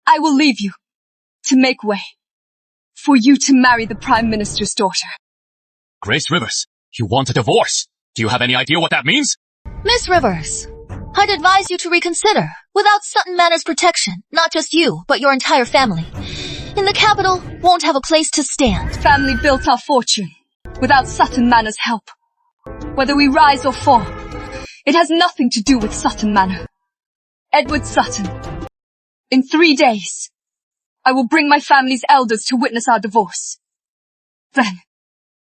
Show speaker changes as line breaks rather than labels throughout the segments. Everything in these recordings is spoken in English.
I will leave you to make way for you to marry the Prime Minister's daughter.
Grace Rivers, you want a divorce? Do you have any idea what that means?
Miss Rivers, I'd advise you to reconsider. Without Sutton Manor's protection, not just you, but your entire family, in the capital won't have a place to stand.
Family built our fortune without Sutton Manor's help. Whether we rise or fall, it has nothing to do with Sutton Manor. Edward Sutton, in 3 days, I will bring my family's elders to witness our divorce. Then,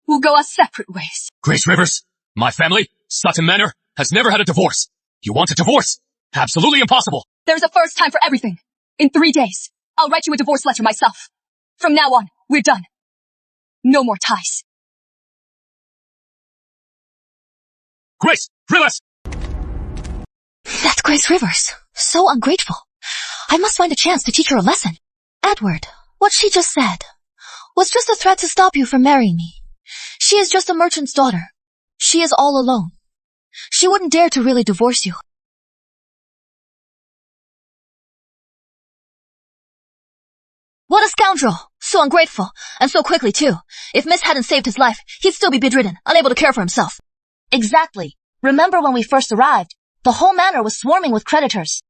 we'll go our separate ways.
Grace Rivers, my family, Sutton Manor, has never had a divorce. You want a divorce? Absolutely impossible.
There's a first time for everything. In 3 days, I'll write you a divorce letter myself. From now on, we're done. No more ties.
Grace Rivers!
That's Grace Rivers. So ungrateful. I must find a chance to teach her a lesson. Edward, what she just said was just a threat to stop you from marrying me. She is just a merchant's daughter. She is all alone. She wouldn't dare to really divorce you. What a scoundrel! So ungrateful, and so quickly too. If Miss hadn't saved his life, he'd still be bedridden, unable to care for himself.
Exactly. Remember when we first arrived, the whole manor was swarming with creditors.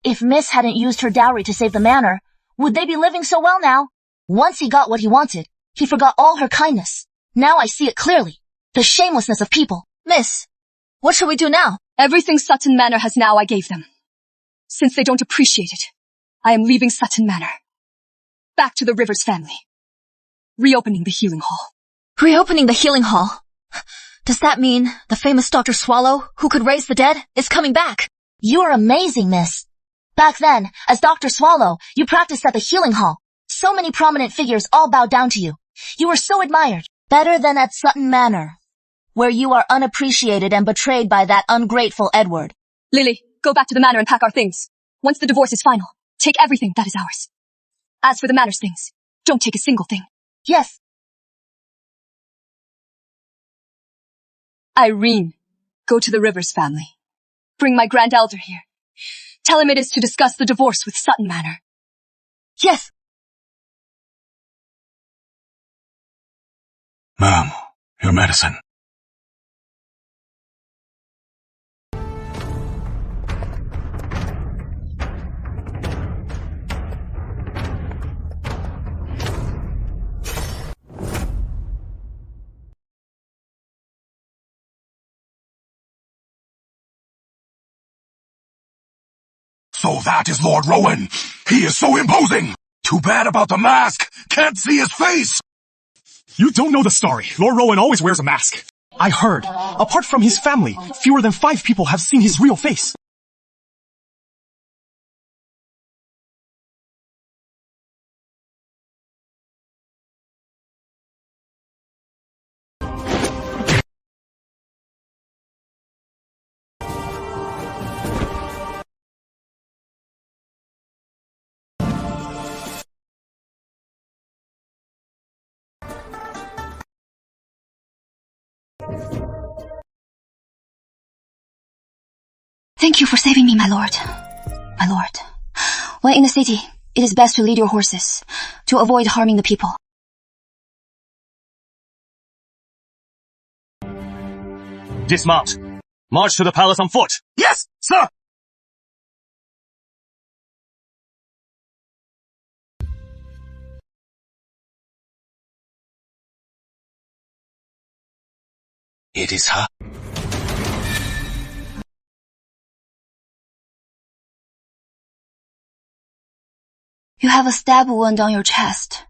If Miss hadn't used her dowry to save the manor, would they be living so well now? Once he got what he wanted, he forgot all her kindness. Now I see it clearly. The shamelessness of people.
Miss, what shall we do now?
Everything Sutton Manor has now I gave them. Since they don't appreciate it, I am leaving Sutton Manor. Back to the Rivers family. Reopening the healing hall.
Reopening the healing hall? Does that mean the famous Dr. Swallow, who could raise the dead, is coming back?
You're amazing, Miss. Back then, as Dr. Swallow, you practiced at the healing hall. So many prominent figures all bowed down to you. You were so admired. Better than at Sutton Manor, where you are unappreciated and betrayed by that ungrateful Edward.
Lily, go back to the manor and pack our things. Once the divorce is final, take everything that is ours. As for the manor's things, don't take a single thing.
Yes.
Irene, go to the Rivers family. Bring my grand elder here. Tell him it is to discuss the divorce with Sutton Manor.
Yes.
Ma'am, your medicine.
So that is Lord Rowan. He is so imposing. Too bad about the mask. Can't see his face.
You don't know the story. Lord Rowan always wears a mask. I heard, apart from his family, fewer than 5 people have seen his real face.
Thank you for saving me, my lord. My lord. When in the city, it is best to lead your horses, to avoid harming the people.
Dismount. March to the palace on foot.
Yes, sir.
It is her.
You have a stab wound on your chest.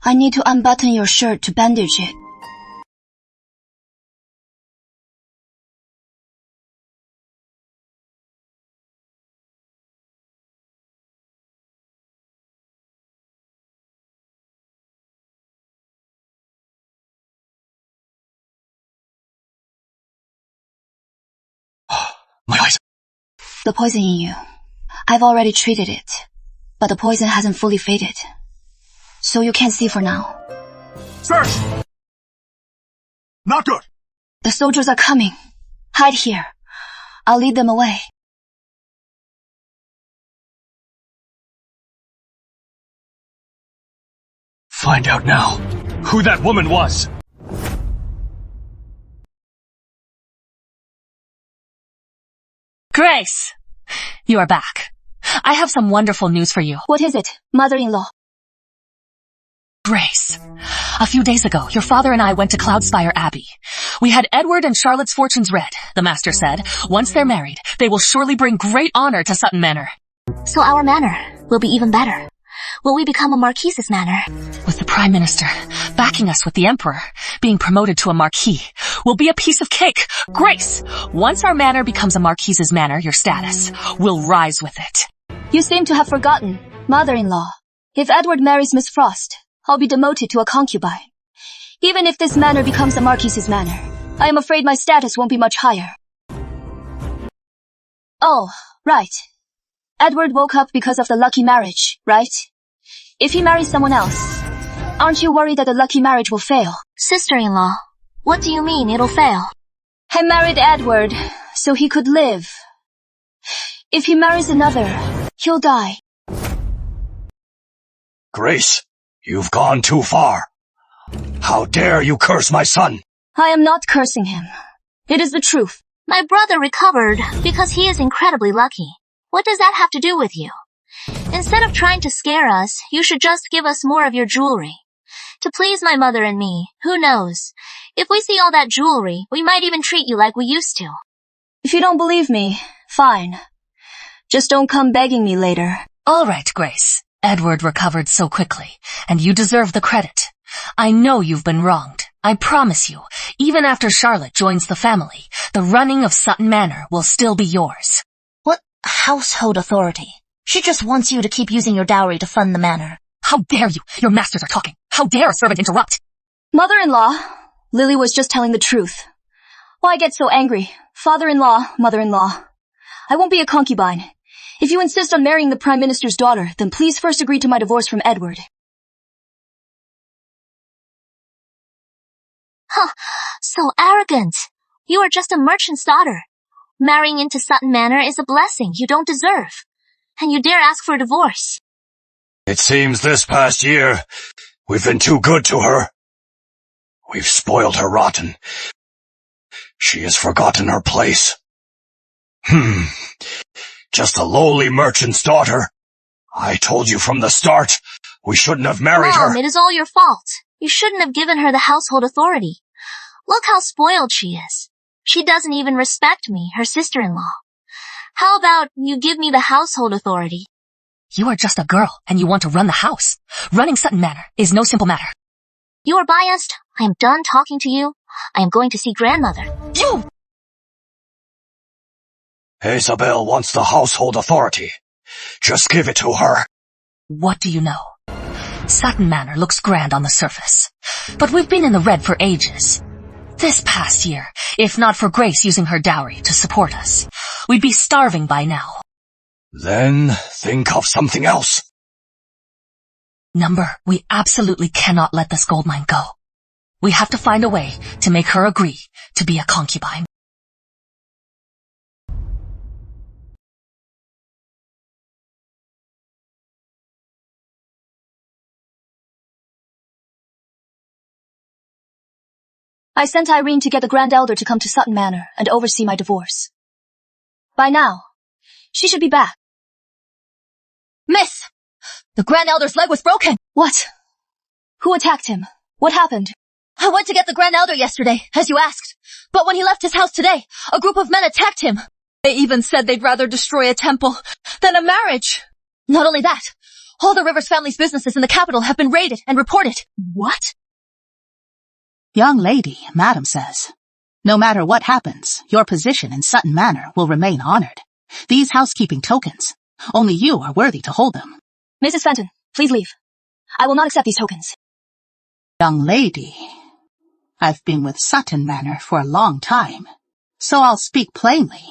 I need to unbutton your shirt to bandage it.
My eyes.
The poison in you. I've already treated it, but the poison hasn't fully faded. So you can't see for now.
Search. Not good.
The soldiers are coming. Hide here. I'll lead them away.
Find out now.
Who that woman was.
Grace! You are back. I have some wonderful news for you.
What is it, mother-in-law?
Grace. A few days ago, your father and I went to Cloudspire Abbey. We had Edward and Charlotte's fortunes read. The master said, once they're married, they will surely bring great honor to Sutton Manor.
So our manor will be even better. Will we become a marquise's manor?
With the Prime Minister backing us with the Emperor, being promoted to a marquis will be a piece of cake. Grace, once our manor becomes a marquise's manor, your status will rise with it.
You seem to have forgotten, mother-in-law. If Edward marries Miss Frost, I'll be demoted to a concubine. Even if this manor becomes a marquise's manor, I am afraid my status won't be much higher. Oh, right. Edward woke up because of the lucky marriage, right? If he marries someone else, aren't you worried that the lucky marriage will fail?
Sister-in-law, what do you mean it'll fail?
I married Edward so he could live. If he marries another, he'll die.
Grace, you've gone too far. How dare you curse my son?
I am not cursing him. It is the truth.
My brother recovered because he is incredibly lucky. What does that have to do with you? Instead of trying to scare us, you should just give us more of your jewelry. To please my mother and me, who knows? If we see all that jewelry, we might even treat you like we used to.
If you don't believe me, fine. Just don't come begging me later.
All right, Grace. Edward recovered so quickly, and you deserve the credit. I know you've been wronged. I promise you, even after Charlotte joins the family, the running of Sutton Manor will still be yours.
What household authority? She just wants you to keep using your dowry to fund the manor.
How dare you? Your masters are talking. How dare a servant interrupt?
Mother-in-law, Lily was just telling the truth. Why get so angry? Father-in-law, mother-in-law. I won't be a concubine. If you insist on marrying the Prime Minister's daughter, then please first agree to my divorce from Edward.
Huh, so arrogant. You are just a merchant's daughter. Marrying into Sutton Manor is a blessing you don't deserve. And you dare ask for a divorce.
It seems this past year, we've been too good to her. We've spoiled her rotten. She has forgotten her place. Just a lowly merchant's daughter. I told you from the start, we shouldn't have married her.
Mom, it is all your fault. You shouldn't have given her the household authority. Look how spoiled she is. She doesn't even respect me, her sister-in-law. How about you give me the household authority?
You are just a girl, and you want to run the house. Running Sutton Manor is no simple matter.
You are biased. I am done talking to you. I am going to see grandmother.
You!
Isabel wants the household authority. Just give it to her.
What do you know? Sutton Manor looks grand on the surface, but we've been in the red for ages. This past year, if not for Grace using her dowry to support us, we'd be starving by now.
Then think of something else.
Number, we absolutely cannot let this gold mine go. We have to find a way to make her agree to be a concubine.
I sent Irene to get the Grand Elder to come to Sutton Manor and oversee my divorce. By now, she should be back.
Miss! The Grand Elder's leg was broken!
What? Who attacked him? What happened?
I went to get the Grand Elder yesterday, as you asked. But when he left his house today, a group of men attacked him. They even said they'd rather destroy a temple than a marriage. Not only that, all the Rivers family's businesses in the capital have been raided and reported.
What?
Young lady, Madam says, no matter what happens, your position in Sutton Manor will remain honored. These housekeeping tokens, only you are worthy to hold them.
Mrs. Fenton, please leave. I will not accept these tokens.
Young lady, I've been with Sutton Manor for a long time, so I'll speak plainly.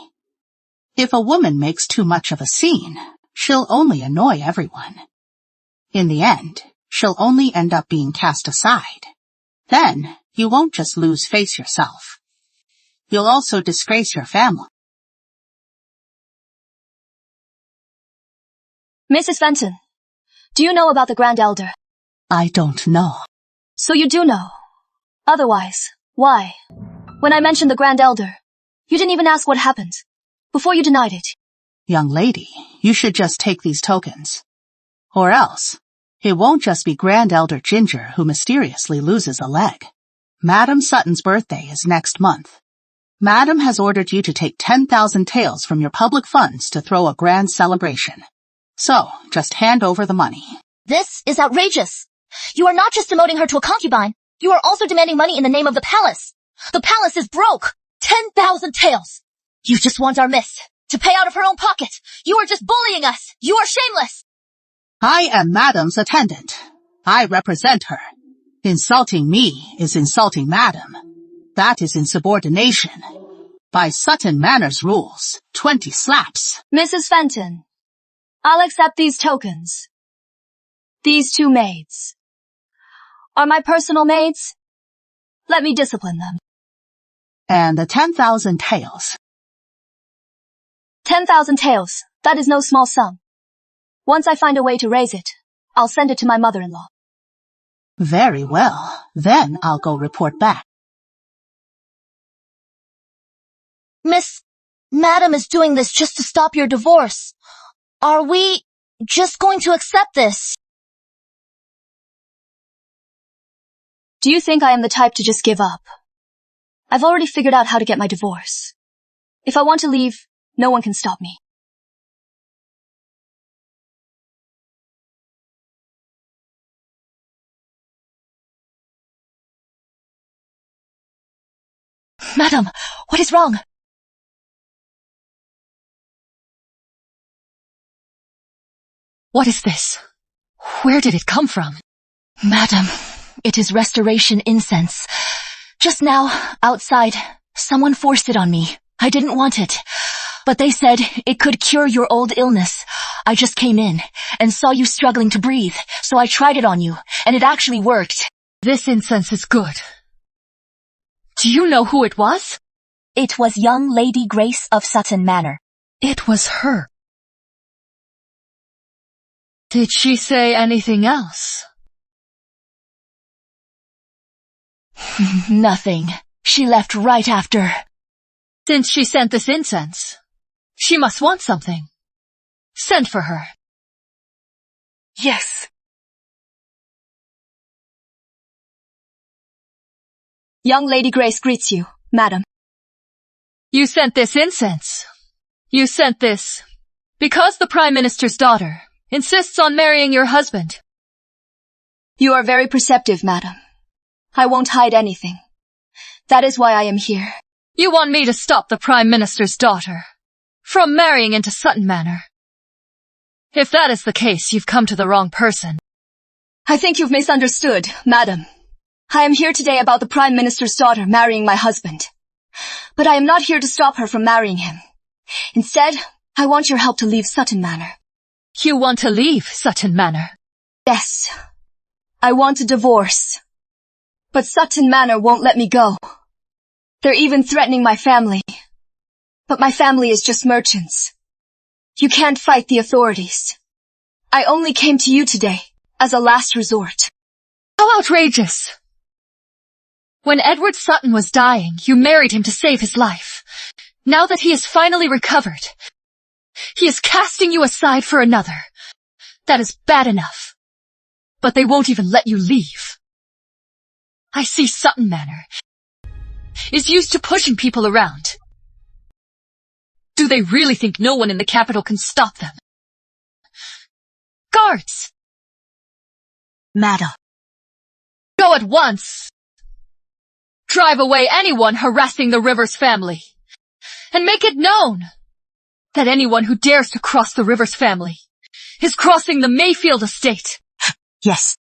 If a woman makes too much of a scene, she'll only annoy everyone. In the end, she'll only end up being cast aside. Then, you won't just lose face yourself. You'll also disgrace your family.
Mrs. Fenton, do you know about the Grand Elder?
I don't know.
So you do know. Otherwise, why? When I mentioned the Grand Elder, you didn't even ask what happened, before you denied it.
Young lady, you should just take these tokens. Or else, it won't just be Grand Elder Ginger who mysteriously loses a leg. Madam Sutton's birthday is next month. Madam has ordered you to take 10,000 taels from your public funds to throw a grand celebration. So, just hand over the money.
This is outrageous. You are not just demoting her to a concubine, you are also demanding money in the name of the palace. The palace is broke. 10,000 taels. You just want our miss to pay out of her own pocket. You are just bullying us. You are shameless.
I am Madam's attendant. I represent her. Insulting me is insulting Madam. That is insubordination. By Sutton Manor's rules, 20 slaps.
Mrs. Fenton, I'll accept these tokens. These two maids are my personal maids. Let me discipline them.
And the 10,000 taels.
10,000 taels. That is no small sum. Once I find a way to raise it, I'll send it to my mother-in-law.
Very well. Then I'll go report back.
Miss, Madam is doing this just to stop your divorce. Are we just going to accept this?
Do you think I am the type to just give up? I've already figured out how to get my divorce. If I want to leave, no one can stop me.
Madam, what is wrong?
What is this? Where did it come from?
Madam, it is restoration incense. Just now, outside, someone forced it on me. I didn't want it. But they said it could cure your old illness. I just came in and saw you struggling to breathe, so I tried it on you, and it actually worked.
This incense is good. Do you know who it was?
It was young Lady Grace of Sutton Manor.
It was her. Did she say anything else?
Nothing. She left right after.
Since she sent this incense, she must want something. Send for her.
Yes. Young Lady Grace greets you, madam.
You sent this incense. You sent this because the Prime Minister's daughter insists on marrying your husband.
You are very perceptive, madam. I won't hide anything. That is why I am here.
You want me to stop the Prime Minister's daughter from marrying into Sutton Manor. If that is the case, you've come to the wrong person.
I think you've misunderstood, madam. I am here today about the Prime Minister's daughter marrying my husband. But I am not here to stop her from marrying him. Instead, I want your help to leave Sutton Manor.
You want to leave Sutton Manor?
Yes. I want a divorce. But Sutton Manor won't let me go. They're even threatening my family. But my family is just merchants. You can't fight the authorities. I only came to you today as a last resort.
How outrageous! When Edward Sutton was dying, you married him to save his life. Now that he is finally recovered, he is casting you aside for another. That is bad enough. But they won't even let you leave. I see Sutton Manor is used to pushing people around. Do they really think no one in the capital can stop them? Guards!
Madam.
Go at once! Drive away anyone harassing the Rivers family. And make it known that anyone who dares to cross the Rivers family is crossing the Mayfield estate.
Yes.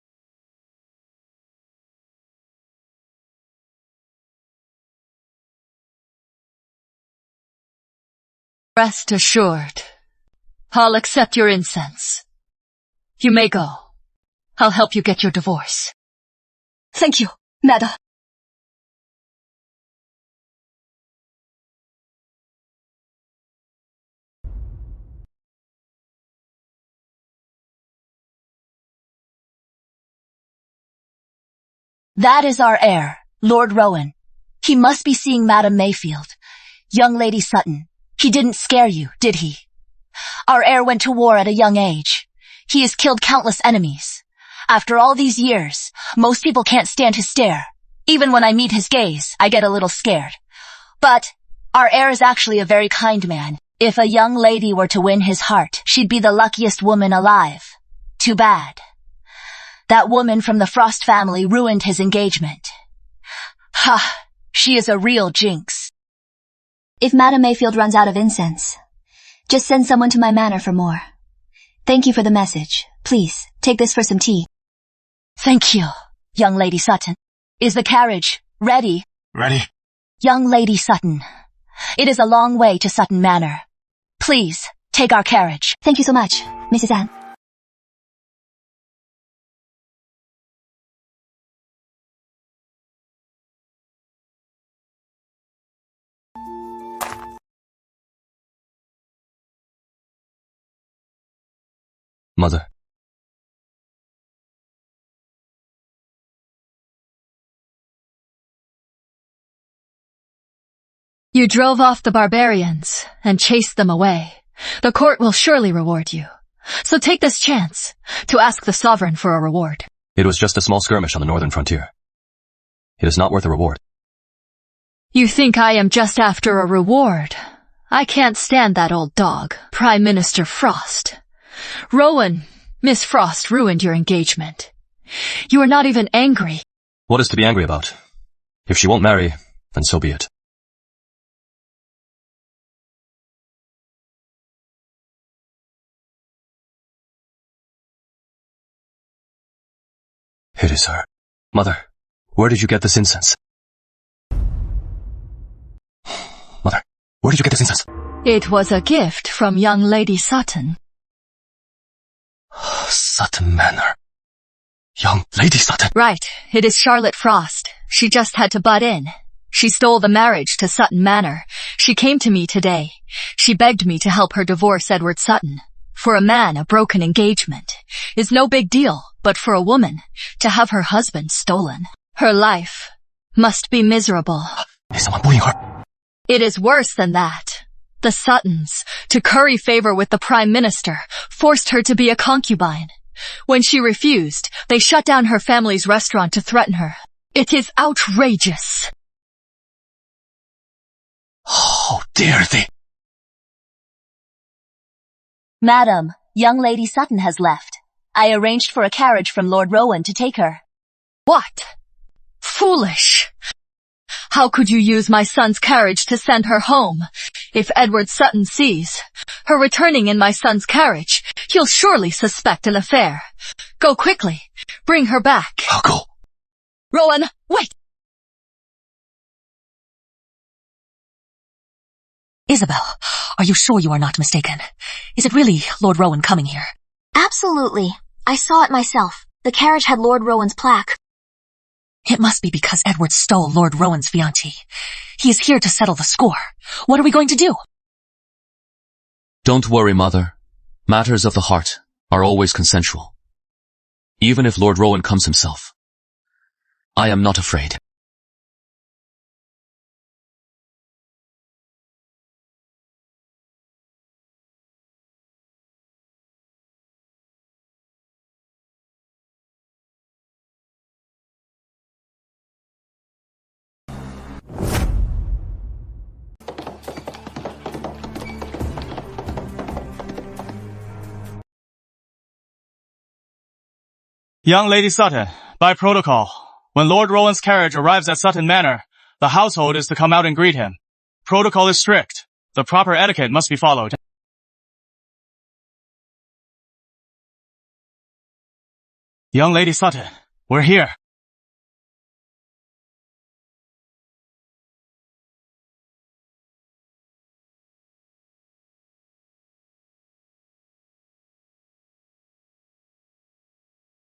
Rest assured, I'll accept your incense. You may go. I'll help you get your divorce.
Thank you, madam.
That is our heir, Lord Rowan. He must be seeing Madam Mayfield. Young Lady Sutton, he didn't scare you, did he? Our heir went to war at a young age. He has killed countless enemies. After all these years, most people can't stand his stare. Even when I meet his gaze, I get a little scared. But our heir is actually a very kind man. If a young lady were to win his heart, she'd be the luckiest woman alive. Too bad. That woman from the Frost family ruined his engagement. Ha! She is a real jinx.
If Madam Mayfield runs out of incense, just send someone to my manor for more. Thank you for the message. Please, take this for some tea.
Thank you, young Lady Sutton. Is the carriage ready?
Ready?
Young Lady Sutton, it is a long way to Sutton Manor. Please, take our carriage.
Thank you so much, Mrs. Anne.
Mother.
You drove off the barbarians and chased them away. The court will surely reward you. So take this chance to ask the sovereign for a reward.
It was just a small skirmish on the northern frontier. It is not worth a reward.
You think I am just after a reward? I can't stand that old dog, Prime Minister Frost. Rowan, Miss Frost ruined your engagement. You are not even angry.
What is to be angry about? If she won't marry, then so be it. It is her. Mother, where did you get this incense? Mother, where did you get this incense?
It was a gift from young Lady Sutton.
Sutton Manor. Young Lady Sutton.
Right, it is Charlotte Frost. She just had to butt in. She stole the marriage to Sutton Manor. She came to me today. She begged me to help her divorce Edward Sutton. For a man, a broken engagement is no big deal, but for a woman, to have her husband stolen, her life must be miserable.
Is someone bullying her?
It is worse than that. The Suttons, to curry favor with the Prime Minister, forced her to be a concubine. When she refused, they shut down her family's restaurant to threaten her. It is outrageous.
How dare they?
Madam, young Lady Sutton has left. I arranged for a carriage from Lord Rowan to take her.
What? Foolish. How could you use my son's carriage to send her home? If Edward Sutton sees her returning in my son's carriage, he'll surely suspect an affair. Go quickly. Bring her back.
I'll go.
Rowan, wait! Isabel, are you sure you are not mistaken? Is it really Lord Rowan coming here?
Absolutely. I saw it myself. The carriage had Lord Rowan's plaque.
It must be because Edward stole Lord Rowan's fiancée. He is here to settle the score. What are we going to do?
Don't worry, Mother. Matters of the heart are always consensual. Even if Lord Rowan comes himself, I am not afraid.
Young Lady Sutton, by protocol, when Lord Rowan's carriage arrives at Sutton Manor, the household is to come out and greet him. Protocol is strict. The proper etiquette must be followed. Young Lady Sutton, we're here.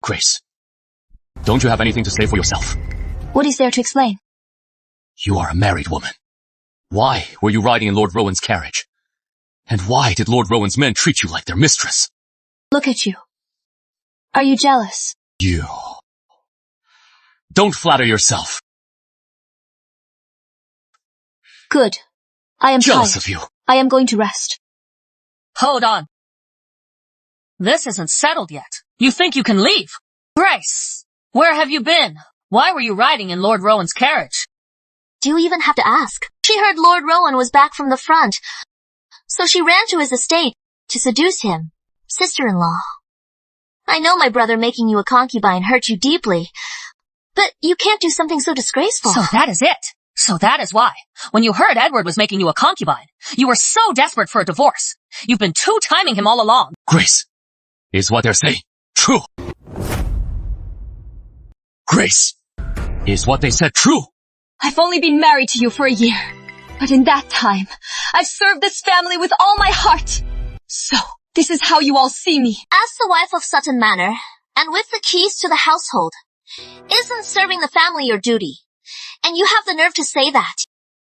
Grace, don't you have anything to say for yourself?
What is there to explain?
You are a married woman. Why were you riding in Lord Rowan's carriage? And why did Lord Rowan's men treat you like their mistress?
Look at you. Are you jealous?
You. Don't flatter yourself.
Good. I am
Jealous
tired.
of you.
I am going to rest.
Hold on. This isn't settled yet. You think you can leave? Grace, where have you been? Why were you riding in Lord Rowan's carriage?
Do you even have to ask? She heard Lord Rowan was back from the front, so she ran to his estate to seduce him. Sister-in-law. I know my brother making you a concubine hurt you deeply, but you can't do something so disgraceful.
So that is it. So that is why, when you heard Edward was making you a concubine, you were so desperate for a divorce. You've been two-timing him all along.
Grace, is what they're saying true? Grace, is what they said true?
I've only been married to you for a year, but in that time, I've served this family with all my heart. So, this is how you all see me.
As the wife of Sutton Manor, and with the keys to the household, isn't serving the family your duty? And you have the nerve to say that.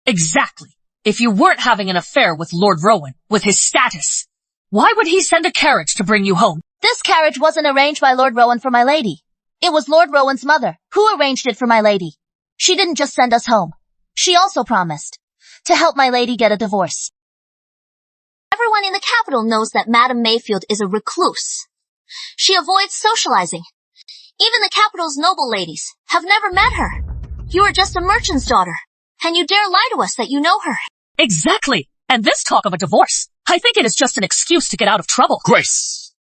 Exactly. If you weren't having an affair with Lord Rowan, with his status, why would he send a carriage to bring you home?
This carriage wasn't arranged by Lord Rowan for my lady. It was Lord Rowan's mother who arranged it for my lady. She didn't just send us home. She also promised to help my lady get a divorce.
Everyone in the capital knows that Madame Mayfield is a recluse. She avoids socializing. Even the capital's noble ladies have never met her. You are just a merchant's daughter, and you dare lie to us that you know her.
Exactly. And this talk of a divorce, I think it is just an excuse to get out of trouble.
Grace,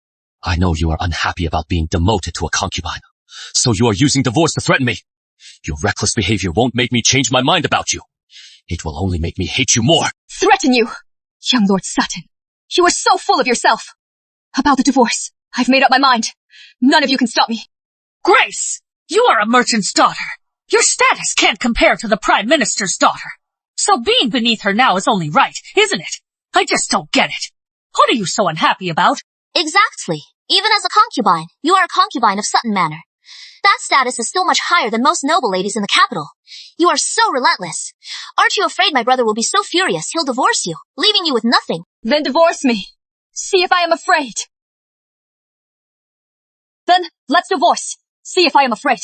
I know you are unhappy about being demoted to a concubine, so you are using divorce to threaten me. Your reckless behavior won't make me change my mind about you. It will only make me hate you more.
Threaten you? Young Lord Sutton, you are so full of yourself. About the divorce, I've made up my mind. None of you can stop me.
Grace, you are a merchant's daughter. Your status can't compare to the Prime Minister's daughter. So being beneath her now is only right, isn't it? I just don't get it. What are you so unhappy about?
Exactly. Even as a concubine, you are a concubine of Sutton Manor. That status is still much higher than most noble ladies in the capital. You are so relentless. Aren't you afraid my brother will be so furious he'll divorce you, leaving you with nothing?
Then divorce me. See if I am afraid. Then, let's divorce. See if I am afraid.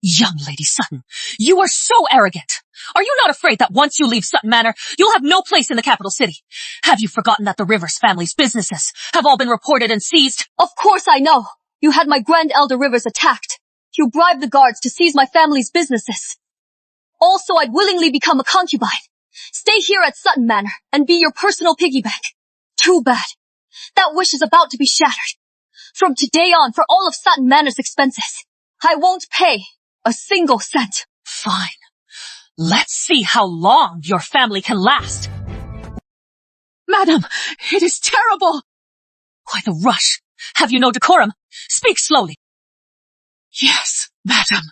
Young Lady Sutton, you are so arrogant. Are you not afraid that once you leave Sutton Manor, you'll have no place in the capital city? Have you forgotten that the Rivers family's businesses have all been reported and seized?
Of course I know. You had my Grand Elder Rivers attacked. You bribed the guards to seize my family's businesses. Also, I'd willingly become a concubine. Stay here at Sutton Manor and be your personal piggy bank. Too bad. That wish is about to be shattered. From today on, for all of Sutton Manor's expenses, I won't pay a single cent.
Fine. Let's see how long your family can last. Madam, it is terrible. Why the rush? Have you no decorum? Speak slowly.
Yes, madam.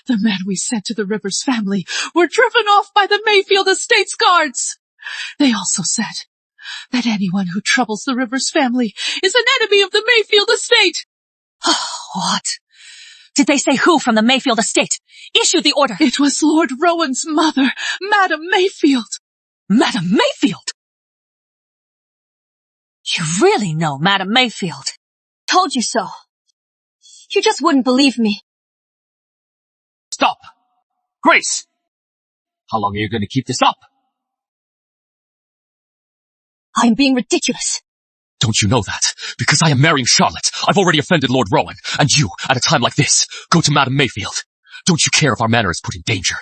The men we sent to the Rivers family were driven off by the Mayfield Estate's guards. They also said that anyone who troubles the Rivers family is an enemy of the Mayfield Estate.
What? Did they say who from the Mayfield Estate issued the order?
It was Lord Rowan's mother, Madame Mayfield.
Madame Mayfield? You really know Madame Mayfield?
Told you so. You just wouldn't believe me.
Stop! Grace! How long are you going to keep this up?
I'm being ridiculous.
Don't you know that? Because I am marrying Charlotte, I've already offended Lord Rowan, and you, at a time like this, go to Madame Mayfield. Don't you care if our manor is put in danger?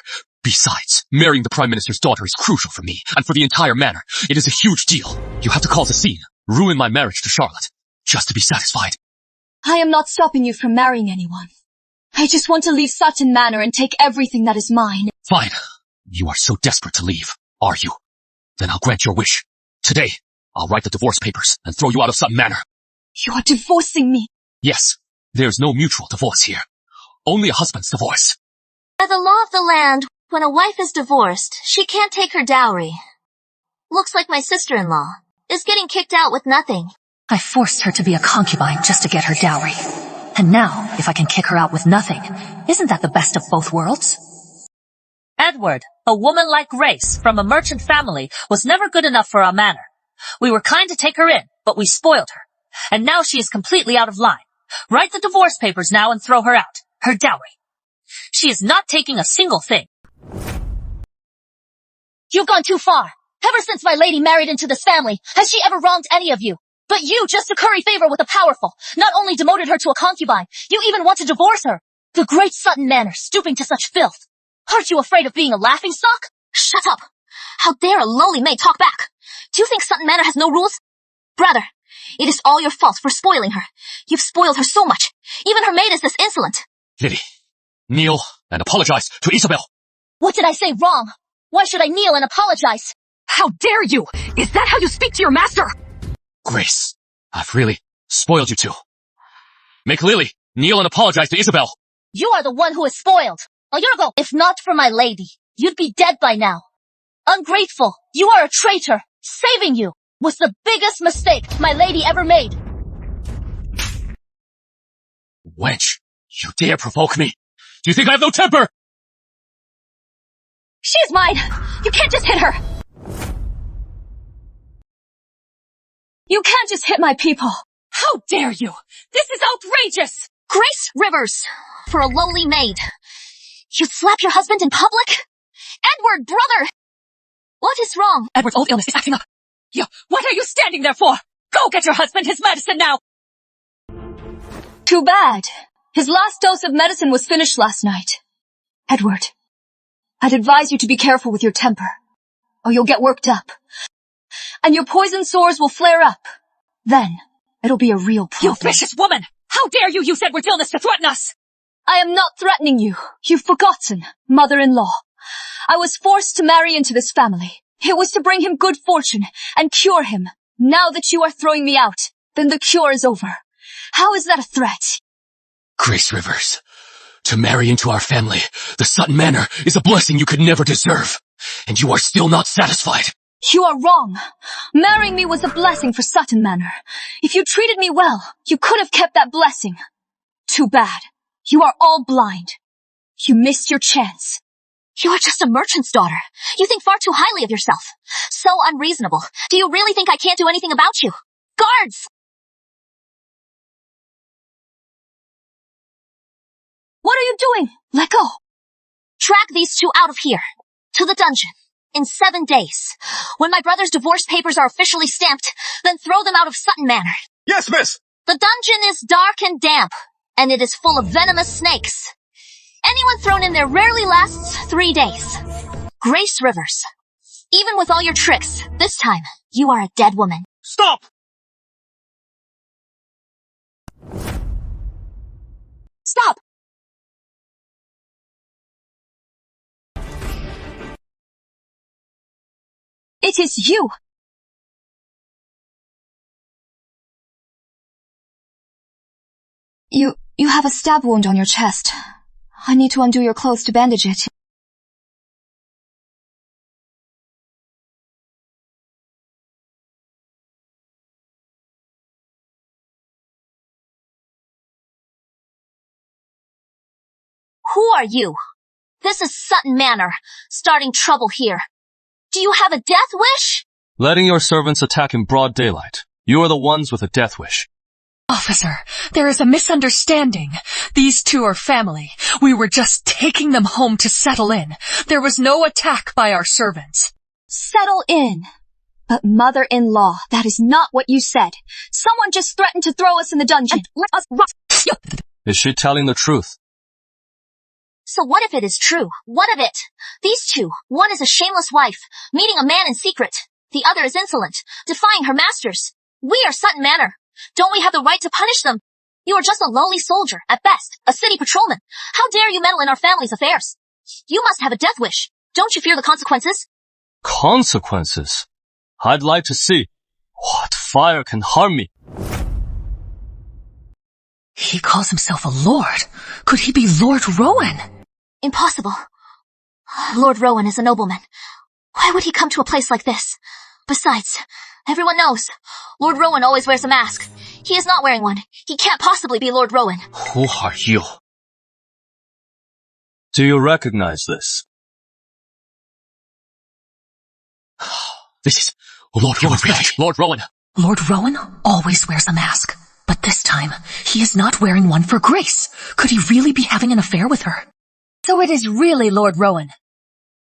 Besides, marrying the Prime Minister's daughter is crucial for me, and for the entire manor. It is a huge deal. You have to cause a scene, ruin my marriage to Charlotte, just to be satisfied.
I am not stopping you from marrying anyone. I just want to leave Sutton Manor and take everything that is mine.
Fine. You are so desperate to leave, are you? Then I'll grant your wish. Today, I'll write the divorce papers and throw you out of Sutton Manor.
You are divorcing me.
Yes, there's no mutual divorce here. Only a husband's divorce.
By the law of the land, when a wife is divorced, she can't take her dowry. Looks like my sister-in-law is getting kicked out with nothing.
I forced her to be a concubine just to get her dowry. And now, if I can kick her out with nothing, isn't that the best of both worlds? Edward, a woman like Grace, from a merchant family, was never good enough for our manor. We were kind to take her in, but we spoiled her. And now she is completely out of line. Write the divorce papers now and throw her out. Her dowry. She is not taking a single thing.
You've gone too far. Ever since my lady married into this family, has she ever wronged any of you? But you, just to curry favor with the powerful, not only demoted her to a concubine, you even want to divorce her. The great Sutton Manor, stooping to such filth. Aren't you afraid of being a laughingstock?
Shut up! How dare a lowly maid talk back? Do you think Sutton Manor has no rules? Brother, it is all your fault for spoiling her. You've spoiled her so much. Even her maid is this insolent.
Lily, kneel and apologize to Isabel.
What did I say wrong? Why should I kneel and apologize?
How dare you? Is that how you speak to your master?
Grace, I've really spoiled you two. Make Lily kneel and apologize to Isabel.
You are the one who is spoiled. A year ago, if not for my lady, you'd be dead by now. Ungrateful. You are a traitor. Saving you was the biggest mistake my lady ever made.
Wench, you dare provoke me? Do you think I have no temper?
She's mine! You can't just hit her! You can't just hit my people!
How dare you? This is outrageous!
Grace Rivers, for a lowly maid. You'd slap your husband in public? Edward, brother! What is wrong?
Edward's old illness is acting up. What are you standing there for? Go get your husband his medicine now!
Too bad. His last dose of medicine was finished last night. Edward, I'd advise you to be careful with your temper, or you'll get worked up. And your poison sores will flare up. Then, it'll be a real problem.
You vicious woman! How dare you use Edward's illness to threaten us?
I am not threatening you. You've forgotten, mother-in-law. I was forced to marry into this family. It was to bring him good fortune and cure him. Now that you are throwing me out, then the cure is over. How is that a threat?
Grace Rivers, to marry into our family, the Sutton Manor, is a blessing you could never deserve. And you are still not satisfied.
You are wrong. Marrying me was a blessing for Sutton Manor. If you treated me well, you could have kept that blessing. Too bad. You are all blind. You missed your chance.
You are just a merchant's daughter. You think far too highly of yourself. So unreasonable. Do you really think I can't do anything about you? Guards!
What are you doing? Let go.
Drag these two out of here. To the dungeon. In 7 days. When my brother's divorce papers are officially stamped, then throw them out of Sutton Manor.
Yes, miss!
The dungeon is dark and damp, and it is full of venomous snakes. Anyone thrown in there rarely lasts 3 days. Grace Rivers. Even with all your tricks, this time, you are a dead woman.
Stop!
Stop! It is you! You have a stab wound on your chest. I need to undo your clothes to bandage it.
Who are you? This is Sutton Manor, starting trouble here. Do you have a death wish?
Letting your servants attack in broad daylight. You are the ones with a death wish.
Officer, there is a misunderstanding. These two are family. We were just taking them home to settle in. There was no attack by our servants.
Settle in. But mother-in-law, that is not what you said. Someone just threatened to throw us in the dungeon. And let us rot.
Is she telling the truth?
So what if it is true? What of it? These two, one is a shameless wife, meeting a man in secret. The other is insolent, defying her masters. We are Sutton Manor. Don't we have the right to punish them? You are just a lowly soldier, at best, a city patrolman. How dare you meddle in our family's affairs? You must have a death wish. Don't you fear the consequences?
Consequences? I'd like to see. What fire can harm me?
He calls himself a lord. Could he be Lord Rowan?
Impossible. Lord Rowan is a nobleman. Why would he come to a place like this? Besides, everyone knows. Lord Rowan always wears a mask. He is not wearing one. He can't possibly be Lord Rowan.
Who are you?
Do you recognize this?
This is Lord Rowan, really? Lord Rowan.
Lord Rowan always wears a mask. But this time, he is not wearing one for Grace. Could he really be having an affair with her? So it is really Lord Rowan.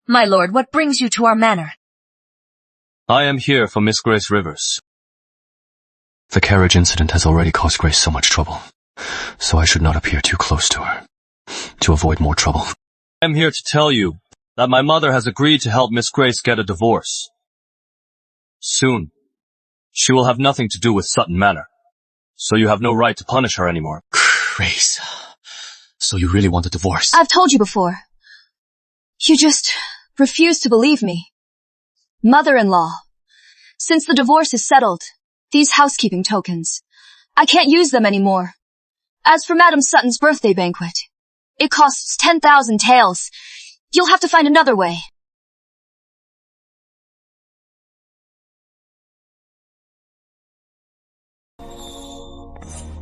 My lord, what brings you to our manor?
I am here for Miss Grace Rivers.
The carriage incident has already caused Grace so much trouble, so I should not appear too close to her, to avoid more trouble.
I am here to tell you that my mother has agreed to help Miss Grace get a divorce. Soon, she will have nothing to do with Sutton Manor, so you have no right to punish her anymore.
Grace, so you really want a divorce?
I've told you before. You just refuse to believe me. Mother-in-law, since the divorce is settled, these housekeeping tokens, I can't use them anymore. As for Madam Sutton's birthday banquet, it costs 10,000 taels. You'll have to find another way.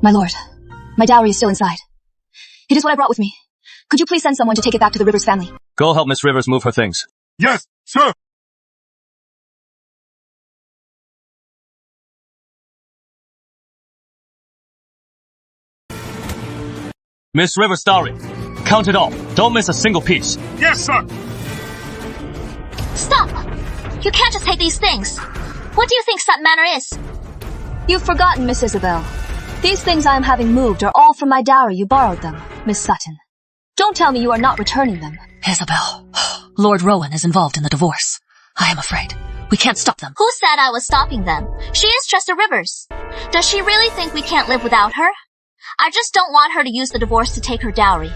My lord, my dowry is still inside. It is what I brought with me. Could you please send someone to take it back to the Rivers family?
Go help Miss Rivers move her things.
Yes, sir.
Miss Rivers' dowry. Count it all. Don't miss a single piece.
Yes, sir.
Stop! You can't just take these things. What do you think Sutton Manor is?
You've forgotten, Miss Isabel. These things I am having moved are all from my dowry. You borrowed them, Miss Sutton. Don't tell me you are not returning them.
Isabel, Lord Rowan is involved in the divorce. I am afraid. We can't stop them.
Who said I was stopping them? She is Chester Rivers. Does she really think we can't live without her? I just don't want her to use the divorce to take her dowry.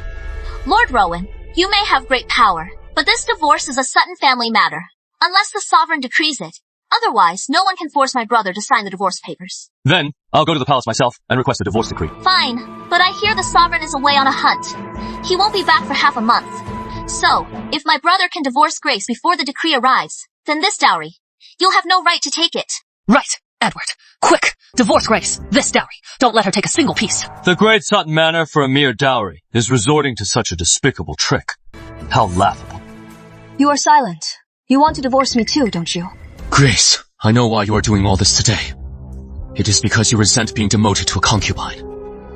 Lord Rowan, you may have great power, but this divorce is a Sutton family matter, unless the sovereign decrees it. Otherwise, no one can force my brother to sign the divorce papers.
Then, I'll go to the palace myself and request a divorce decree.
Fine, but I hear the sovereign is away on a hunt. He won't be back for half a month. So, if my brother can divorce Grace before the decree arrives, then this dowry, you'll have no right to take it.
Right, Edward. Quick, divorce Grace. This dowry. Don't let her take a single piece.
The great Sutton Manor, for a mere dowry, is resorting to such a despicable trick. How laughable.
You are silent. You want to divorce me too, don't you?
Grace, I know why you are doing all this today. It is because you resent being demoted to a concubine.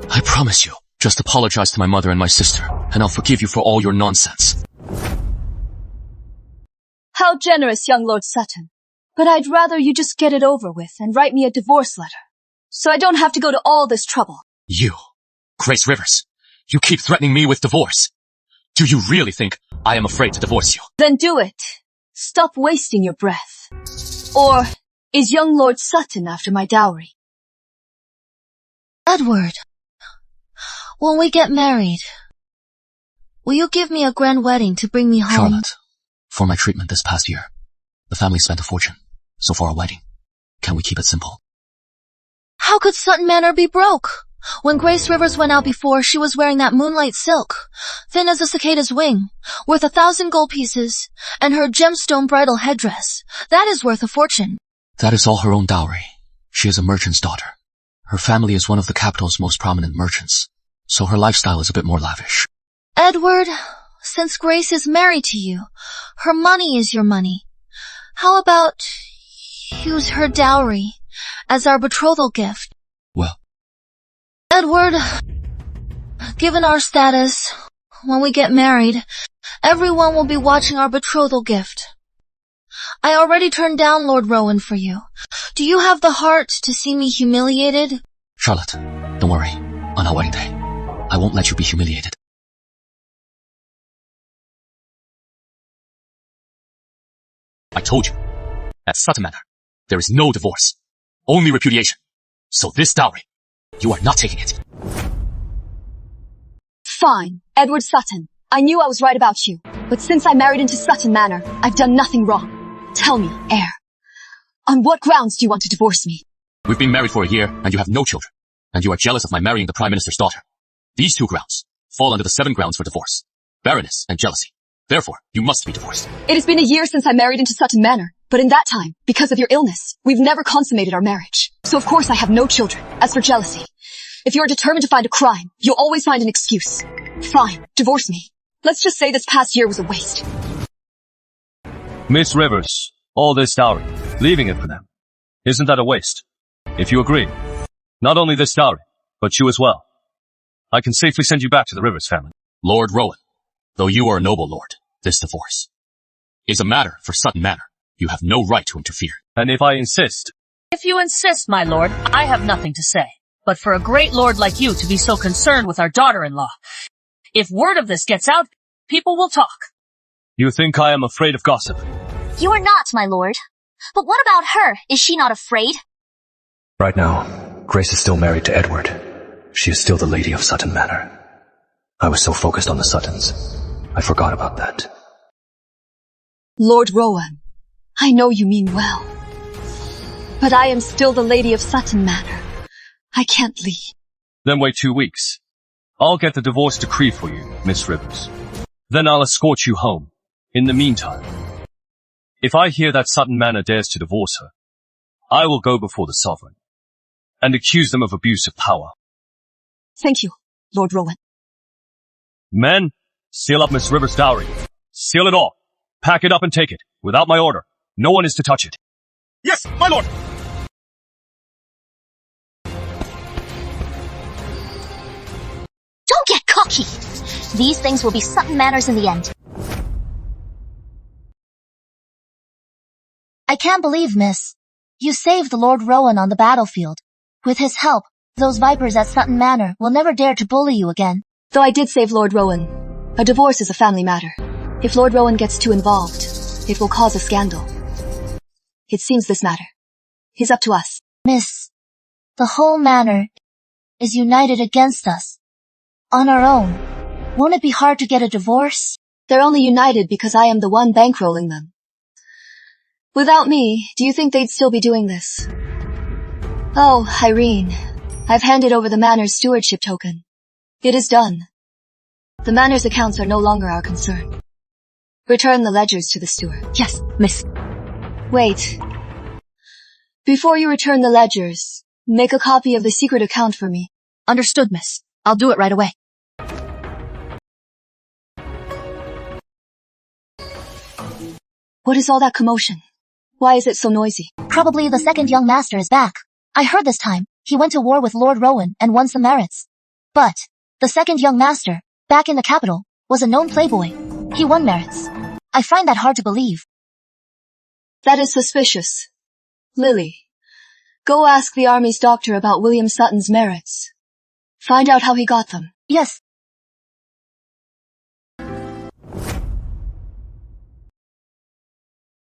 I promise you, just apologize to my mother and my sister, and I'll forgive you for all your nonsense.
How generous, young Lord Sutton. But I'd rather you just get it over with and write me a divorce letter, so I don't have to go to all this trouble.
You, Grace Rivers, you keep threatening me with divorce. Do you really think I am afraid to divorce you?
Then do it. Stop wasting your breath. Or is young Lord Sutton after my dowry?
Edward, when we get married, will you give me a grand wedding to bring me home?
Charlotte, for my treatment this past year, the family spent a fortune. So for our wedding, can we keep it simple?
How could Sutton Manor be broke? When Grace Rivers went out before, she was wearing that moonlight silk, thin as a cicada's wing, worth 1,000 gold pieces, and her gemstone bridal headdress. That is worth a fortune.
That is all her own dowry. She is a merchant's daughter. Her family is one of the capital's most prominent merchants, so her lifestyle is a bit more lavish.
Edward, since Grace is married to you, her money is your money. How about use her dowry as our betrothal gift?
Well,
Edward, given our status, when we get married, everyone will be watching our betrothal gift. I already turned down Lord Rowan for you. Do you have the heart to see me humiliated?
Charlotte, don't worry. On our wedding day, I won't let you be humiliated. I told you, at Sutton Manor, there is no divorce, only repudiation. So this dowry, you are not taking it.
Fine, Edward Sutton. I knew I was right about you, but since I married into Sutton Manor, I've done nothing wrong. Tell me, heir, on what grounds do you want to divorce me?
We've been married for a year, and you have no children, and you are jealous of my marrying the Prime Minister's daughter. These 2 grounds fall under the 7 grounds for divorce: barrenness and jealousy. Therefore, you must be divorced.
It has been a year since I married into Sutton Manor, but in that time, because of your illness, we've never consummated our marriage. So of course I have no children. As for jealousy, if you're determined to find a crime, you'll always find an excuse. Fine, divorce me. Let's just say this past year was a waste.
Miss Rivers, all this dowry, leaving it for them. Isn't that a waste? If you agree, not only this dowry, but you as well. I can safely send you back to the Rivers family.
Lord Rowan, Though you are a noble lord, this divorce is a matter for Sutton Manor. You have no right to interfere.
And if I insist?
If you insist, my lord, I have nothing to say. But for a great lord like you to be so concerned with our daughter-in-law, if word of this gets out, people will talk.
You think I am afraid of gossip?
You are not, my lord. But what about her? Is she not afraid?
Right now, Grace is still married to Edward. She is still the lady of Sutton Manor. I was so focused on the Suttons, I forgot about that.
Lord Rowan, I know you mean well. But I am still the lady of Sutton Manor. I can't leave.
Then wait 2 weeks. I'll get the divorce decree for you, Miss Rivers. Then I'll escort you home. In the meantime, if I hear that Sutton Manor dares to divorce her, I will go before the sovereign and accuse them of abuse of power.
Thank you, Lord Rowan.
Men, seal up Miss Rivers' dowry. Seal it all. Pack it up and take it, without my order. No one is to touch it.
Yes, my lord!
Don't get cocky! These things will be Sutton Manors in the end. I can't believe, miss. You saved Lord Rowan on the battlefield. With his help, those vipers at Sutton Manor will never dare to bully you again.
Though I did save Lord Rowan, a divorce is a family matter. If Lord Rowan gets too involved, it will cause a scandal. It seems this matter is up to us.
Miss, the whole manor is united against us. On our own, won't it be hard to get a divorce?
They're only united because I am the one bankrolling them. Without me, do you think they'd still be doing this? Oh, Irene, I've handed over the manor's stewardship token. It is done. The manor's accounts are no longer our concern. Return the ledgers to the steward.
Yes, miss.
Wait. Before you return the ledgers, make a copy of the secret account for me.
Understood, miss. I'll do it right away.
What is all that commotion? Why is it so noisy?
Probably the second young master is back. I heard this time he went to war with Lord Rowan and won some merits. But the second young master, back in the capital, was a known playboy. He won merits. I find that hard to believe.
That is suspicious. Lily, go ask the army's doctor about William Sutton's merits. Find out how he got them.
Yes.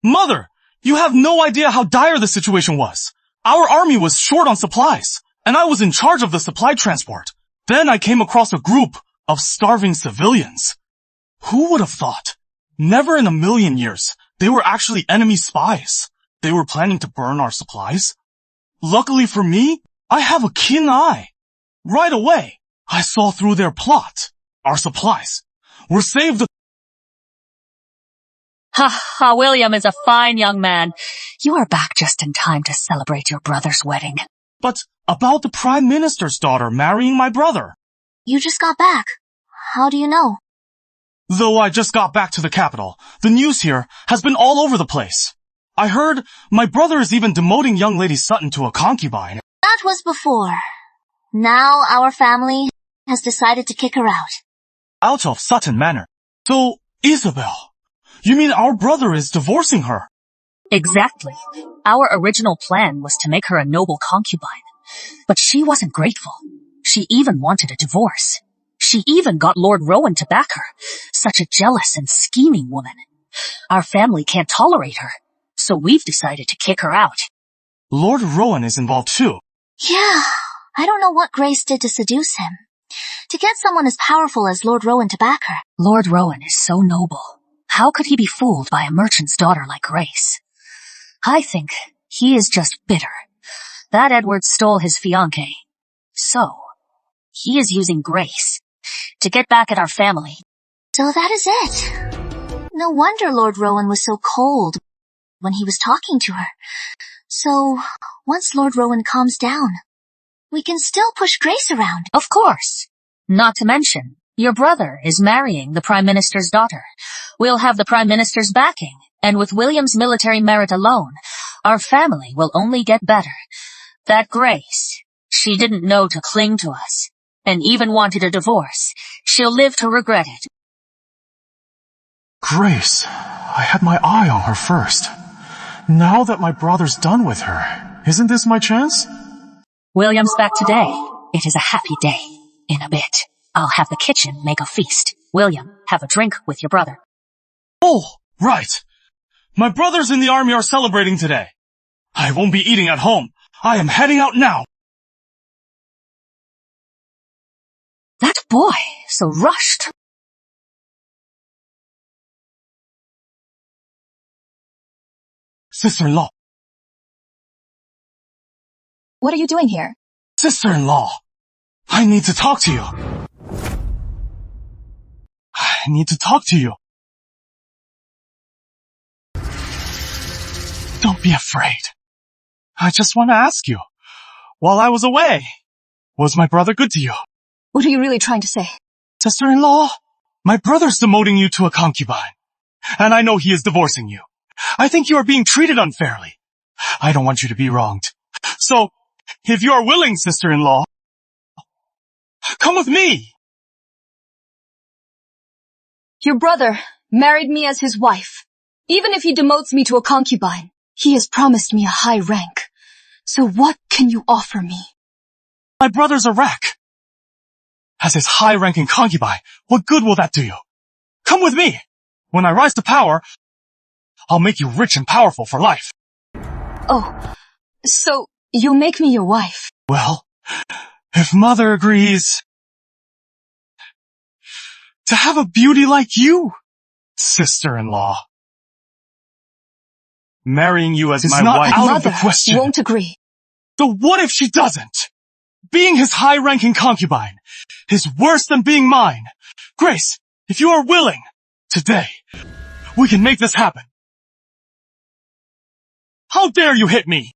Mother, you have no idea how dire the situation was. Our army was short on supplies, and I was in charge of the supply transport. Then I came across a group of starving civilians. Who would have thought? Never in a million years. They were actually enemy spies. They were planning to burn our supplies. Luckily for me, I have a keen eye. Right away, I saw through their plot. Our supplies were saved.
Ha, William is a fine young man. You are back just in time to celebrate your brother's wedding.
But about the Prime Minister's daughter marrying my brother.
You just got back. How do you know?
Though I just got back to the capital, the news here has been all over the place. I heard my brother is even demoting young Lady Sutton to a concubine.
That was before. Now our family has decided to kick her out.
Out of Sutton Manor. So, Isabel, you mean our brother is divorcing her?
Exactly. Our original plan was to make her a noble concubine. But she wasn't grateful. She even wanted a divorce. She even got Lord Rowan to back her. Such a jealous and scheming woman. Our family can't tolerate her, so we've decided to kick her out.
Lord Rowan is involved too.
Yeah, I don't know what Grace did to seduce him. To get someone as powerful as Lord Rowan to back her.
Lord Rowan is so noble. How could he be fooled by a merchant's daughter like Grace? I think he is just bitter. That Edward stole his fiancée. So, he is using Grace to get back at our family.
So that is it. No wonder Lord Rowan was so cold when he was talking to her. So, once Lord Rowan calms down, we can still push Grace around.
Of course. Not to mention, your brother is marrying the Prime Minister's daughter. We'll have the Prime Minister's backing, and with William's military merit alone, our family will only get better. That Grace, she didn't know to cling to us, and even wanted a divorce. She'll live to regret it.
Grace, I had my eye on her first. Now that my brother's done with her, isn't this my chance?
William's back today. It is a happy day. In a bit, I'll have the kitchen make a feast. William, have a drink with your brother.
Oh, right. My brothers in the army are celebrating today. I won't be eating at home. I am heading out now.
That boy, so rushed.
Sister-in-law.
What are you doing here?
Sister-in-law. I need to talk to you. I need to talk to you. Don't be afraid. I just want to ask you. While I was away, was my brother good to you?
What are you really trying to say?
Sister-in-law, my brother's demoting you to a concubine. And I know he is divorcing you. I think you are being treated unfairly. I don't want you to be wronged. So, if you are willing, sister-in-law, come with me.
Your brother married me as his wife. Even if he demotes me to a concubine, he has promised me a high rank. So what can you offer me?
My brother's a wreck. As his high-ranking concubine, what good will that do you? Come with me. When I rise to power, I'll make you rich and powerful for life.
Oh, so you'll make me your wife?
Well, if Mother agrees to have a beauty like you, sister-in-law. Marrying you as my wife out of the question.
Mother won't agree.
So what if she doesn't? Being his high-ranking concubine is worse than being mine. Grace, if you are willing, today, we can make this happen. How dare you hit me?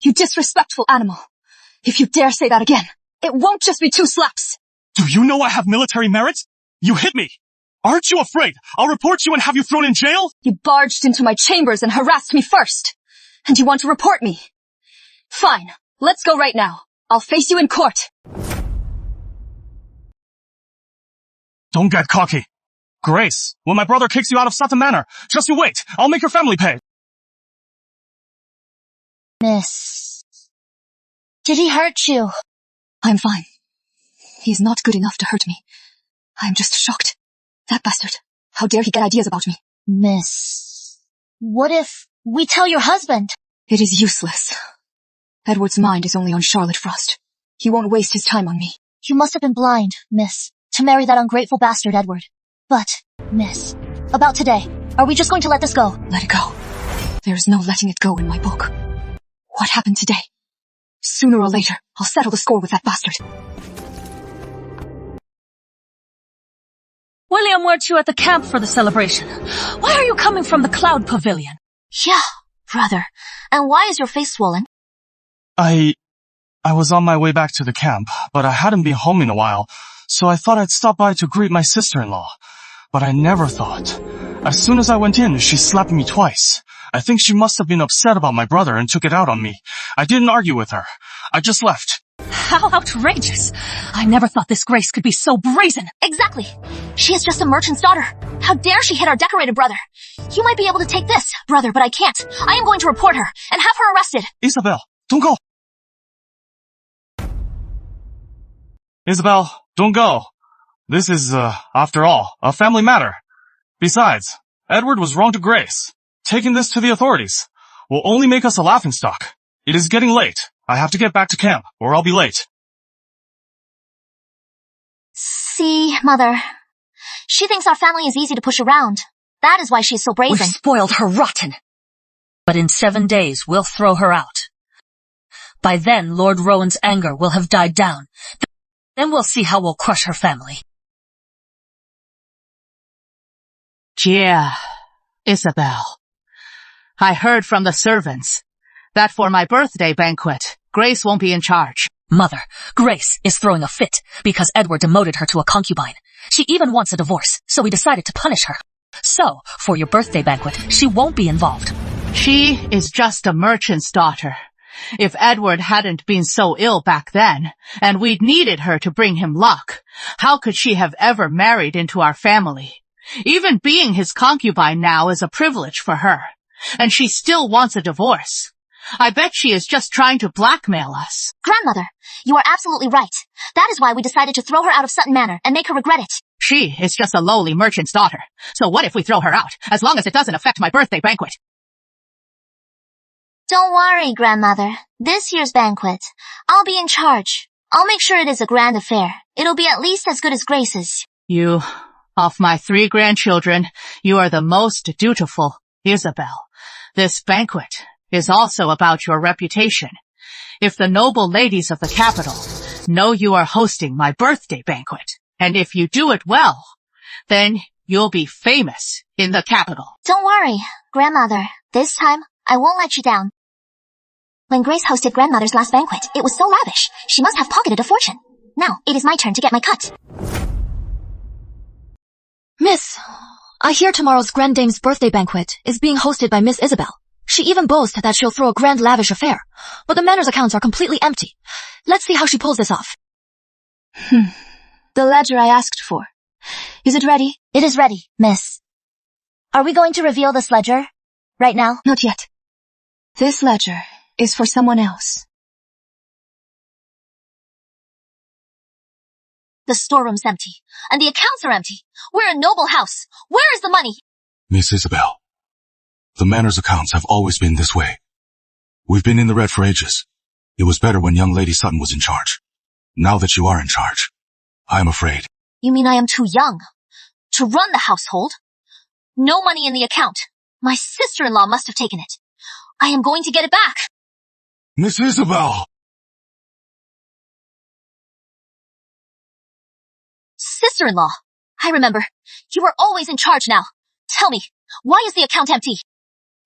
You disrespectful animal. If you dare say that again, it won't just be 2 slaps.
Do you know I have military merits? You hit me. Aren't you afraid I'll report you and have you thrown in jail?
You barged into my chambers and harassed me first. And you want to report me? Fine, let's go right now. I'll face you in court.
Don't get cocky. Grace, when my brother kicks you out of Sutton Manor, just you wait. I'll make your family pay.
Miss, did he hurt you?
I'm fine. He's not good enough to hurt me. I'm just shocked. That bastard. How dare he get ideas about me?
Miss, what if we tell your husband?
It is useless. Edward's mind is only on Charlotte Frost. He won't waste his time on me.
You must have been blind, miss, to marry that ungrateful bastard Edward. But, miss, about today, are we just going to let this go?
Let it go. There is no letting it go in my book. What happened today? Sooner or later, I'll settle the score with that bastard.
William, weren't you at the camp for the celebration? Why are you coming from the Cloud Pavilion?
Yeah, brother. And why is your face swollen?
I was on my way back to the camp, but I hadn't been home in a while, so I thought I'd stop by to greet my sister-in-law. But I never thought. As soon as I went in, she slapped me twice. I think she must have been upset about my brother and took it out on me. I didn't argue with her. I just left.
How outrageous! I never thought this Grace could be so brazen.
Exactly. She is just a merchant's daughter. How dare she hit our decorated brother? You might be able to take this, brother, but I can't. I am going to report her and have her arrested.
Isabel, don't go. Isabel, don't go. This is, after all, a family matter. Besides, Edward was wrong to Grace. Taking this to the authorities will only make us a laughingstock. It is getting late. I have to get back to camp, or I'll be late.
See, Mother. She thinks our family is easy to push around. That is why she is so brazen.
We've spoiled her rotten. But in 7 days, we'll throw her out. By then, Lord Rowan's anger will have died down. Then we'll see how we'll crush her family.
Yeah, Isabel. I heard from the servants that for my birthday banquet, Grace won't be in charge.
Mother, Grace is throwing a fit because Edward demoted her to a concubine. She even wants a divorce, so we decided to punish her. So, for your birthday banquet, she won't be involved.
She is just a merchant's daughter. If Edward hadn't been so ill back then, and we'd needed her to bring him luck, how could she have ever married into our family? Even being his concubine now is a privilege for her. And she still wants a divorce. I bet she is just trying to blackmail us.
Grandmother, you are absolutely right. That is why we decided to throw her out of Sutton Manor and make her regret it.
She is just a lowly merchant's daughter. So what if we throw her out, as long as it doesn't affect my birthday banquet?
Don't worry, Grandmother. This year's banquet, I'll be in charge. I'll make sure it is a grand affair. It'll be at least as good as Grace's.
You, of my 3 grandchildren, you are the most dutiful, Isabel. This banquet is also about your reputation. If the noble ladies of the capital know you are hosting my birthday banquet, and if you do it well, then you'll be famous in the capital.
Don't worry, Grandmother. This time, I won't let you down. When Grace hosted Grandmother's last banquet, it was so lavish. She must have pocketed a fortune. Now, it is my turn to get my cut.
Miss, I hear tomorrow's Grand Dame's birthday banquet is being hosted by Miss Isabel. She even boasts that she'll throw a grand lavish affair, but the manor's accounts are completely empty. Let's see how she pulls this off.
The ledger I asked for. Is it ready?
It is ready, Miss. Are we going to reveal this ledger right now?
Not yet. This ledger is for someone else.
The storeroom's empty, and the accounts are empty. We're a noble house. Where is the money?
Miss Isabel, the manor's accounts have always been this way. We've been in the red for ages. It was better when young Lady Sutton was in charge. Now that you are in charge, I am afraid.
You mean I am too young to run the household? No money in the account. My sister-in-law must have taken it. I am going to get it back.
Miss Isabel!
Sister-in-law, I remember. You were always in charge now. Tell me, why is the account empty?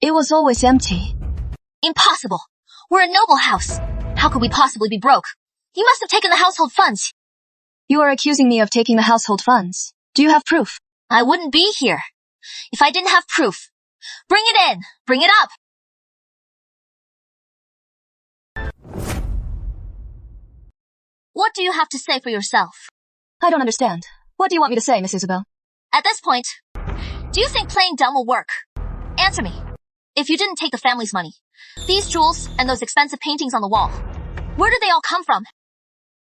It was always empty.
Impossible. We're a noble house. How could we possibly be broke? You must have taken the household funds.
You are accusing me of taking the household funds. Do you have proof?
I wouldn't be here if I didn't have proof. Bring it in. Bring it up. What do you have to say for yourself?
I don't understand. What do you want me to say, Miss Isabel?
At this point, do you think playing dumb will work? Answer me. If you didn't take the family's money, these jewels and those expensive paintings on the wall, where did they all come from?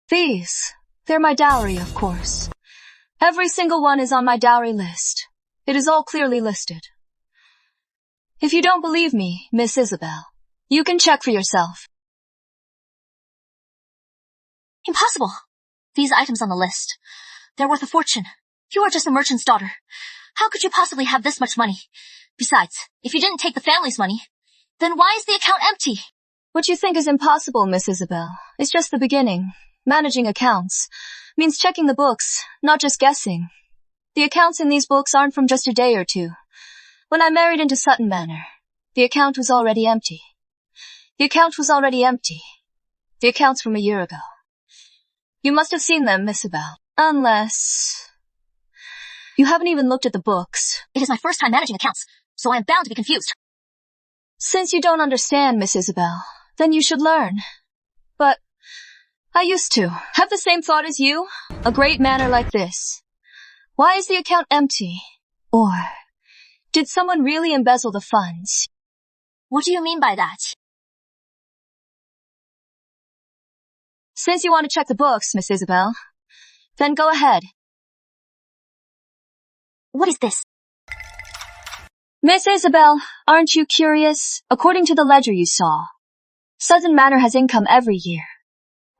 These. They're my dowry, of course. Every single one is on my dowry list. It is all clearly listed. If you don't believe me, Miss Isabel, you can check for yourself.
Impossible. These items on the list, they're worth a fortune. You are just a merchant's daughter. How could you possibly have this much money? Besides, if you didn't take the family's money, then why is the account empty?
What you think is impossible, Miss Isabel, is just the beginning. Managing accounts means checking the books, not just guessing. The accounts in these books aren't from just a day or two. When I married into Sutton Manor, the account was already empty. The account was already empty. The accounts from a year ago. You must have seen them, Miss Isabel. Unless you haven't even looked at the books.
It is my first time managing accounts, so I am bound to be confused.
Since you don't understand, Miss Isabel, then you should learn. But I used to have the same thought as you. A great manor like this. Why is the account empty? Or did someone really embezzle the funds?
What do you mean by that?
Since you want to check the books, Miss Isabel, then go ahead.
What is this?
Miss Isabel, aren't you curious? According to the ledger you saw, Sutton Manor has income every year,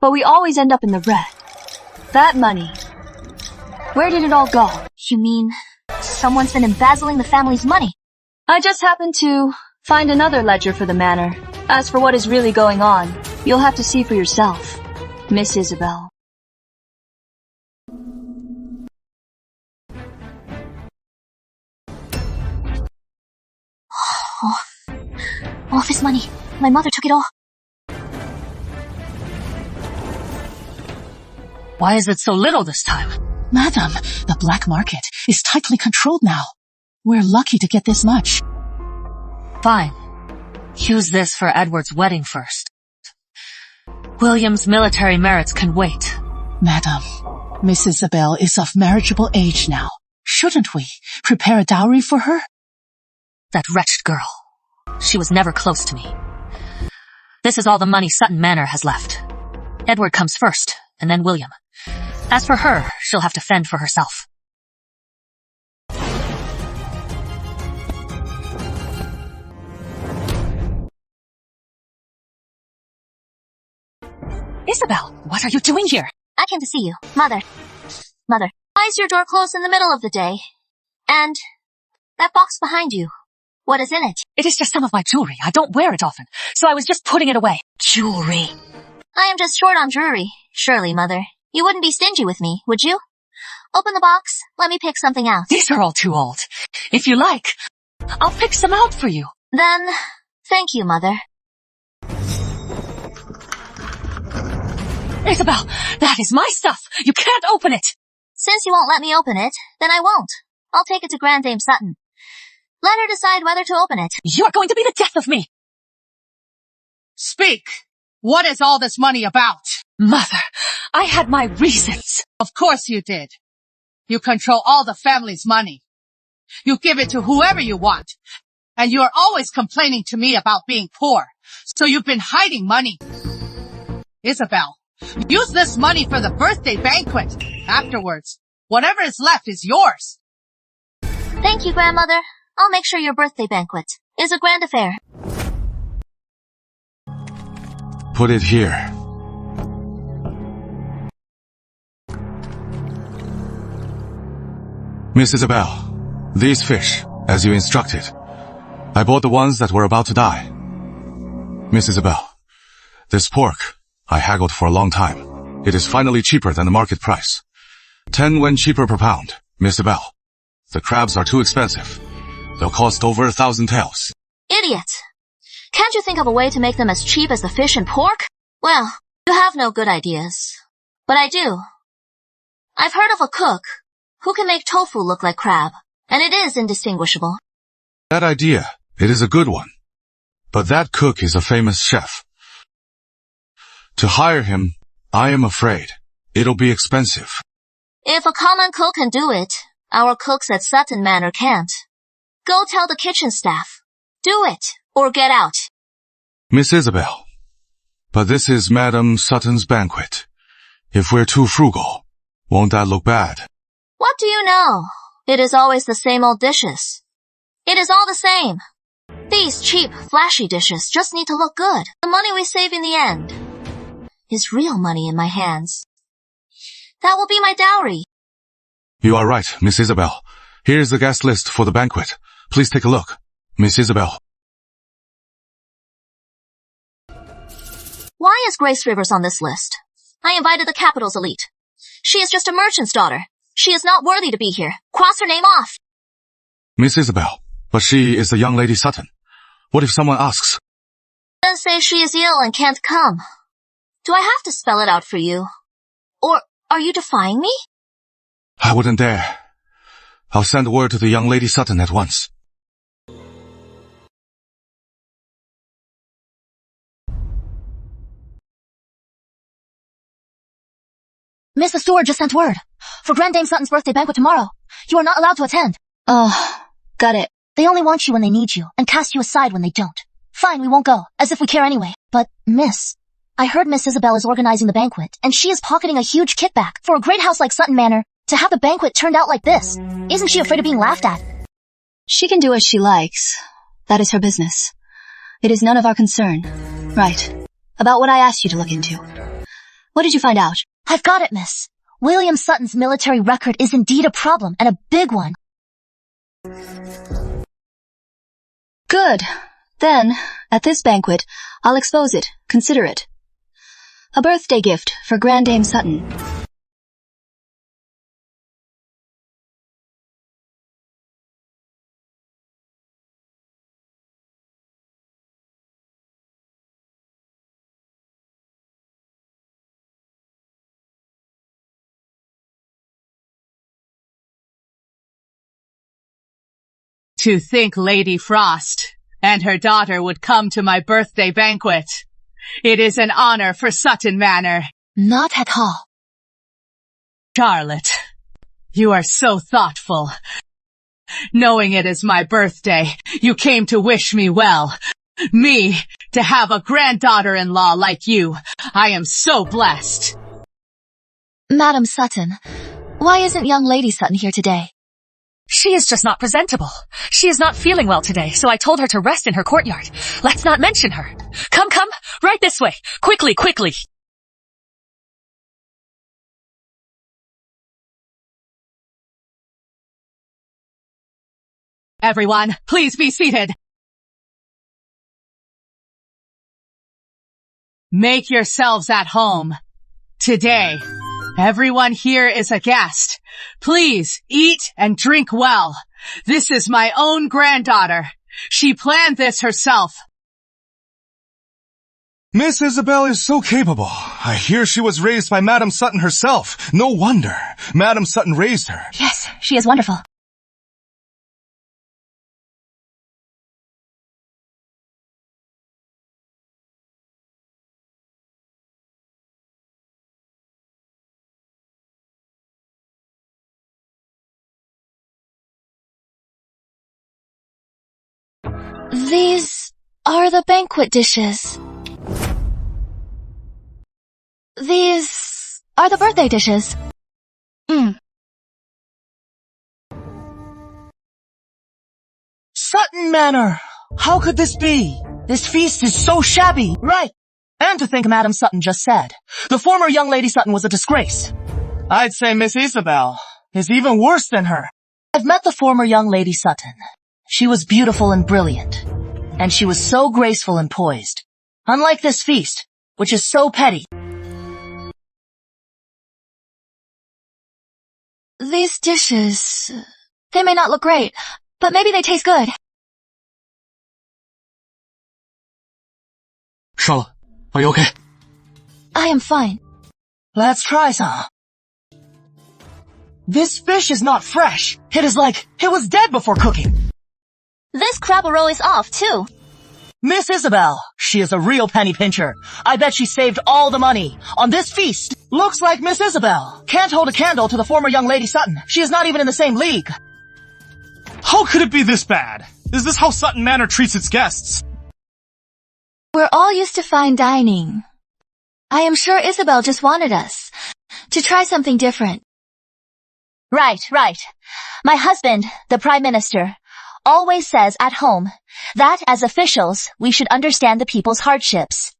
but we always end up in the red. That money, where did it all go?
You mean someone's been embezzling the family's money?
I just happened to find another ledger for the manor. As for what is really going on, you'll have to see for yourself, Miss Isabel.
All this money. My mother took it all.
Why is it so little this time?
Madam, the black market is tightly controlled now. We're lucky to get this much.
Fine. Use this for Edward's wedding first. William's military merits can wait.
Madam, Miss Isabel is of marriageable age now. Shouldn't we prepare a dowry for her?
That wretched girl. She was never close to me. This is all the money Sutton Manor has left. Edward comes first, and then William. As for her, she'll have to fend for herself. Isabel, what are you doing here?
I came to see you. Mother, why is your door closed in the middle of the day? And that box behind you, what is in it?
It is just some of my jewelry. I don't wear it often, so I was just putting it away.
Jewelry. I am just short on jewelry. Surely, Mother, you wouldn't be stingy with me, would you? Open the box. Let me pick something out.
These are all too old. If you like, I'll pick some out for you.
Then, thank you, Mother.
Isabel, that is my stuff. You can't open it.
Since you won't let me open it, then I won't. I'll take it to Grand Dame Sutton. Let her decide whether to open it.
You're going to be the death of me.
Speak! What is all this money about?
Mother, I had my reasons.
Of course you did. You control all the family's money. You give it to whoever you want. And you are always complaining to me about being poor. So you've been hiding money. Isabel, use this money for the birthday banquet. Afterwards, whatever is left is yours.
Thank you, Grandmother. I'll make sure your birthday banquet is a grand affair.
Put it here. Miss Isabel, these fish, as you instructed. I bought the ones that were about to die. Miss Isabel, this pork, I haggled for a long time. It is finally cheaper than the market price. 10 when cheaper per pound, Miss Isabel. The crabs are too expensive. They'll cost over 1,000 taels.
Idiot! Can't you think of a way to make them as cheap as the fish and pork? Well, you have no good ideas. But I do. I've heard of a cook who can make tofu look like crab, and it is indistinguishable.
That idea, it is a good one. But that cook is a famous chef. To hire him, I am afraid, it'll be expensive.
If a common cook can do it, our cooks at Sutton Manor can't. Go tell the kitchen staff. Do it, or get out.
Miss Isabel, but this is Madam Sutton's banquet. If we're too frugal, won't that look bad?
What do you know? It is always the same old dishes. It is all the same. These cheap, flashy dishes just need to look good. The money we save in the end is real money in my hands. That will be my dowry.
You are right, Miss Isabel. Here's the guest list for the banquet. Please take a look. Miss Isabel.
Why is Grace Rivers on this list? I invited the capital's elite. She is just a merchant's daughter. She is not worthy to be here. Cross her name off.
Miss Isabel, but she is the young lady Sutton. What if someone asks?
Then say she is ill and can't come. Do I have to spell it out for you? Or are you defying me?
I wouldn't dare. I'll send word to the young lady Sutton at once.
Miss the steward just sent word. For Grand Dame Sutton's birthday banquet tomorrow, you are not allowed to attend.
Oh, got it.
They only want you when they need you, and cast you aside when they don't. Fine, we won't go, as if we care anyway. But, Miss, I heard Miss Isabel is organizing the banquet, and she is pocketing a huge kickback for a great house like Sutton Manor to have the banquet turned out like this. Isn't she afraid of being laughed at?
She can do as she likes. That is her business. It is none of our concern. Right. About what I asked you to look into. What did you find out?
I've got it, Miss. William Sutton's military record is indeed a problem, and a big one.
Good. Then, at this banquet, I'll expose it. Consider it. A birthday gift for Grand Dame Sutton.
To think Lady Frost and her daughter would come to my birthday banquet. It is an honor for Sutton Manor.
Not at all.
Charlotte, You are so thoughtful. Knowing it is my birthday, you came to wish me well. Me, to have a granddaughter-in-law like you. I am so blessed.
Madam Sutton, why isn't young Lady Sutton here today?
She is just not presentable. She is not feeling well today, so I told her to rest in her courtyard. Let's not mention her. Come, right this way. Quickly.
Everyone, please be seated. Make yourselves at home. Today, everyone here is a guest. Please eat and drink well. This is my own granddaughter. She planned this herself.
Miss Isabel is so capable. I hear she was raised by Madam Sutton herself. No wonder. Madam Sutton raised her.
Yes, she is wonderful.
These are the banquet dishes. These are the birthday dishes.
Sutton Manor! How could this be? This feast is so shabby. Right. And to think Madam Sutton just said, the former young Lady Sutton was a disgrace. I'd say Miss Isabel is even worse than her. I've met the former young Lady Sutton. She was beautiful and brilliant. And she was so graceful and poised. Unlike this feast, which is so petty.
These dishes, they may not look great, but maybe they taste good.
Charlotte, are you okay?
I am fine.
Let's try some. This fish is not fresh. It is like it was dead before cooking.
This crab roll is off, too.
Miss Isabel, she is a real penny pincher. I bet she saved all the money on this feast. Looks like Miss Isabel can't hold a candle to the former young Lady Sutton. She is not even in the same league.
How could it be this bad? Is this how Sutton Manor treats its guests?
We're all used to fine dining. I am sure Isabel just wanted us to try something different.
Right. My husband, the Prime Minister, always says at home that as officials, we should understand the people's hardships.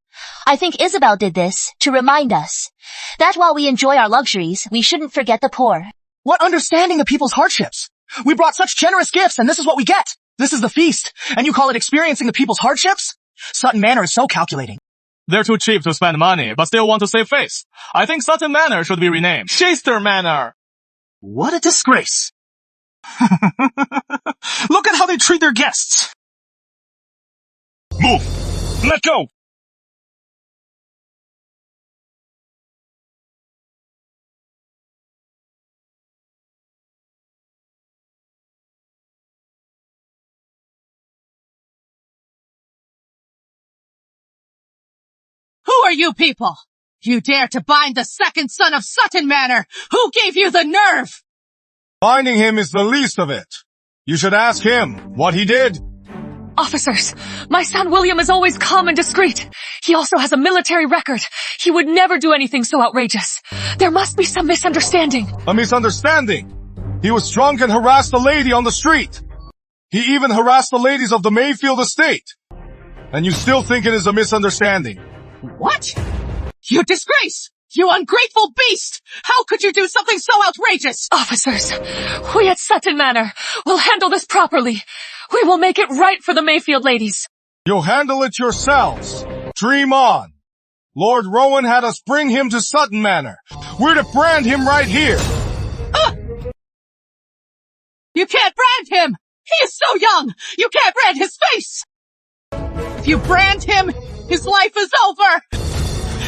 I think Isabel did this to remind us that while we enjoy our luxuries, we shouldn't forget the poor.
What understanding of people's hardships? We brought such generous gifts and this is what we get. This is the feast, and you call it experiencing the people's hardships? Sutton Manor is so calculating.
They're too cheap to spend money, but still want to save face. I think Sutton Manor should be renamed Shaster Manor.
What a disgrace.
Look at how they treat their guests.
Move! Let go!
Who are you people? You dare to bind the second son of Sutton Manor? Who gave you the nerve?
Finding him is the least of it. You should ask him what he did.
Officers, my son William is always calm and discreet. He also has a military record. He would never do anything so outrageous. There must be some misunderstanding.
A misunderstanding. He was drunk and harassed a lady on the street. He even harassed the ladies of the Mayfield estate. And you still think it is a misunderstanding?
What? You disgrace! You ungrateful beast! How could you do something so outrageous?
Officers, we at Sutton Manor will handle this properly. We will make it right for the Mayfield ladies.
You'll handle it yourselves. Dream on. Lord Rowan had us bring him to Sutton Manor. We're to brand him right here.
You can't brand him! He is so young! You can't brand his face! If you brand him, his life is over!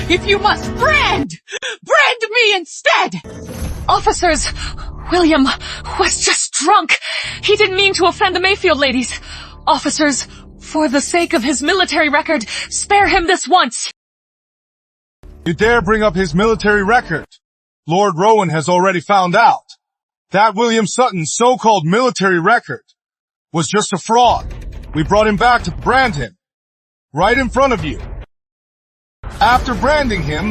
If you must brand me instead!
Officers, William was just drunk. He didn't mean to offend the Mayfield ladies. Officers, for the sake of his military record, spare him this once.
You dare bring up his military record? Lord Rowan has already found out. That William Sutton's so-called military record was just a fraud. We brought him back to brand him. Right in front of you. After branding him,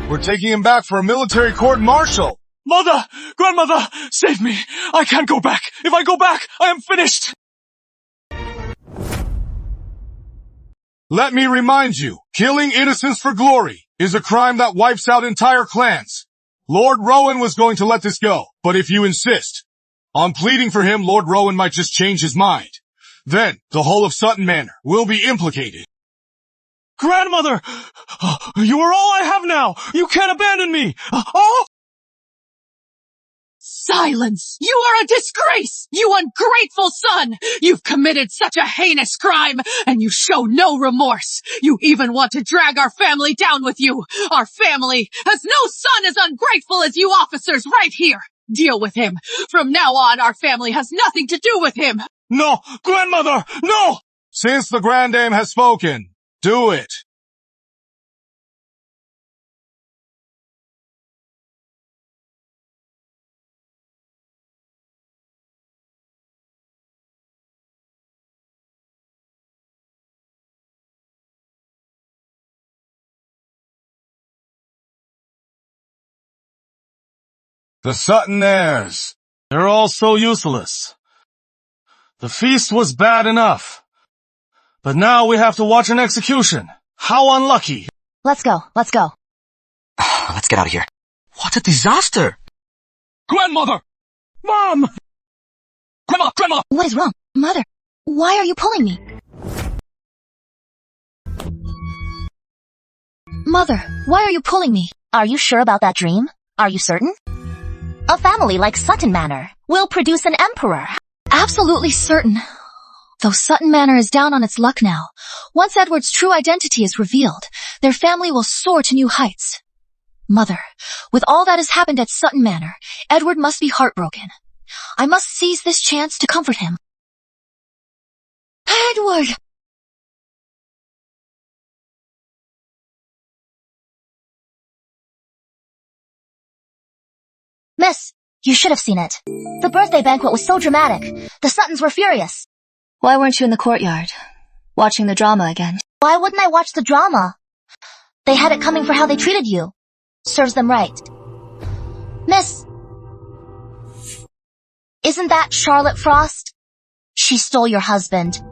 we're taking him back for a military court-martial.
Mother! Grandmother! Save me! I can't go back! If I go back, I am finished!
Let me remind you, killing innocents for glory is a crime that wipes out entire clans. Lord Rowan was going to let this go, but if you insist on pleading for him, Lord Rowan might just change his mind. Then, the whole of Sutton Manor will be implicated.
Grandmother! You are all I have now! You can't abandon me! Oh!
Silence! You are a disgrace! You ungrateful son! You've committed such a heinous crime, and you show no remorse. You even want to drag our family down with you. Our family has no son as ungrateful as you officers right here. Deal with him. From now on, our family has nothing to do with him.
No! Grandmother! No!
Since the Grand Dame has spoken, do it. The Sutton heirs.
They're all so useless. The feast was bad enough. But now we have to watch an execution. How unlucky.
Let's go.
Let's get out of here. What a disaster!
Grandmother!
Mom!
Grandma!
What is wrong? Mother, why are you pulling me? Mother, why are you pulling me?
Are you sure about that dream? Are you certain? A family like Sutton Manor will produce an emperor.
Absolutely certain. Though Sutton Manor is down on its luck now, once Edward's true identity is revealed, their family will soar to new heights. Mother, with all that has happened at Sutton Manor, Edward must be heartbroken. I must seize this chance to comfort him. Edward!
Miss, you should have seen it. The birthday banquet was so dramatic. The Suttons were furious.
Why weren't you in the courtyard, watching the drama again?
Why wouldn't I watch the drama? They had it coming for how they treated you. Serves them right. Miss, isn't that Charlotte Frost? She stole your husband.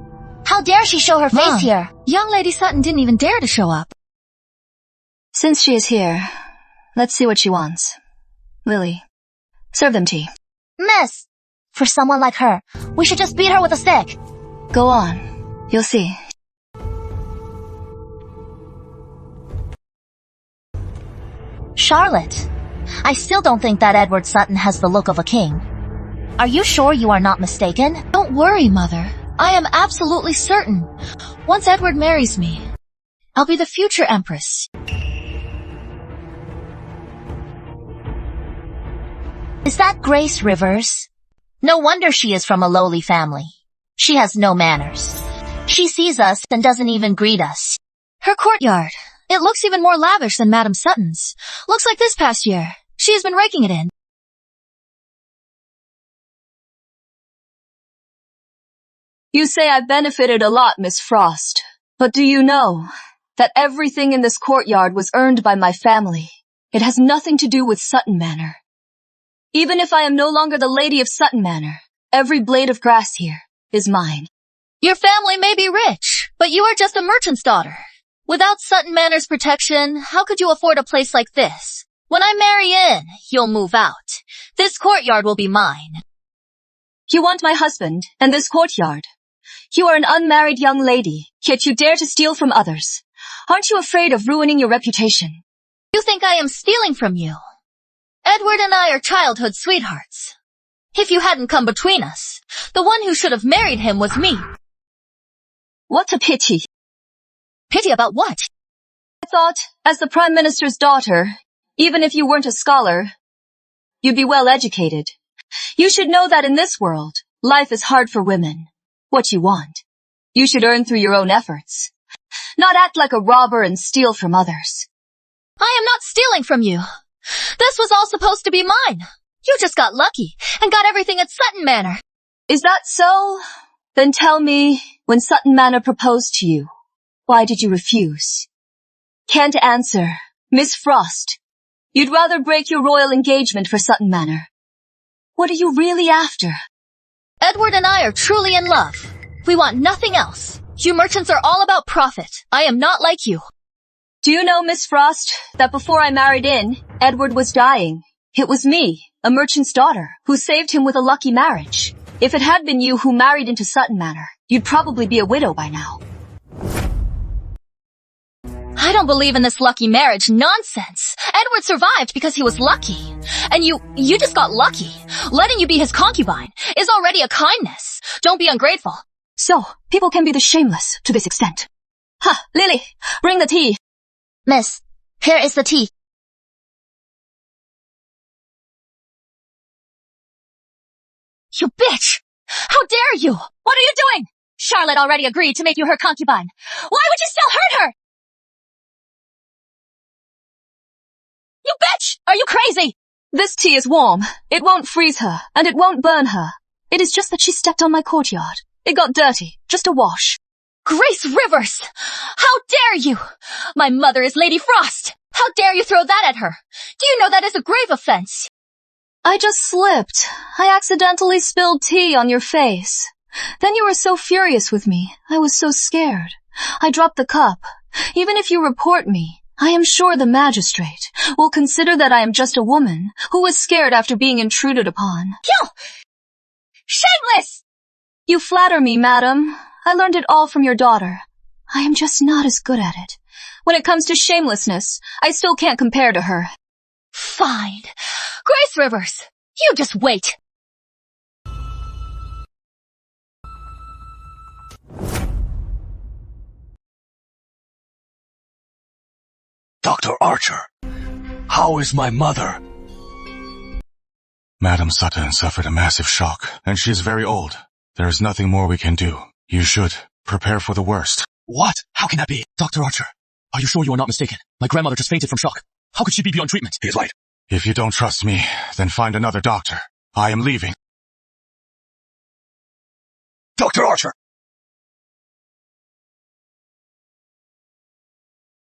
How dare she show her face
Mom,
here?
Young Lady Sutton didn't even dare to show up.
Since she is here, let's see what she wants. Lily, serve them tea.
Miss, for someone like her, we should just beat her with a stick.
Go on. You'll see.
Charlotte, I still don't think that Edward Sutton has the look of a king. Are you sure you are not mistaken?
Don't worry, Mother. I am absolutely certain. Once Edward marries me, I'll be the future Empress.
Is that Grace Rivers? No wonder she is from a lowly family. She has no manners. She sees us and doesn't even greet us.
Her courtyard. It looks even more lavish than Madame Sutton's. Looks like this past year. She has been raking it in.
You say I benefited a lot, Miss Frost. But do you know that everything in this courtyard was earned by my family? It has nothing to do with Sutton Manor. Even if I am no longer the lady of Sutton Manor, every blade of grass here is mine.
Your family may be rich, but you are just a merchant's daughter. Without Sutton Manor's protection, how could you afford a place like this? When I marry in, you'll move out. This courtyard will be mine.
You want my husband and this courtyard. You are an unmarried young lady, yet you dare to steal from others. Aren't you afraid of ruining your reputation?
You think I am stealing from you? Edward and I are childhood sweethearts. If you hadn't come between us, the one who should have married him was me.
What a pity.
Pity about what?
I thought, as the Prime Minister's daughter, even if you weren't a scholar, you'd be well educated. You should know that in this world, life is hard for women. What you want, you should earn through your own efforts. Not act like a robber and steal from others.
I am not stealing from you. This was all supposed to be mine. You just got lucky and got everything at Sutton Manor.
Is that so? Then tell me, when Sutton Manor proposed to you, why did you refuse? Can't answer. Miss Frost, you'd rather break your royal engagement for Sutton Manor. What are you really after?
Edward and I are truly in love. We want nothing else. You merchants are all about profit. I am not like you.
Do you know, Miss Frost, that before I married in, Edward was dying? It was me, a merchant's daughter, who saved him with a lucky marriage. If it had been you who married into Sutton Manor, you'd probably be a widow by now.
I don't believe in this lucky marriage nonsense. Edward survived because he was lucky. And you just got lucky. Letting you be his concubine is already a kindness. Don't be ungrateful.
So, people can be this shameless to this extent. Ha, Lily, bring the tea.
Miss, here is the tea. You bitch! How dare you! What are you doing? Charlotte already agreed to make you her concubine. Why would you still hurt her? You bitch! Are you crazy?
This tea is warm. It won't freeze her, and it won't burn her. It is just that she stepped on my courtyard. It got dirty. Just a wash.
Grace Rivers! How dare you! My mother is Lady Frost! How dare you throw that at her? Do you know that is a grave offense?
I just slipped. I accidentally spilled tea on your face. Then you were so furious with me. I was so scared. I dropped the cup. Even if you report me, I am sure the magistrate will consider that I am just a woman who was scared after being intruded upon.
You! Shameless!
You flatter me, madam. I learned it all from your daughter. I am just not as good at it. When it comes to shamelessness, I still can't compare to her.
Fine. Grace Rivers, you just wait.
Dr. Archer, how is my mother?
Madam Sutton suffered a massive shock, and she is very old. There is nothing more we can do. You should prepare for the worst.
What? How can that be? Dr. Archer, are you sure you are not mistaken? My grandmother just fainted from shock. How could she be beyond treatment?
He is right.
If you don't trust me, then find another doctor. I am leaving.
Dr. Archer!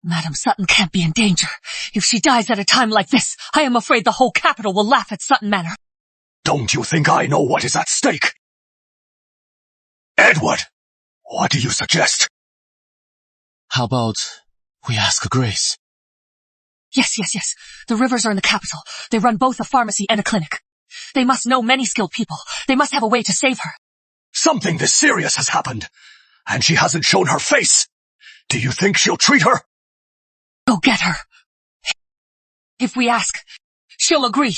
Madam Sutton can't be in danger. If she dies at a time like this, I am afraid the whole capital will laugh at Sutton Manor.
Don't you think I know what is at stake? Edward, what do you suggest?
How about we ask Grace?
Yes. The Rivers are in the capital. They run both a pharmacy and a clinic. They must know many skilled people. They must have a way to save her.
Something this serious has happened, and she hasn't shown her face. Do you think she'll treat her?
Go get her. If we ask, she'll agree.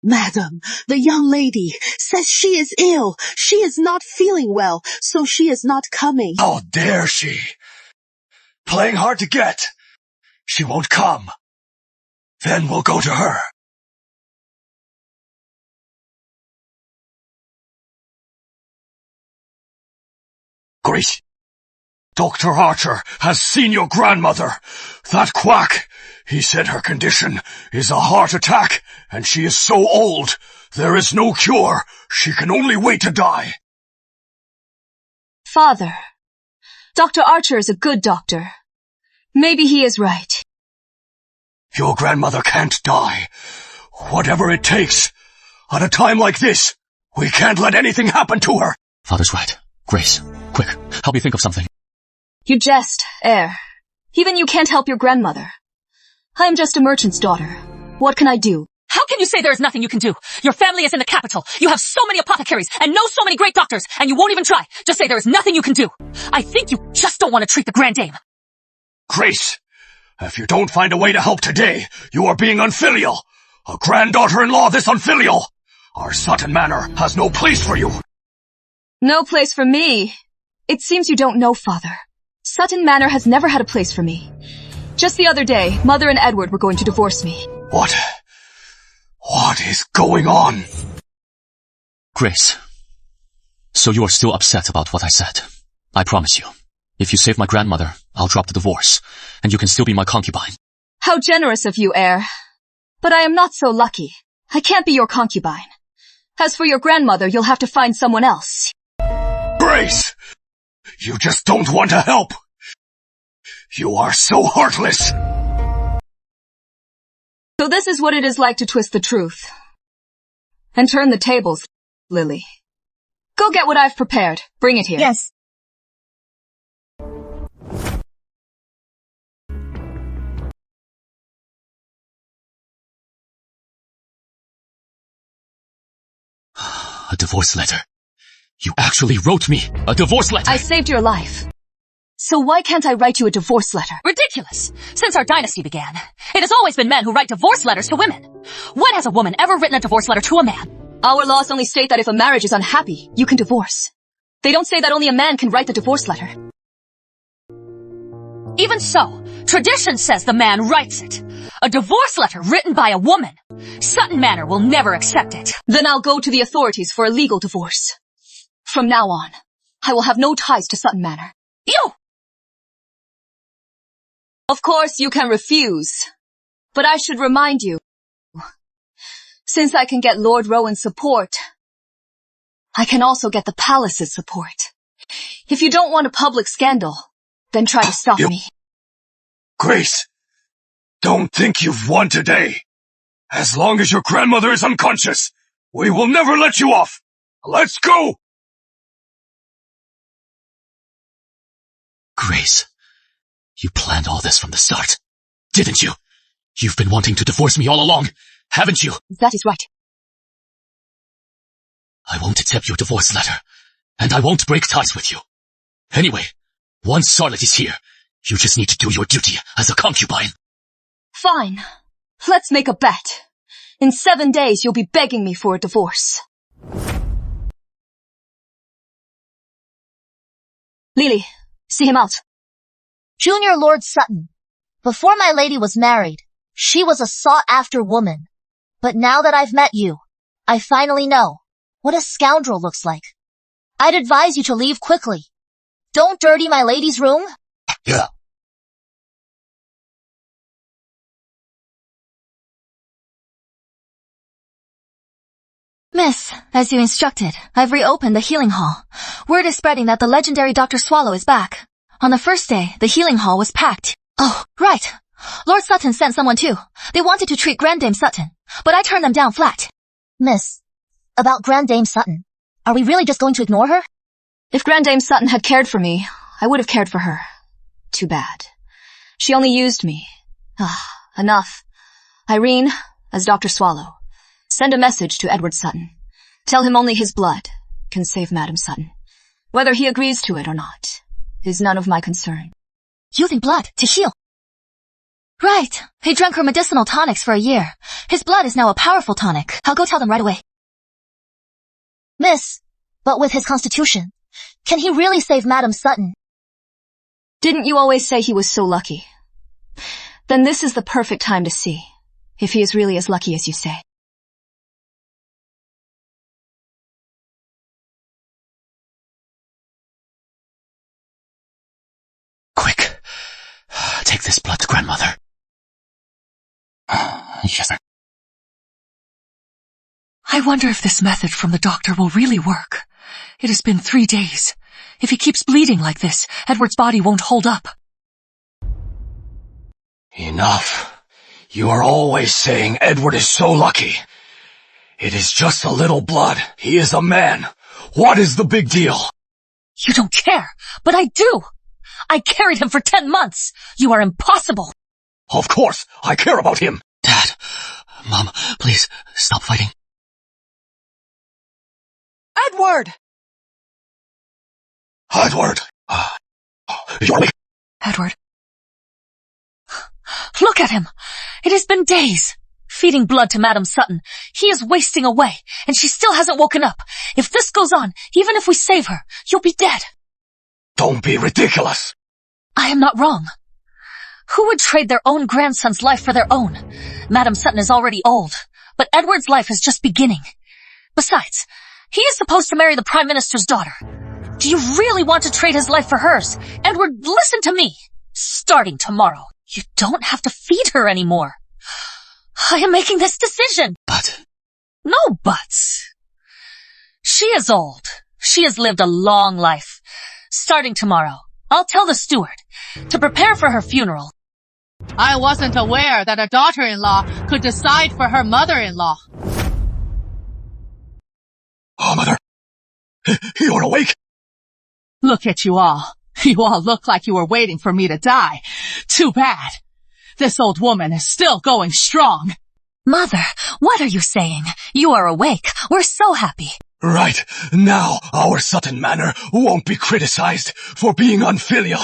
Madam, the young lady says she is ill. She is not feeling well, so she is not coming.
How dare she? Playing hard to get. She won't come. Then we'll go to her. Grace, Dr. Archer has seen your grandmother. That quack. He said her condition is a heart attack, and she is so old. There is no cure. She can only wait to die.
Father, Dr. Archer is a good doctor. Maybe he is right.
Your grandmother can't die. Whatever it takes. At a time like this, we can't let anything happen to her.
Father's right. Grace, quick, help me think of something.
You jest, heir. Even you can't help your grandmother. I am just a merchant's daughter. What can I do?
How can you say there is nothing you can do? Your family is in the capital. You have so many apothecaries and know so many great doctors, and you won't even try. Just say there is nothing you can do. I think you just don't want to treat the Grand Dame.
Grace, if you don't find a way to help today, you are being unfilial. A granddaughter-in-law this unfilial. Our Sutton Manor has no place for you.
No place for me. It seems you don't know, Father. Sutton Manor has never had a place for me. Just the other day, Mother and Edward were going to divorce me.
What is going on?
Grace, so you are still upset about what I said. I promise you, If you save my grandmother, I'll drop the divorce, and you can still be my concubine.
How generous of you, heir. But I am not so lucky. I can't be your concubine. As for your grandmother, you'll have to find someone else.
Grace! You just don't want to help! You are so heartless!
So this is what it is like to twist the truth. And turn the tables, Lily. Go get what I've prepared. Bring it here.
Yes.
A divorce letter. You actually wrote me a divorce letter!
I saved your life. So why can't I write you a divorce letter?
Ridiculous! Since our dynasty began, it has always been men who write divorce letters to women. When has a woman ever written a divorce letter to a man?
Our laws only state that if a marriage is unhappy, you can divorce. They don't say that only a man can write the divorce letter.
Even so, tradition says the man writes it. A divorce letter written by a woman. Sutton Manor will never accept it.
Then I'll go to the authorities for a legal divorce. From now on, I will have no ties to Sutton Manor.
You!
Of course, you can refuse. But I should remind you, since I can get Lord Rowan's support, I can also get the palace's support. If you don't want a public scandal, then try to stop me.
Grace, don't think you've won today. As long as your grandmother is unconscious, we will never let you off. Let's go!
Grace, you planned all this from the start, didn't you? You've been wanting to divorce me all along, haven't you?
That is right.
I won't accept your divorce letter, and I won't break ties with you. Anyway, once Charlotte is here, you just need to do your duty as a concubine.
Fine. Let's make a bet. In 7 days, you'll be begging me for a divorce. Lily, see him out.
Junior Lord Sutton. Before my lady was married, she was a sought-after woman. But now that I've met you, I finally know what a scoundrel looks like. I'd advise you to leave quickly. Don't dirty my lady's room.
Yeah.
Miss, as you instructed, I've reopened the healing hall. Word is spreading that the legendary Dr. Swallow is back. On the first day, the healing hall was packed. Oh, right. Lord Sutton sent someone too. They wanted to treat Grandame Sutton, but I turned them down flat.
Miss, about Grandame Sutton, are we really just going to ignore her?
If Grandame Sutton had cared for me, I would have cared for her. Too bad. She only used me. Enough. Irene, as Dr. Swallow, send a message to Edward Sutton. Tell him only his blood can save Madam Sutton. Whether he agrees to it or not is none of my concern.
Using blood to heal. Right. He drank her medicinal tonics for a year. His blood is now a powerful tonic. I'll go tell them right away.
Miss, but with his constitution, can he really save Madam Sutton?
Didn't you always say he was so lucky? Then this is the perfect time to see if he is really as lucky as you say.
Quick, take this blood to grandmother. Yes, sir.
I wonder if this method from the doctor will really work. It has been 3 days. If he keeps bleeding like this, Edward's body won't hold up.
Enough. You are always saying Edward is so lucky. It is just a little blood. He is a man. What is the big deal?
You don't care, but I do. I carried him for 10 months. You are impossible.
Of course, I care about him.
Dad, Mom, please, stop fighting.
Edward!
Edward! You're awake.
Edward. Look at him. It has been days. Feeding blood to Madam Sutton. He is wasting away, and she still hasn't woken up. If this goes on, even if we save her, you'll be dead.
Don't be ridiculous.
I am not wrong. Who would trade their own grandson's life for their own? Madam Sutton is already old, but Edward's life is just beginning. Besides, he is supposed to marry the Prime Minister's daughter. Do you really want to trade his life for hers? Edward, listen to me. Starting tomorrow, you don't have to feed her anymore. I am making this decision.
But...
No buts. She is old. She has lived a long life. Starting tomorrow, I'll tell the steward to prepare for her funeral.
I wasn't aware that a daughter-in-law could decide for her mother-in-law.
Oh, Mother. You're awake?
Look at you all. You all look like you were waiting for me to die. Too bad. This old woman is still going strong.
Mother, what are you saying? You are awake. We're so happy.
Right. Now our Sutton Manor won't be criticized for being unfilial.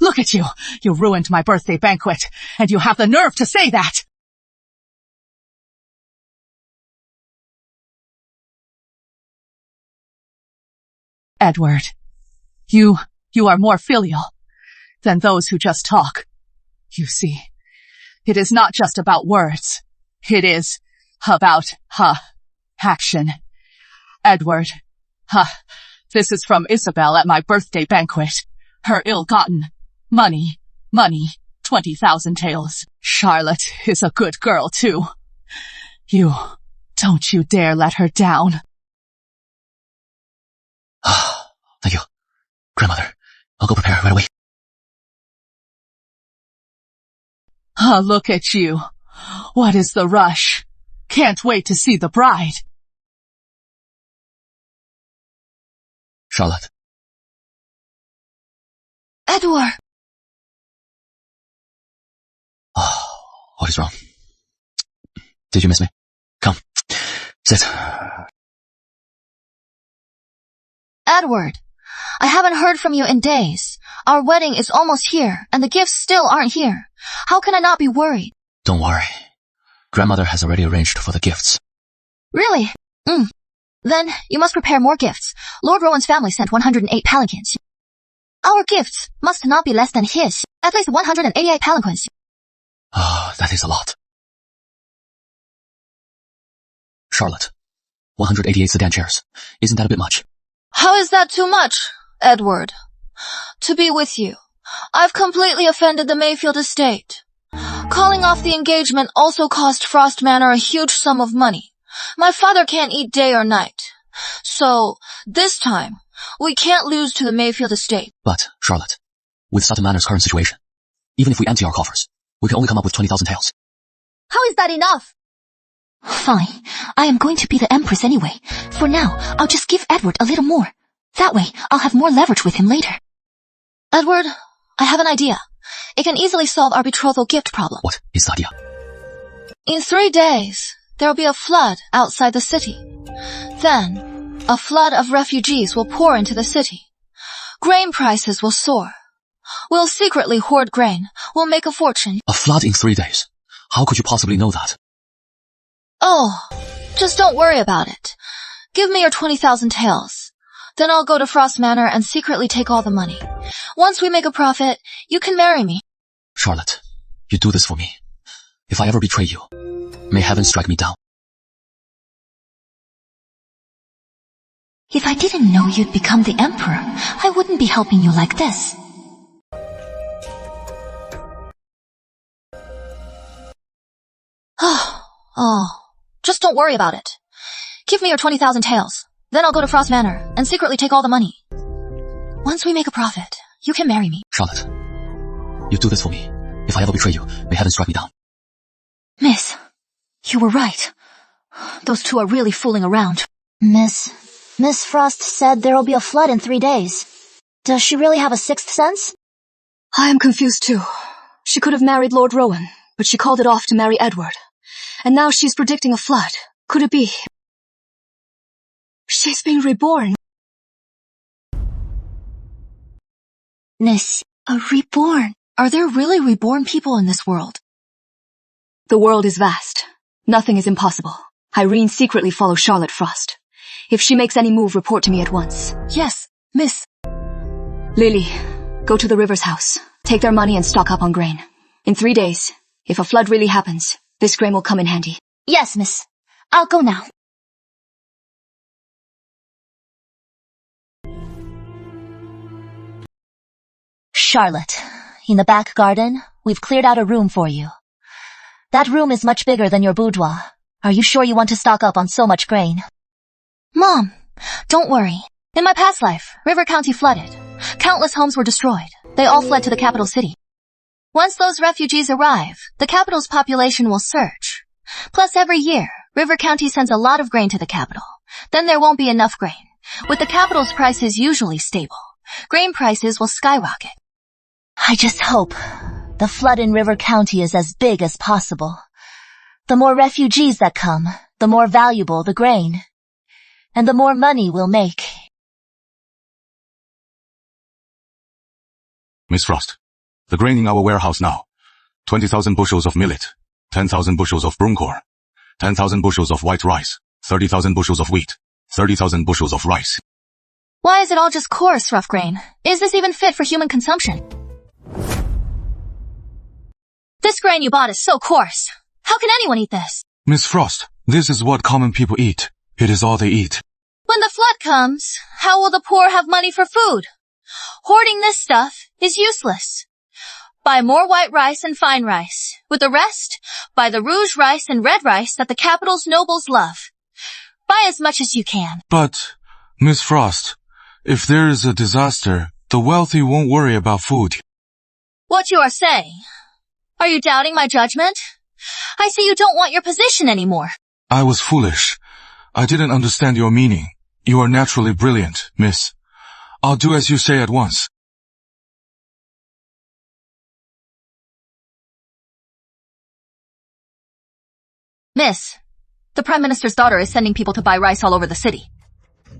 Look at you. You ruined my birthday banquet, and you have the nerve to say that. Edward, you are more filial than those who just talk. You see, it is not just about words. It is about, action. Edward, this is from Isabel at my birthday banquet. Her ill-gotten money, 20,000 taels. Charlotte is a good girl, too. Don't you dare let her down.
Thank you. Grandmother, I'll go prepare right away.
Look at you. What is the rush? Can't wait to see the bride.
Charlotte.
Edward!
Oh, what is wrong? Did you miss me? Come, sit.
Edward, I haven't heard from you in days. Our wedding is almost here, and the gifts still aren't here. How can I not be worried?
Don't worry. Grandmother has already arranged for the gifts.
Really? Then you must prepare more gifts. Lord Rowan's family sent 108 palanquins. Our gifts must not be less than his. At least 188 palanquins.
Oh, that is a lot. Charlotte, 188 sedan chairs. Isn't that a bit much?
How is that too much, Edward? To be with you, I've completely offended the Mayfield estate. Calling off the engagement also cost Frost Manor a huge sum of money. My father can't eat day or night. So, this time, we can't lose to the Mayfield estate.
But, Charlotte, with Sutton Manor's current situation, even if we empty our coffers, we can only come up with 20,000 taels.
How is that enough? Fine. I am going to be the Empress anyway. For now, I'll just give Edward a little more. That way, I'll have more leverage with him later. Edward, I have an idea. It can easily solve our betrothal gift problem.
What is the idea?
In 3 days, there'll be a flood outside the city. Then, a flood of refugees will pour into the city. Grain prices will soar. We'll secretly hoard grain. We'll make a fortune.
A flood in 3 days? How could you possibly know that?
Oh, just don't worry about it. Give me your 20,000 taels. Then I'll go to Frost Manor and secretly take all the money. Once we make a profit, you can marry me.
Charlotte, you do this for me. If I ever betray you, may heaven strike me down.
If I didn't know you'd become the emperor, I wouldn't be helping you like this. Oh, just don't worry about it. Give me your 20,000 taels. Then I'll go to Frost Manor and secretly take all the money. Once we make a profit, you can marry me.
Charlotte, you do this for me. If I ever betray you, may heaven strike me down.
Miss, you were right. Those two are really fooling around. Miss Frost said there'll be a flood in 3 days. Does she really have a sixth sense?
I am confused too. She could have married Lord Rowan, but she called it off to marry Edward. And now she's predicting a flood. Could it be? She's being reborn.
Miss, a reborn? Are there really reborn people in this world?
The world is vast. Nothing is impossible. Irene secretly follows Charlotte Frost. If she makes any move, report to me at once.
Yes, miss.
Lily, go to the River's house. Take their money and stock up on grain. In 3 days, if a flood really happens, this grain will come in handy.
Yes, miss. I'll go now.
Charlotte, in the back garden, we've cleared out a room for you. That room is much bigger than your boudoir. Are you sure you want to stock up on so much grain?
Mom, don't worry. In my past life, River County flooded. Countless homes were destroyed. They all fled to the capital city. Once those refugees arrive, the capital's population will surge. Plus, every year, River County sends a lot of grain to the capital. Then there won't be enough grain. With the capital's prices usually stable, grain prices will skyrocket.
I just hope the flood in River County is as big as possible. The more refugees that come, the more valuable the grain. And the more money we'll make.
Miss Frost, the grain in our warehouse now. 20,000 bushels of millet, 10,000 bushels of broomcorn, 10,000 bushels of white rice, 30,000 bushels of wheat, 30,000 bushels of rice.
Why is it all just coarse, rough grain? Is this even fit for human consumption? This grain you bought is so coarse. How can anyone eat this?
Miss Frost, this is what common people eat. It is all they eat.
When the flood comes, how will the poor have money for food? Hoarding this stuff is useless. Buy more white rice and fine rice. With the rest, buy the rouge rice and red rice that the capital's nobles love. Buy as much as you can.
But, Miss Frost, if there is a disaster, the wealthy won't worry about food.
What you are saying? Are you doubting my judgment? I see you don't want your position anymore.
I was foolish. I didn't understand your meaning. You are naturally brilliant, miss. I'll do as you say at once.
Miss, the Prime Minister's daughter is sending people to buy rice all over the city.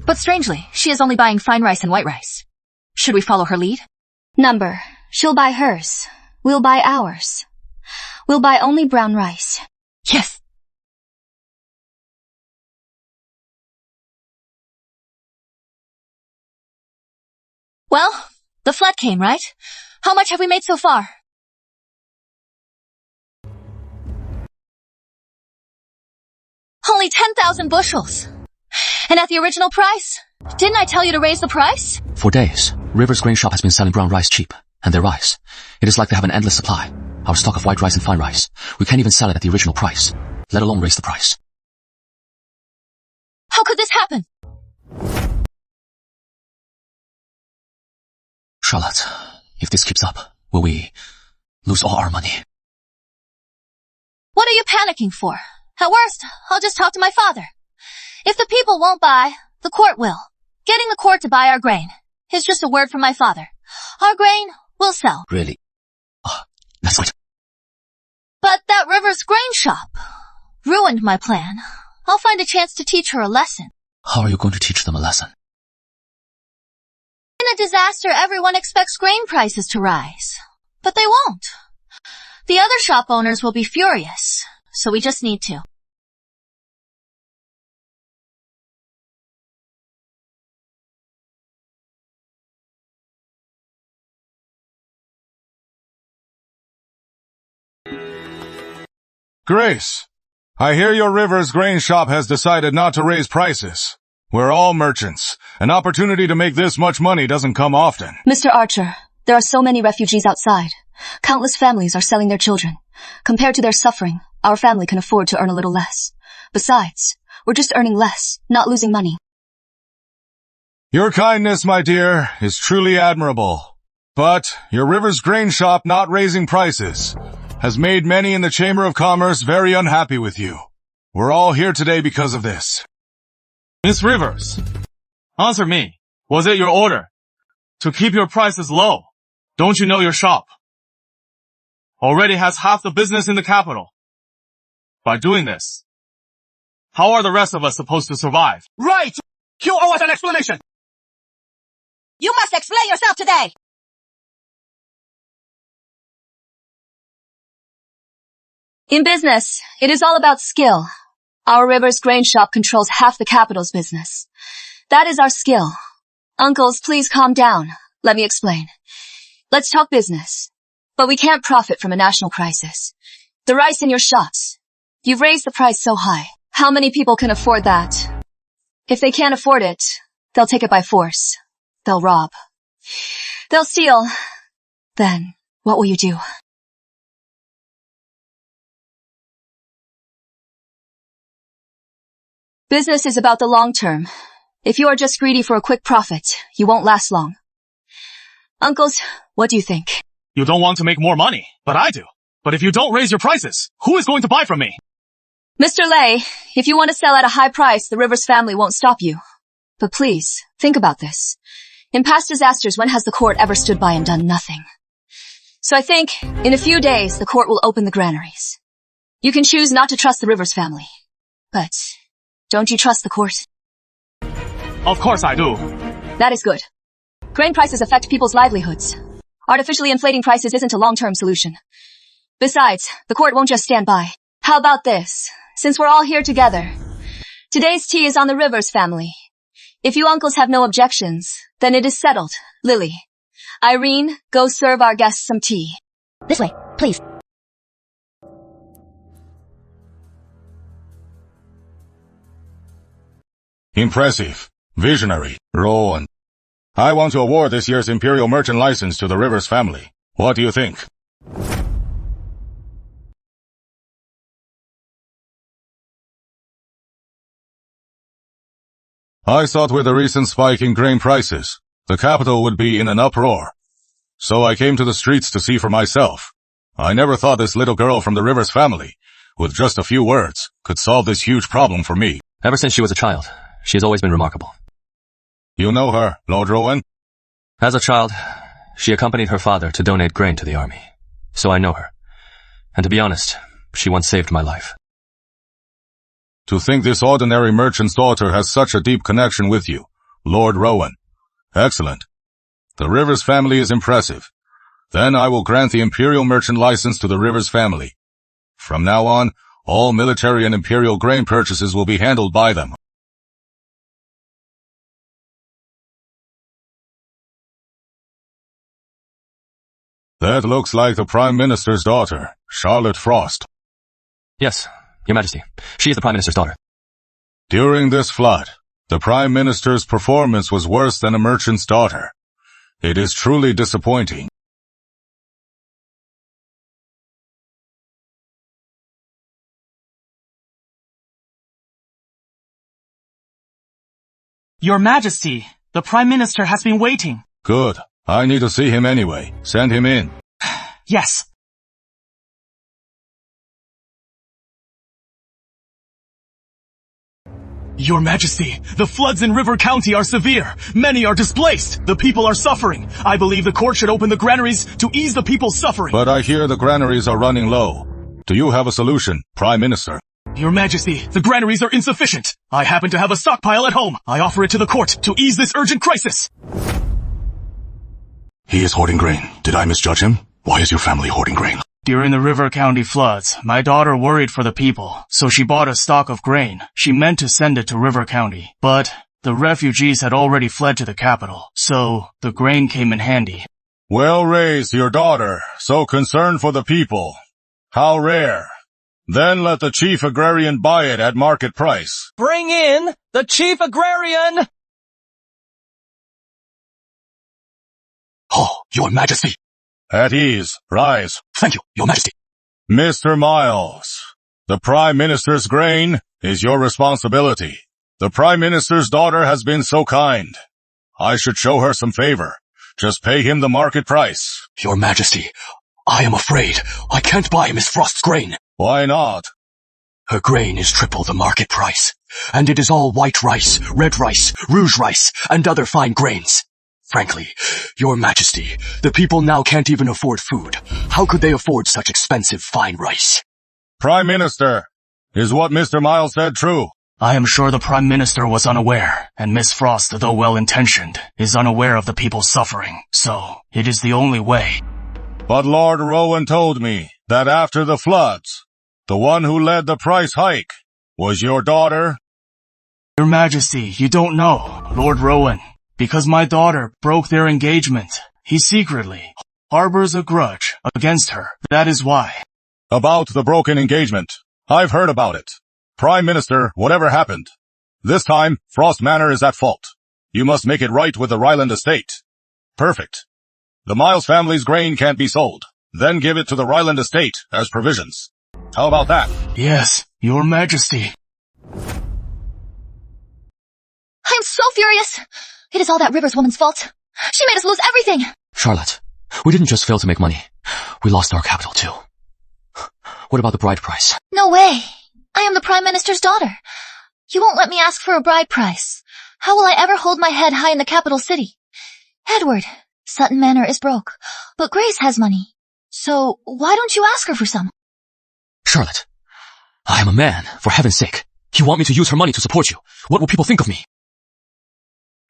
But strangely, she is only buying fine rice and white rice. Should we follow her lead?
Number, she'll buy hers. We'll buy ours. We'll buy only brown rice.
Yes. Well, the flood came, right? How much have we made so far? Only 10,000 bushels. And at the original price? Didn't I tell you to raise the price?
For days, River's grain shop has been selling brown rice cheap, and their rice. It is like they have an endless supply. Our stock of white rice and fine rice. We can't even sell it at the original price, let alone raise the price.
How could this happen?
Charlotte, if this keeps up, will we lose all our money?
What are you panicking for? At worst, I'll just talk to my father. If the people won't buy, the court will. Getting the court to buy our grain is just a word from my father. Our grain will sell.
Really? That's good.
But that River's grain shop ruined my plan. I'll find a chance to teach her a lesson.
How are you going to teach them a lesson?
In a disaster, everyone expects grain prices to rise. But they won't. The other shop owners will be furious, so we just need to.
Grace, I hear your River's grain shop has decided not to raise prices. We're all merchants. An opportunity to make this much money doesn't come often.
Mr. Archer, there are so many refugees outside. Countless families are selling their children. Compared to their suffering, our family can afford to earn a little less. Besides, we're just earning less, not losing money.
Your kindness, my dear, is truly admirable. But your River's grain shop not raising prices has made many in the Chamber of Commerce very unhappy with you. We're all here today because of this.
Miss Rivers, answer me. Was it your order to keep your prices low? Don't you know your shop already has half the business in the capital? By doing this, how are the rest of us supposed to survive?
Right! You owe us an explanation!
You must explain yourself today!
In business, it is all about skill. Our River's grain shop controls half the capital's business. That is our skill. Uncles, please calm down. Let me explain. Let's talk business. But we can't profit from a national crisis. The rice in your shops. You've raised the price so high. How many people can afford that? If they can't afford it, they'll take it by force. They'll rob. They'll steal. Then, what will you do? Business is about the long term. If you are just greedy for a quick profit, you won't last long. Uncles, what do you think?
You don't want to make more money, but I do. But if you don't raise your prices, who is going to buy from me?
Mr. Lei, if you want to sell at a high price, the Rivers family won't stop you. But please, think about this. In past disasters, when has the court ever stood by and done nothing? So I think, in a few days, the court will open the granaries. You can choose not to trust the Rivers family. But, don't you trust the court?
Of course I do.
That is good. Grain prices affect people's livelihoods. Artificially inflating prices isn't a long-term solution. Besides, the court won't just stand by. How about this? Since we're all here together, today's tea is on the Rivers family. If you uncles have no objections, then it is settled. Lily, Irene, go serve our guests some tea.
This way, please.
Impressive. Visionary. Rowan. I want to award this year's Imperial Merchant License to the Rivers family. What do you think? I thought with the recent spike in grain prices, the capital would be in an uproar. So I came to the streets to see for myself. I never thought this little girl from the Rivers family, with just a few words, could solve this huge problem for me.
Ever since she was a child, she has always been remarkable.
You know her, Lord Rowan?
As a child, she accompanied her father to donate grain to the army. So I know her. And to be honest, she once saved my life.
To think this ordinary merchant's daughter has such a deep connection with you, Lord Rowan. Excellent. The Rivers family is impressive. Then I will grant the Imperial Merchant License to the Rivers family. From now on, all military and imperial grain purchases will be handled by them. That looks like the Prime Minister's daughter, Charlotte Frost.
Yes, Your Majesty. She is the Prime Minister's daughter.
During this flood, the Prime Minister's performance was worse than a merchant's daughter. It is truly disappointing.
Your Majesty, the Prime Minister has been waiting.
Good. I need to see him anyway. Send him in.
Yes. Your Majesty, the floods in River County are severe. Many are displaced. The people are suffering. I believe the court should open the granaries to ease the people's suffering.
But I hear the granaries are running low. Do you have a solution, Prime Minister?
Your Majesty, the granaries are insufficient. I happen to have a stockpile at home. I offer it to the court to ease this urgent crisis.
He is hoarding grain. Did I misjudge him? Why is your family hoarding grain?
During the River County floods, my daughter worried for the people, so she bought a stock of grain. She meant to send it to River County, but the refugees had already fled to the capital, so the grain came in handy.
Well raised, your daughter, so concerned for the people. How rare. Then let the chief agrarian buy it at market price.
Bring in the chief agrarian!
Oh, Your Majesty.
At ease. Rise.
Thank you, Your Majesty.
Mr. Miles, the Prime Minister's grain is your responsibility. The Prime Minister's daughter has been so kind. I should show her some favor. Just pay him the market price.
Your Majesty, I am afraid I can't buy Miss Frost's grain.
Why not?
Her grain is triple the market price, and it is all white rice, red rice, rouge rice, and other fine grains. Frankly, Your Majesty, the people now can't even afford food. How could they afford such expensive fine rice?
Prime Minister, is what Mr. Miles said true?
I am sure the Prime Minister was unaware, and Miss Frost, though well-intentioned, is unaware of the people's suffering, so it is the only way.
But Lord Rowan told me that after the floods, the one who led the price hike was your daughter.
Your Majesty, you don't know, Lord Rowan. Because my daughter broke their engagement, he secretly harbors a grudge against her. That is why.
About the broken engagement. I've heard about it. Prime Minister, whatever happened. This time, Frost Manor is at fault. You must make it right with the Ryland estate. Perfect. The Miles family's grain can't be sold. Then give it to the Ryland estate as provisions. How about that?
Yes, Your Majesty.
I'm so furious. It is all that Rivers woman's fault. She made us lose everything.
Charlotte, we didn't just fail to make money. We lost our capital too. What about the bride price?
No way. I am the Prime Minister's daughter. You won't let me ask for a bride price. How will I ever hold my head high in the capital city? Edward, Sutton Manor is broke, but Grace has money. So why don't you ask her for some?
Charlotte, I am a man, for heaven's sake. You want me to use her money to support you. What will people think of me?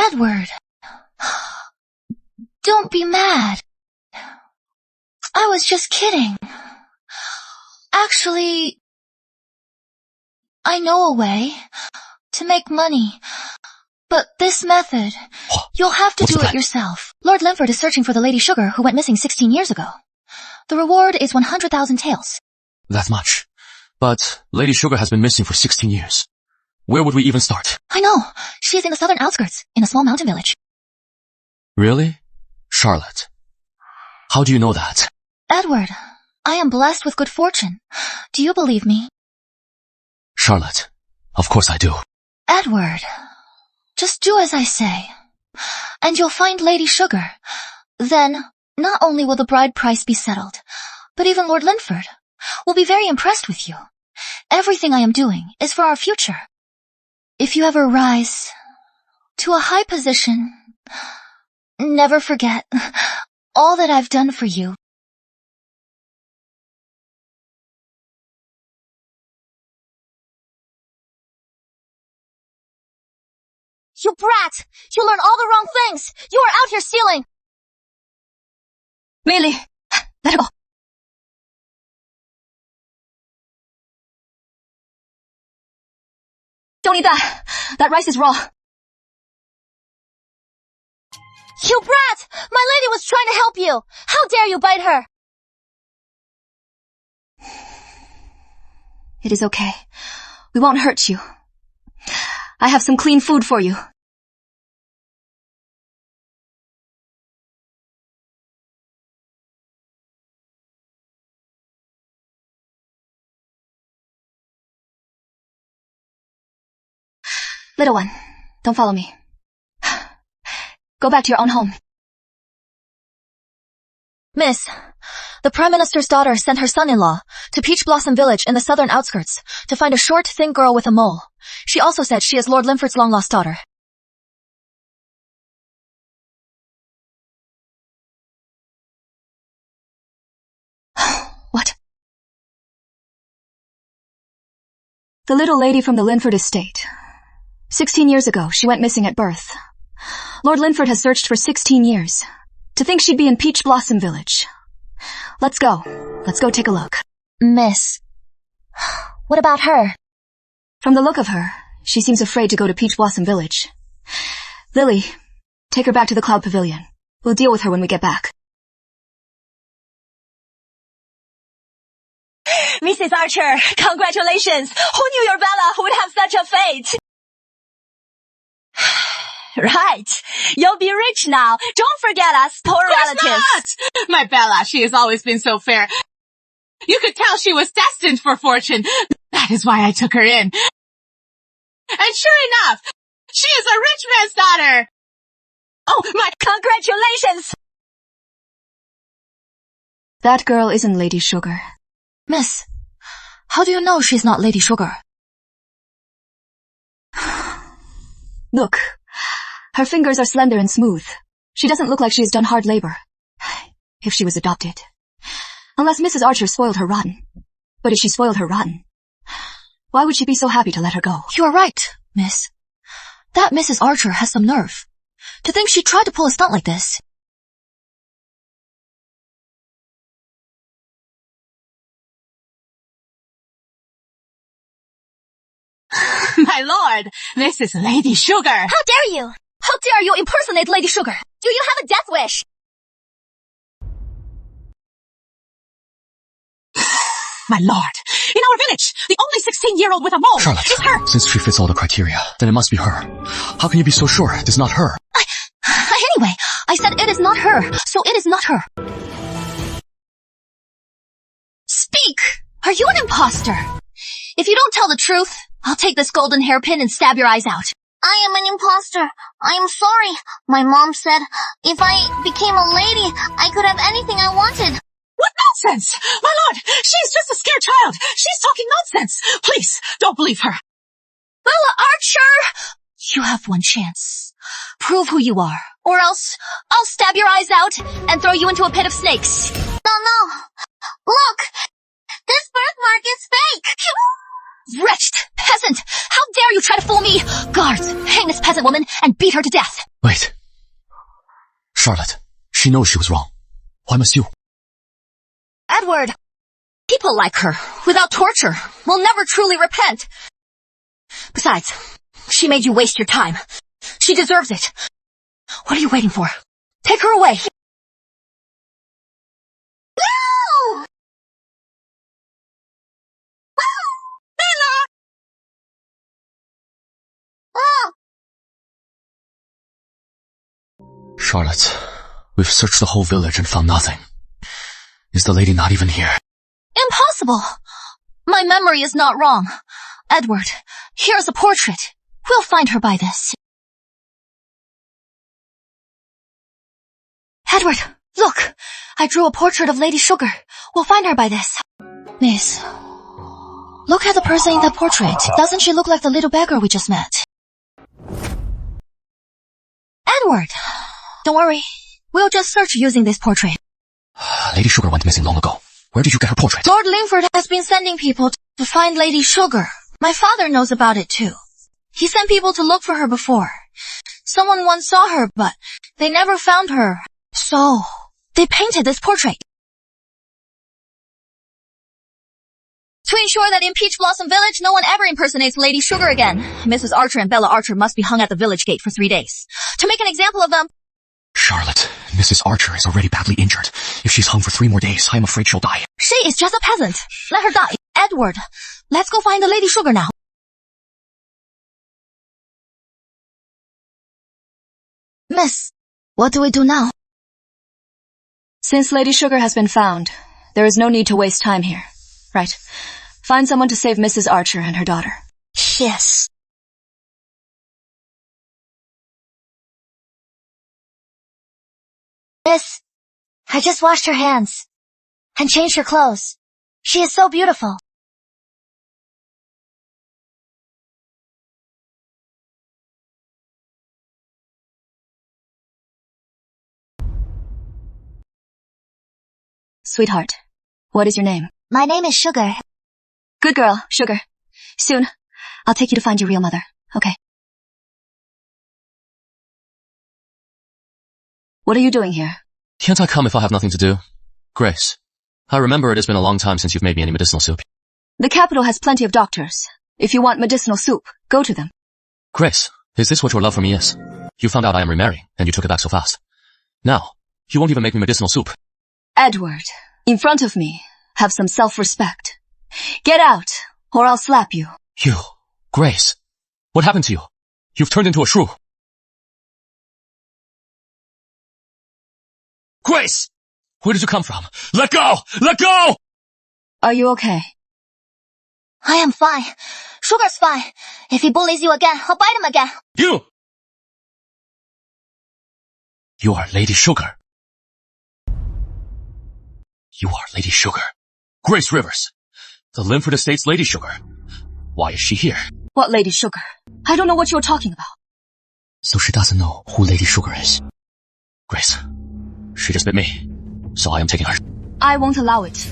Edward, don't be mad. I was just kidding. Actually, I know a way to make money. But this method, you'll have to do it yourself. Lord Linford is searching for the Lady Sugar who went missing 16 years ago. The reward is 100,000 taels.
That much. But Lady Sugar has been missing for 16 years. Where would we even start?
I know. She is in the southern outskirts, in a small mountain village.
Really? Charlotte, how do you know that?
Edward, I am blessed with good fortune. Do you believe me?
Charlotte, of course I do.
Edward, just do as I say, and you'll find Lady Sugar. Then, not only will the bride price be settled, but even Lord Linford will be very impressed with you. Everything I am doing is for our future. If you ever rise to a high position, never forget all that I've done for you. You brat! You learn all the wrong things! You are out here stealing!
Millie, let her go. Don't eat that. That rice is raw.
You brat! My lady was trying to help you! How dare you bite her?
It is okay. We won't hurt you. I have some clean food for you. Little one, don't follow me. Go back to your own home.
Miss, the Prime Minister's daughter sent her son-in-law to Peach Blossom Village in the southern outskirts to find a short, thin girl with a mole. She also said she is Lord Linford's long-lost daughter.
What? The little lady from the Linford estate. 16 years ago, she went missing at birth. Lord Linford has searched for 16 years. To think she'd be in Peach Blossom Village. Let's go. Let's go take a look.
Miss, what about her?
From the look of her, she seems afraid to go to Peach Blossom Village. Lily, take her back to the Cloud Pavilion. We'll deal with her when we get back.
Mrs. Archer, congratulations! Who knew your Bella would have such a fate? Right. You'll be rich now. Don't forget us, poor relatives.
Not! My Bella, she has always been so fair. You could tell she was destined for fortune. That is why I took her in. And sure enough, she is a rich man's daughter. Oh, my...
Congratulations!
That girl isn't Lady Sugar.
Miss, how do you know she's not Lady Sugar?
Look, her fingers are slender and smooth. She doesn't look like she has done hard labor. If she was adopted. Unless Mrs. Archer spoiled her rotten. But if she spoiled her rotten, why would she be so happy to let her go?
You are right, miss. That Mrs. Archer has some nerve. To think she tried to pull a stunt like this.
My lord, this is Lady Sugar.
How dare you? How dare you impersonate Lady Sugar? Do you have a death wish?
My lord, in our village, the only 16-year-old with a mole
Charlotte,
is her.
Since she fits all the criteria, then it must be her. How can you be so sure it is not her?
I Anyway, I said it is not her, so it is not her. Speak! Are you an imposter? If you don't tell the truth, I'll take this golden hairpin and stab your eyes out.
I am an imposter. I am sorry. My mom said if I became a lady, I could have anything I wanted.
What nonsense! My lord, she's just a scared child. She's talking nonsense. Please, don't believe her.
Bella Archer! You have one chance. Prove who you are, or else I'll stab your eyes out and throw you into a pit of snakes.
No. Look! This birthmark is fake!
Wretched peasant! How dare you try to fool me! Guards, hang this peasant woman and beat her to death!
Wait. Charlotte, she knows she was wrong. Why must you?
Edward! People like her, without torture, will never truly repent. Besides, she made you waste your time. She deserves it. What are you waiting for? Take her away!
No!
Bella!
Oh!
Charlotte, we've searched the whole village and found nothing. Is the lady not even here?
Impossible! My memory is not wrong. Edward, here's a portrait. We'll find her by this. Edward, look! I drew a portrait of Lady Sugar. We'll find her by this. Miss, look at the person in that portrait. Doesn't she look like the little beggar we just met? Edward! Don't worry. We'll just search using this portrait.
Lady Sugar went missing long ago. Where did you get her portrait?
Lord Lingford has been sending people to find Lady Sugar. My father knows about it too. He sent people to look for her before. Someone once saw her, but they never found her. So, they painted this portrait. To ensure that in Peach Blossom Village, no one ever impersonates Lady Sugar again. Mrs. Archer and Bella Archer must be hung at the village gate for 3 days. To make an example of them...
Charlotte, Mrs. Archer is already badly injured. If she's hung for 3 more days, I'm afraid she'll die.
She is just a peasant. Let her die. Edward, let's go find the Lady Sugar now. Miss, what do we do now?
Since Lady Sugar has been found, there is no need to waste time here. Right. Find someone to save Mrs. Archer and her daughter.
Yes.
Miss, I just washed her hands and changed her clothes. She is so beautiful.
Sweetheart, what is your name?
My name is Sugar.
Good girl, Sugar. Soon, I'll take you to find your real mother, okay? What are you doing here?
Can't I come if I have nothing to do? Grace, I remember it has been a long time since you've made me any medicinal soup.
The capital has plenty of doctors. If you want medicinal soup, go to them.
Grace, is this what your love for me is? You found out I am remarrying, and you took it back so fast. Now, you won't even make me medicinal soup.
Edward, in front of me, have some self-respect. Get out, or I'll slap you.
You, Grace, what happened to you? You've turned into a shrew. Grace! Where did you come from? Let go! Let go!
Are you okay?
I am fine. Sugar's fine. If he bullies you again, I'll bite him again.
You are Lady Sugar. You are Lady Sugar. Grace Rivers. The Linford Estate's Lady Sugar. Why is she here?
What Lady Sugar? I don't know what you're talking about.
So she doesn't know who Lady Sugar is. Grace, she just bit me, so I am taking her.
I won't allow it.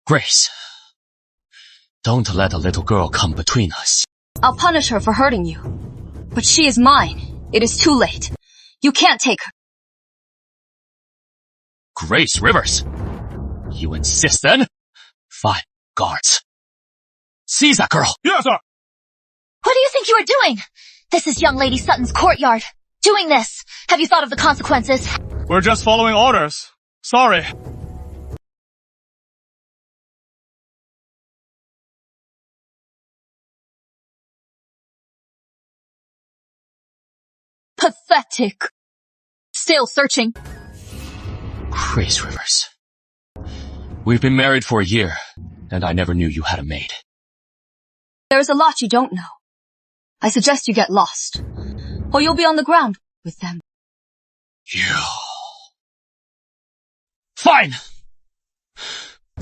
Grace, don't let a little girl come between us.
I'll punish her for hurting you. But she is mine. It is too late. You can't take her.
Grace Rivers. You insist then? Fine, guards. Seize that girl.
Yes, sir.
What do you think you are doing? This is young Lady Sutton's courtyard. Doing this. Have you thought of the consequences?
We're just following orders. Sorry.
Pathetic. Still searching.
Grace Rivers. We've been married for a year, and I never knew you had a maid.
There's a lot you don't know. I suggest you get lost, or you'll be on the ground with them.
You... Fine!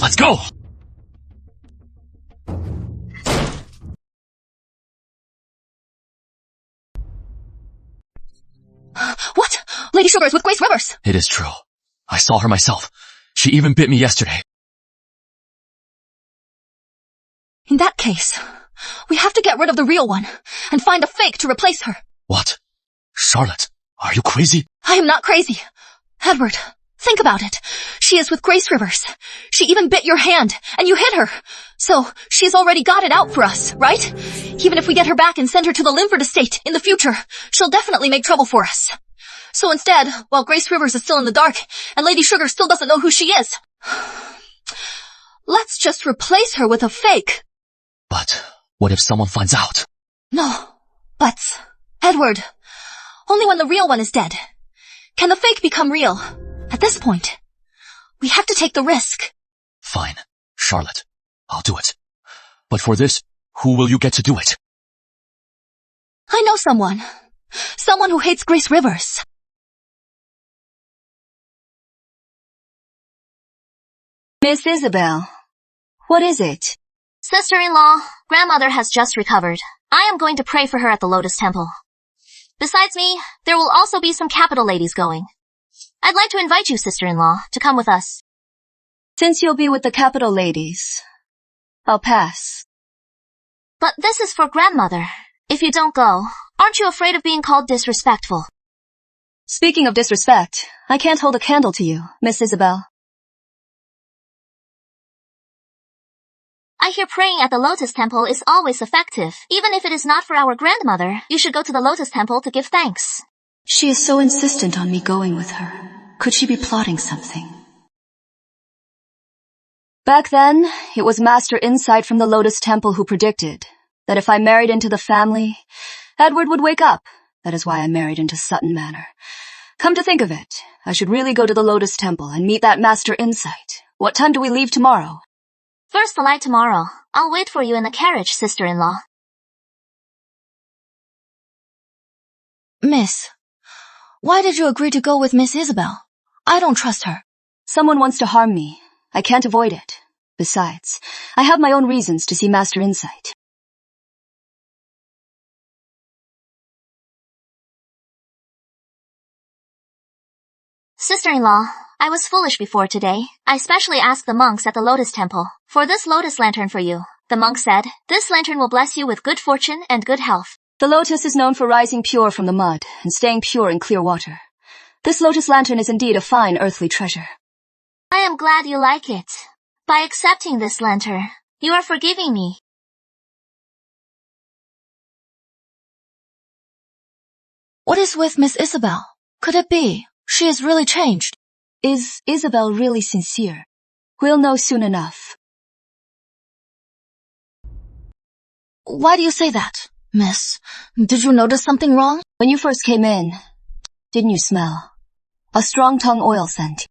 Let's go!
What? Lady Sugar is with Grace Rivers!
It is true. I saw her myself. She even bit me yesterday.
In that case, we have to get rid of the real one and find a fake to replace her.
What? Charlotte, are you crazy?
I am not crazy. Edward, think about it. She is with Grace Rivers. She even bit your hand, and you hit her. So, she's already got it out for us, right? Even if we get her back and send her to the Linford estate in the future, she'll definitely make trouble for us. So instead, while Grace Rivers is still in the dark, and Lady Sugar still doesn't know who she is, let's just replace her with a fake.
But what if someone finds out?
No, but, Edward, only when the real one is dead can the fake become real. At this point, we have to take the risk.
Fine, Charlotte, I'll do it. But for this, who will you get to do it?
I know someone. Someone who hates Grace Rivers.
Miss Isabel, what is it?
Sister-in-law, grandmother has just recovered. I am going to pray for her at the Lotus Temple. Besides me, there will also be some capital ladies going. I'd like to invite you, sister-in-law, to come with us.
Since you'll be with the capital ladies, I'll pass.
But this is for grandmother. If you don't go, aren't you afraid of being called disrespectful?
Speaking of disrespect, I can't hold a candle to you, Miss Isabel.
I hear praying at the Lotus Temple is always effective. Even if it is not for our grandmother, you should go to the Lotus Temple to give thanks.
She is so insistent on me going with her. Could she be plotting something? Back then, it was Master Insight from the Lotus Temple who predicted that if I married into the family, Edward would wake up. That is why I married into Sutton Manor. Come to think of it, I should really go to the Lotus Temple and meet that Master Insight. What time do we leave tomorrow?
First light tomorrow. I'll wait for you in the carriage, sister-in-law.
Miss, why did you agree to go with Miss Isabel? I don't trust her.
Someone wants to harm me. I can't avoid it. Besides, I have my own reasons to see Master Insight.
Sister-in-law, I was foolish before today. I specially asked the monks at the Lotus Temple for this lotus lantern for you. The monk said, this lantern will bless you with good fortune and good health.
The lotus is known for rising pure from the mud and staying pure in clear water. This lotus lantern is indeed a fine earthly treasure.
I am glad you like it. By accepting this lantern, you are forgiving me.
What is with Miss Isabel? Could it be she is really changed?
Is Isabel really sincere? We'll know soon enough.
Why do you say that, miss? Did you notice something wrong?
When you first came in, didn't you smell a strong tongue oil scent?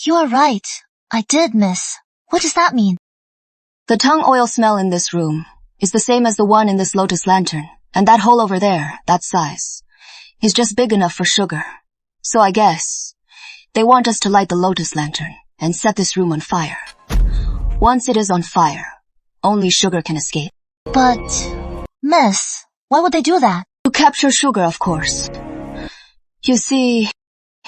You are right. I did, miss. What does that mean?
The tongue oil smell in this room is the same as the one in this lotus lantern, and that hole over there, that size, is just big enough for sugar. So I guess they want us to light the lotus lantern and set this room on fire. Once it is on fire, only sugar can escape.
But, miss, why would they do that?
To capture sugar, of course. You see,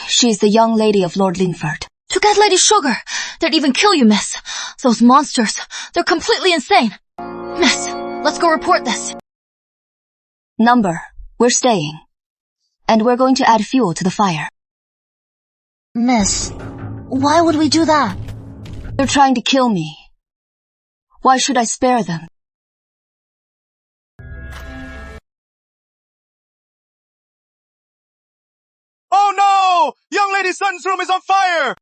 she's the young lady of Lord Linford.
To get Lady Sugar, they'd even kill you, miss. Those monsters, they're completely insane. Miss, let's go report this.
Number, we're staying. And we're going to add fuel to the fire.
Miss, why would we do that?
They're trying to kill me. Why should I spare them?
Oh no! Young Lady Sutton's room is on fire!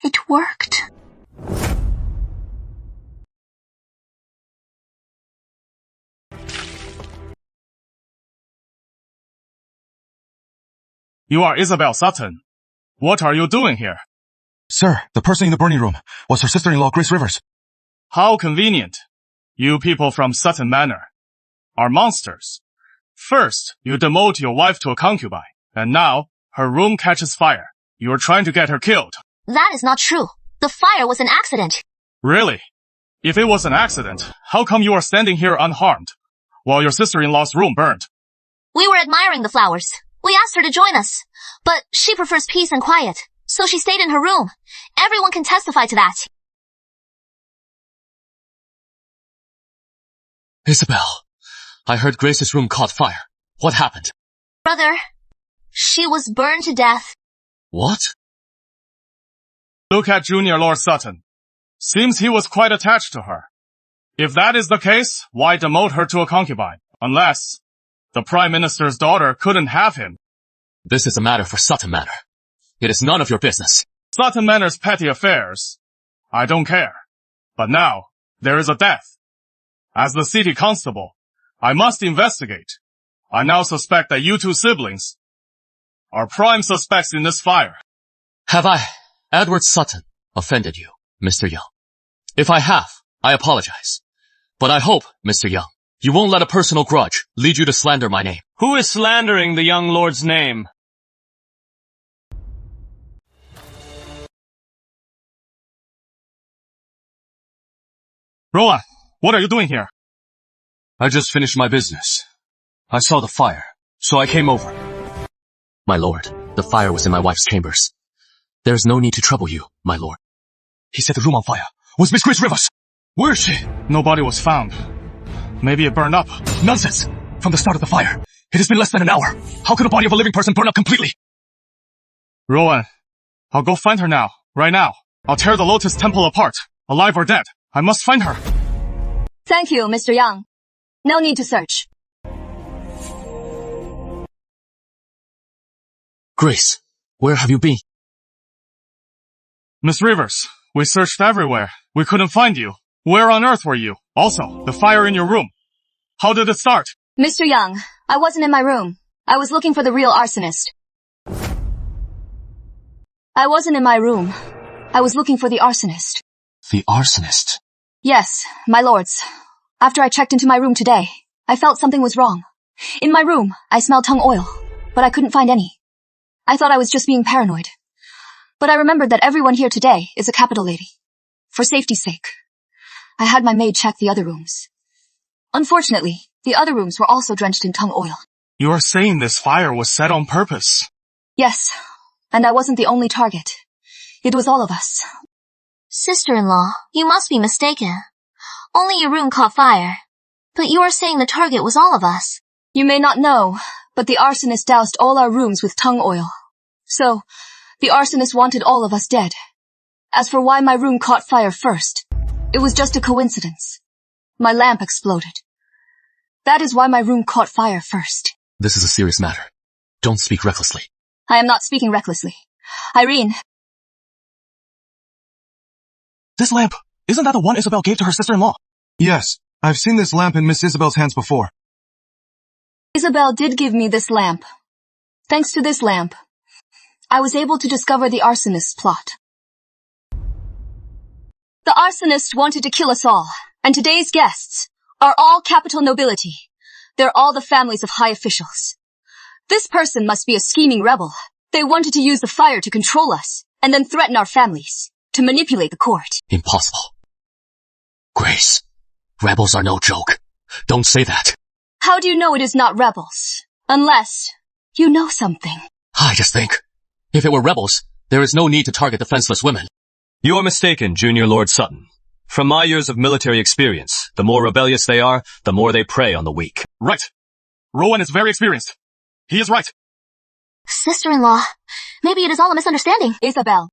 It worked.
You are Isabel Sutton. What are you doing here?
Sir, the person in the burning room was her sister-in-law, Grace Rivers.
How convenient. You people from Sutton Manor are monsters. First, you demote your wife to a concubine, and now her room catches fire. You are trying to get her killed.
That is not true. The fire was an accident.
Really? If it was an accident, how come you are standing here unharmed, while your sister-in-law's room burned?
We were admiring the flowers. We asked her to join us, but she prefers peace and quiet, so she stayed in her room. Everyone can testify to that.
Isabel, I heard Grace's room caught fire. What happened?
Brother, she was burned to death.
What?
Look at Junior Lord Sutton. Seems he was quite attached to her. If that is the case, why demote her to a concubine? Unless the Prime Minister's daughter couldn't have him.
This is a matter for Sutton Manor. It is none of your business.
Sutton Manor's petty affairs. I don't care. But now, there is a death. As the city constable, I must investigate. I now suspect that you two siblings are prime suspects in this fire.
Have I, Edward Sutton, offended you, Mr. Young? If I have, I apologize. But I hope, Mr. Young, you won't let a personal grudge lead you to slander my name.
Who is slandering the young lord's name?
Rowan, what are you doing here?
I just finished my business. I saw the fire, so I came over.
My lord, the fire was in my wife's chambers. There is no need to trouble you, my lord.
He set the room on fire. Was Miss Grace Rivers? Where is she?
Nobody was found. Maybe it burned up.
Nonsense! From the start of the fire, it has been less than an hour. How could the body of a living person burn up completely?
Rowan, I'll go find her now. Right now. I'll tear the Lotus Temple apart. Alive or dead. I must find her.
Thank you, Mr. Young. No need to search.
Grace, where have you been?
Miss Rivers, we searched everywhere. We couldn't find you. Where on earth were you? Also, the fire in your room. How did it start?
Mr. Young, I wasn't in my room. I was looking for the real arsonist. I wasn't in my room. I was looking for the arsonist.
The arsonist?
Yes, my lords. After I checked into my room today, I felt something was wrong. In my room, I smelled tung oil, but I couldn't find any. I thought I was just being paranoid. But I remembered that everyone here today is a capital lady. For safety's sake, I had my maid check the other rooms. Unfortunately, the other rooms were also drenched in tung oil.
You are saying this fire was set on purpose?
Yes, and I wasn't the only target. It was all of us.
Sister-in-law, you must be mistaken. Only your room caught fire. But you are saying the target was all of us.
You may not know, but the arsonist doused all our rooms with tung oil. So, the arsonist wanted all of us dead. As for why my room caught fire first, it was just a coincidence. My lamp exploded. That is why my room caught fire first.
This is a serious matter. Don't speak recklessly.
I am not speaking recklessly. Irene.
This lamp, isn't that the one Isabel gave to her sister-in-law?
Yes, I've seen this lamp in Miss Isabel's hands before.
Isabel did give me this lamp. Thanks to this lamp, I was able to discover the arsonist's plot. The arsonist wanted to kill us all, and today's guests are all capital nobility. They're all the families of high officials. This person must be a scheming rebel. They wanted to use the fire to control us, and then threaten our families, to manipulate the court.
Impossible. Grace, rebels are no joke. Don't say that.
How do you know it is not rebels? Unless you know something.
I just think, if it were rebels, there is no need to target defenseless women.
You are mistaken, Junior Lord Sutton. From my years of military experience, the more rebellious they are, the more they prey on the weak.
Right. Rowan is very experienced. He is right.
Sister-in-law, maybe it is all a misunderstanding.
Isabel,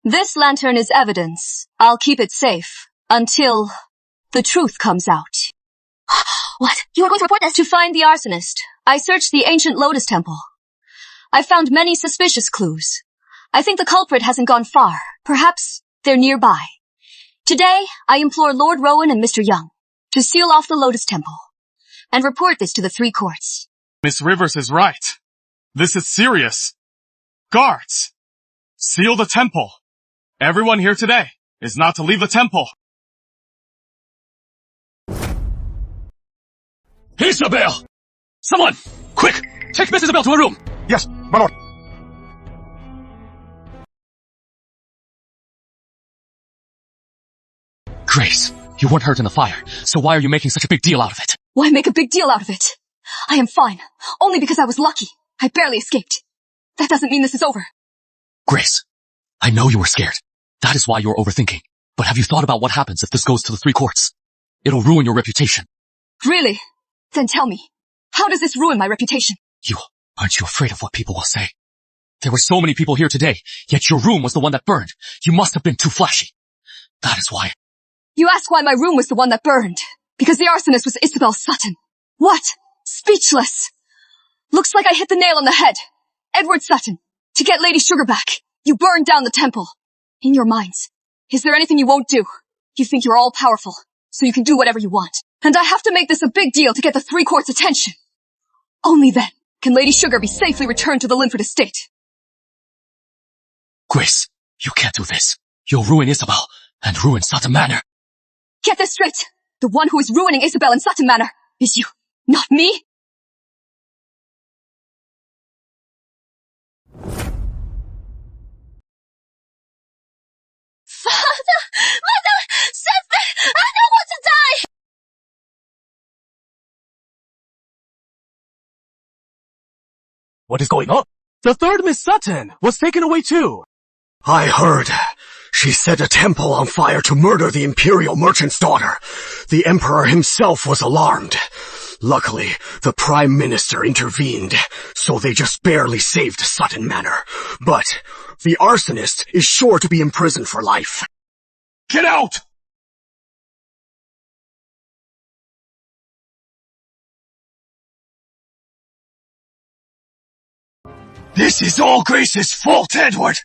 this lantern is evidence. I'll keep it safe until the truth comes out.
What? You are going to report this?
To find the arsonist, I searched the ancient Lotus Temple. I found many suspicious clues. I think the culprit hasn't gone far. Perhaps they're nearby. Today, I implore Lord Rowan and Mr. Young to seal off the Lotus Temple and report this to the 3 courts.
Miss Rivers is right. This is serious. Guards! Seal the temple. Everyone here today is not to leave the temple.
Isabel! Someone! Quick! Take Miss Isabel to her room!
Yes, my lord.
Grace, you weren't hurt in the fire, so why are you making such a big deal out of it?
Why make a big deal out of it? I am fine. Only because I was lucky. I barely escaped. That doesn't mean this is over.
Grace, I know you were scared. That is why you're overthinking. But have you thought about what happens if this goes to the 3 courts? It'll ruin your reputation.
Really? Then tell me, how does this ruin my reputation?
Aren't you afraid of what people will say? There were so many people here today, yet your room was the one that burned. You must have been too flashy. That is why.
You ask why my room was the one that burned. Because the arsonist was Isabel Sutton. What? Speechless. Looks like I hit the nail on the head. Edward Sutton, to get Lady Sugar back, you burned down the temple. In your minds, is there anything you won't do? You think you're all powerful, so you can do whatever you want. And I have to make this a big deal to get the 3 courts' attention. Only then can Lady Sugar be safely returned to the Linford estate.
Grace, you can't do this. You'll ruin Isabel, and ruin Sutton Manor.
Get this straight. The one who is ruining Isabel and Sutton Manor is you, not me.
Father! Mother! Sister! I don't want to die!
What is going on?
The 3rd Miss Sutton was taken away too.
I heard. She set a temple on fire to murder the imperial merchant's daughter. The emperor himself was alarmed. Luckily, the prime minister intervened, so they just barely saved Sutton Manor. But the arsonist is sure to be imprisoned for life. Get out! This is all Grace's fault, Edward!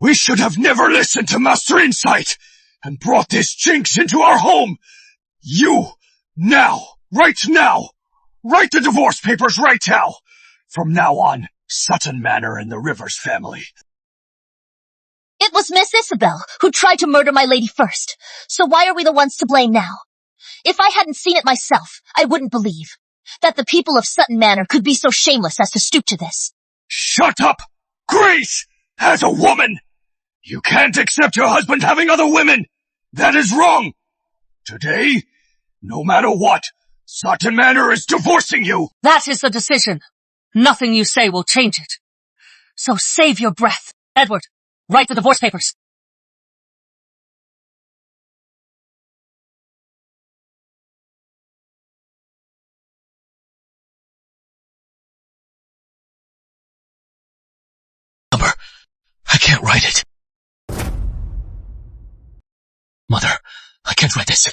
We should have never listened to Master Insight and brought this jinx into our home! You, right now, write the divorce papers right now! From now on, Sutton Manor and the Rivers family.
It was Miss Isabel who tried to murder my lady first, so why are we the ones to blame now? If I hadn't seen it myself, I wouldn't believe that the people of Sutton Manor could be so shameless as to stoop to this.
Shut up! Grace! As a woman! You can't accept your husband having other women! That is wrong! Today, no matter what, Sutton Manor is divorcing you!
That is the decision. Nothing you say will change it. So save your breath. Edward, write the divorce papers.
I can't write it. Mother, I can't write this.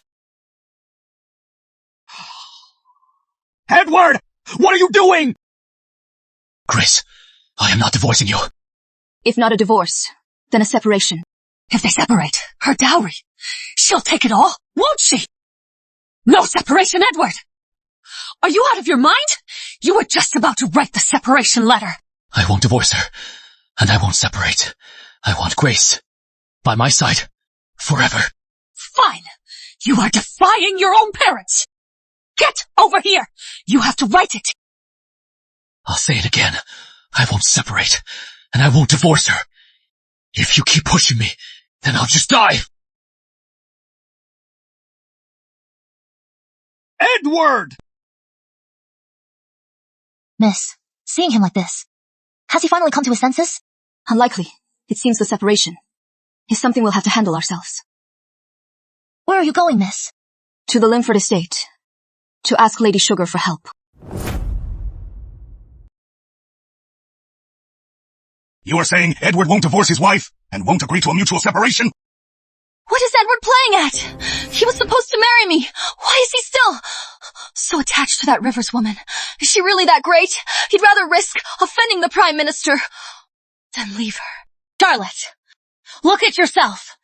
Edward! What are you doing?
Grace, I am not divorcing you.
If not a divorce, then a separation.
If they separate, her dowry, she'll take it all, won't she? No separation, Edward! Are you out of your mind? You were just about to write the separation letter.
I won't divorce her, and I won't separate. I want Grace by my side forever.
Fine. You are defying your own parents. Get over here. You have to write it.
I'll say it again. I won't separate, and I won't divorce her. If you keep pushing me, then I'll just die.
Edward!
Miss, seeing him like this, has he finally come to his senses?
Unlikely. It seems the separation is something we'll have to handle ourselves.
Where are you going, miss?
To the Linford estate. To ask Lady Sugar for help.
You are saying Edward won't divorce his wife and won't agree to a mutual separation?
What is Edward playing at? He was supposed to marry me. Why is he still so attached to that Rivers woman? Is she really that great? He'd rather risk offending the Prime Minister than leave her.
Charlotte, look at yourself.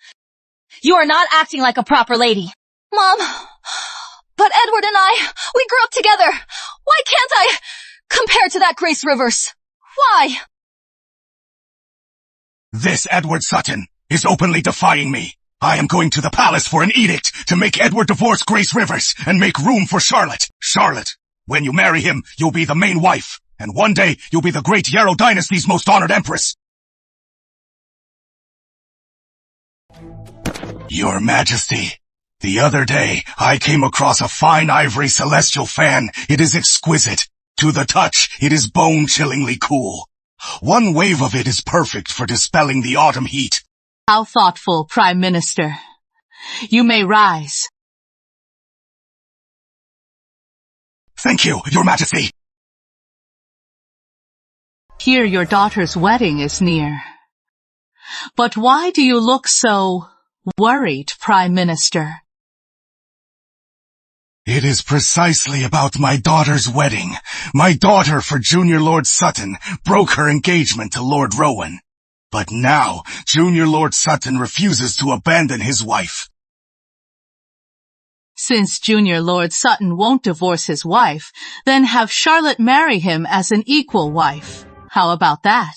You are not acting like a proper lady.
Mom, but Edward and I, we grew up together. Why can't I compare to that Grace Rivers? Why?
This Edward Sutton is openly defying me. I am going to the palace for an edict to make Edward divorce Grace Rivers and make room for Charlotte. Charlotte, when you marry him, you'll be the main wife, and one day you'll be the great Yarrow dynasty's most honored empress. Your Majesty, the other day I came across a fine ivory celestial fan. It is exquisite. To the touch, it is bone-chillingly cool. One wave of it is perfect for dispelling the autumn heat.
How thoughtful, Prime Minister. You may rise.
Thank you, Your Majesty.
Hear your daughter's wedding is near. But why do you look so worried, Prime Minister?
It is precisely about my daughter's wedding. My daughter for Junior Lord Sutton broke her engagement to Lord Rowan. But now, Junior Lord Sutton refuses to abandon his wife.
Since Junior Lord Sutton won't divorce his wife, then have Charlotte marry him as an equal wife. How about that?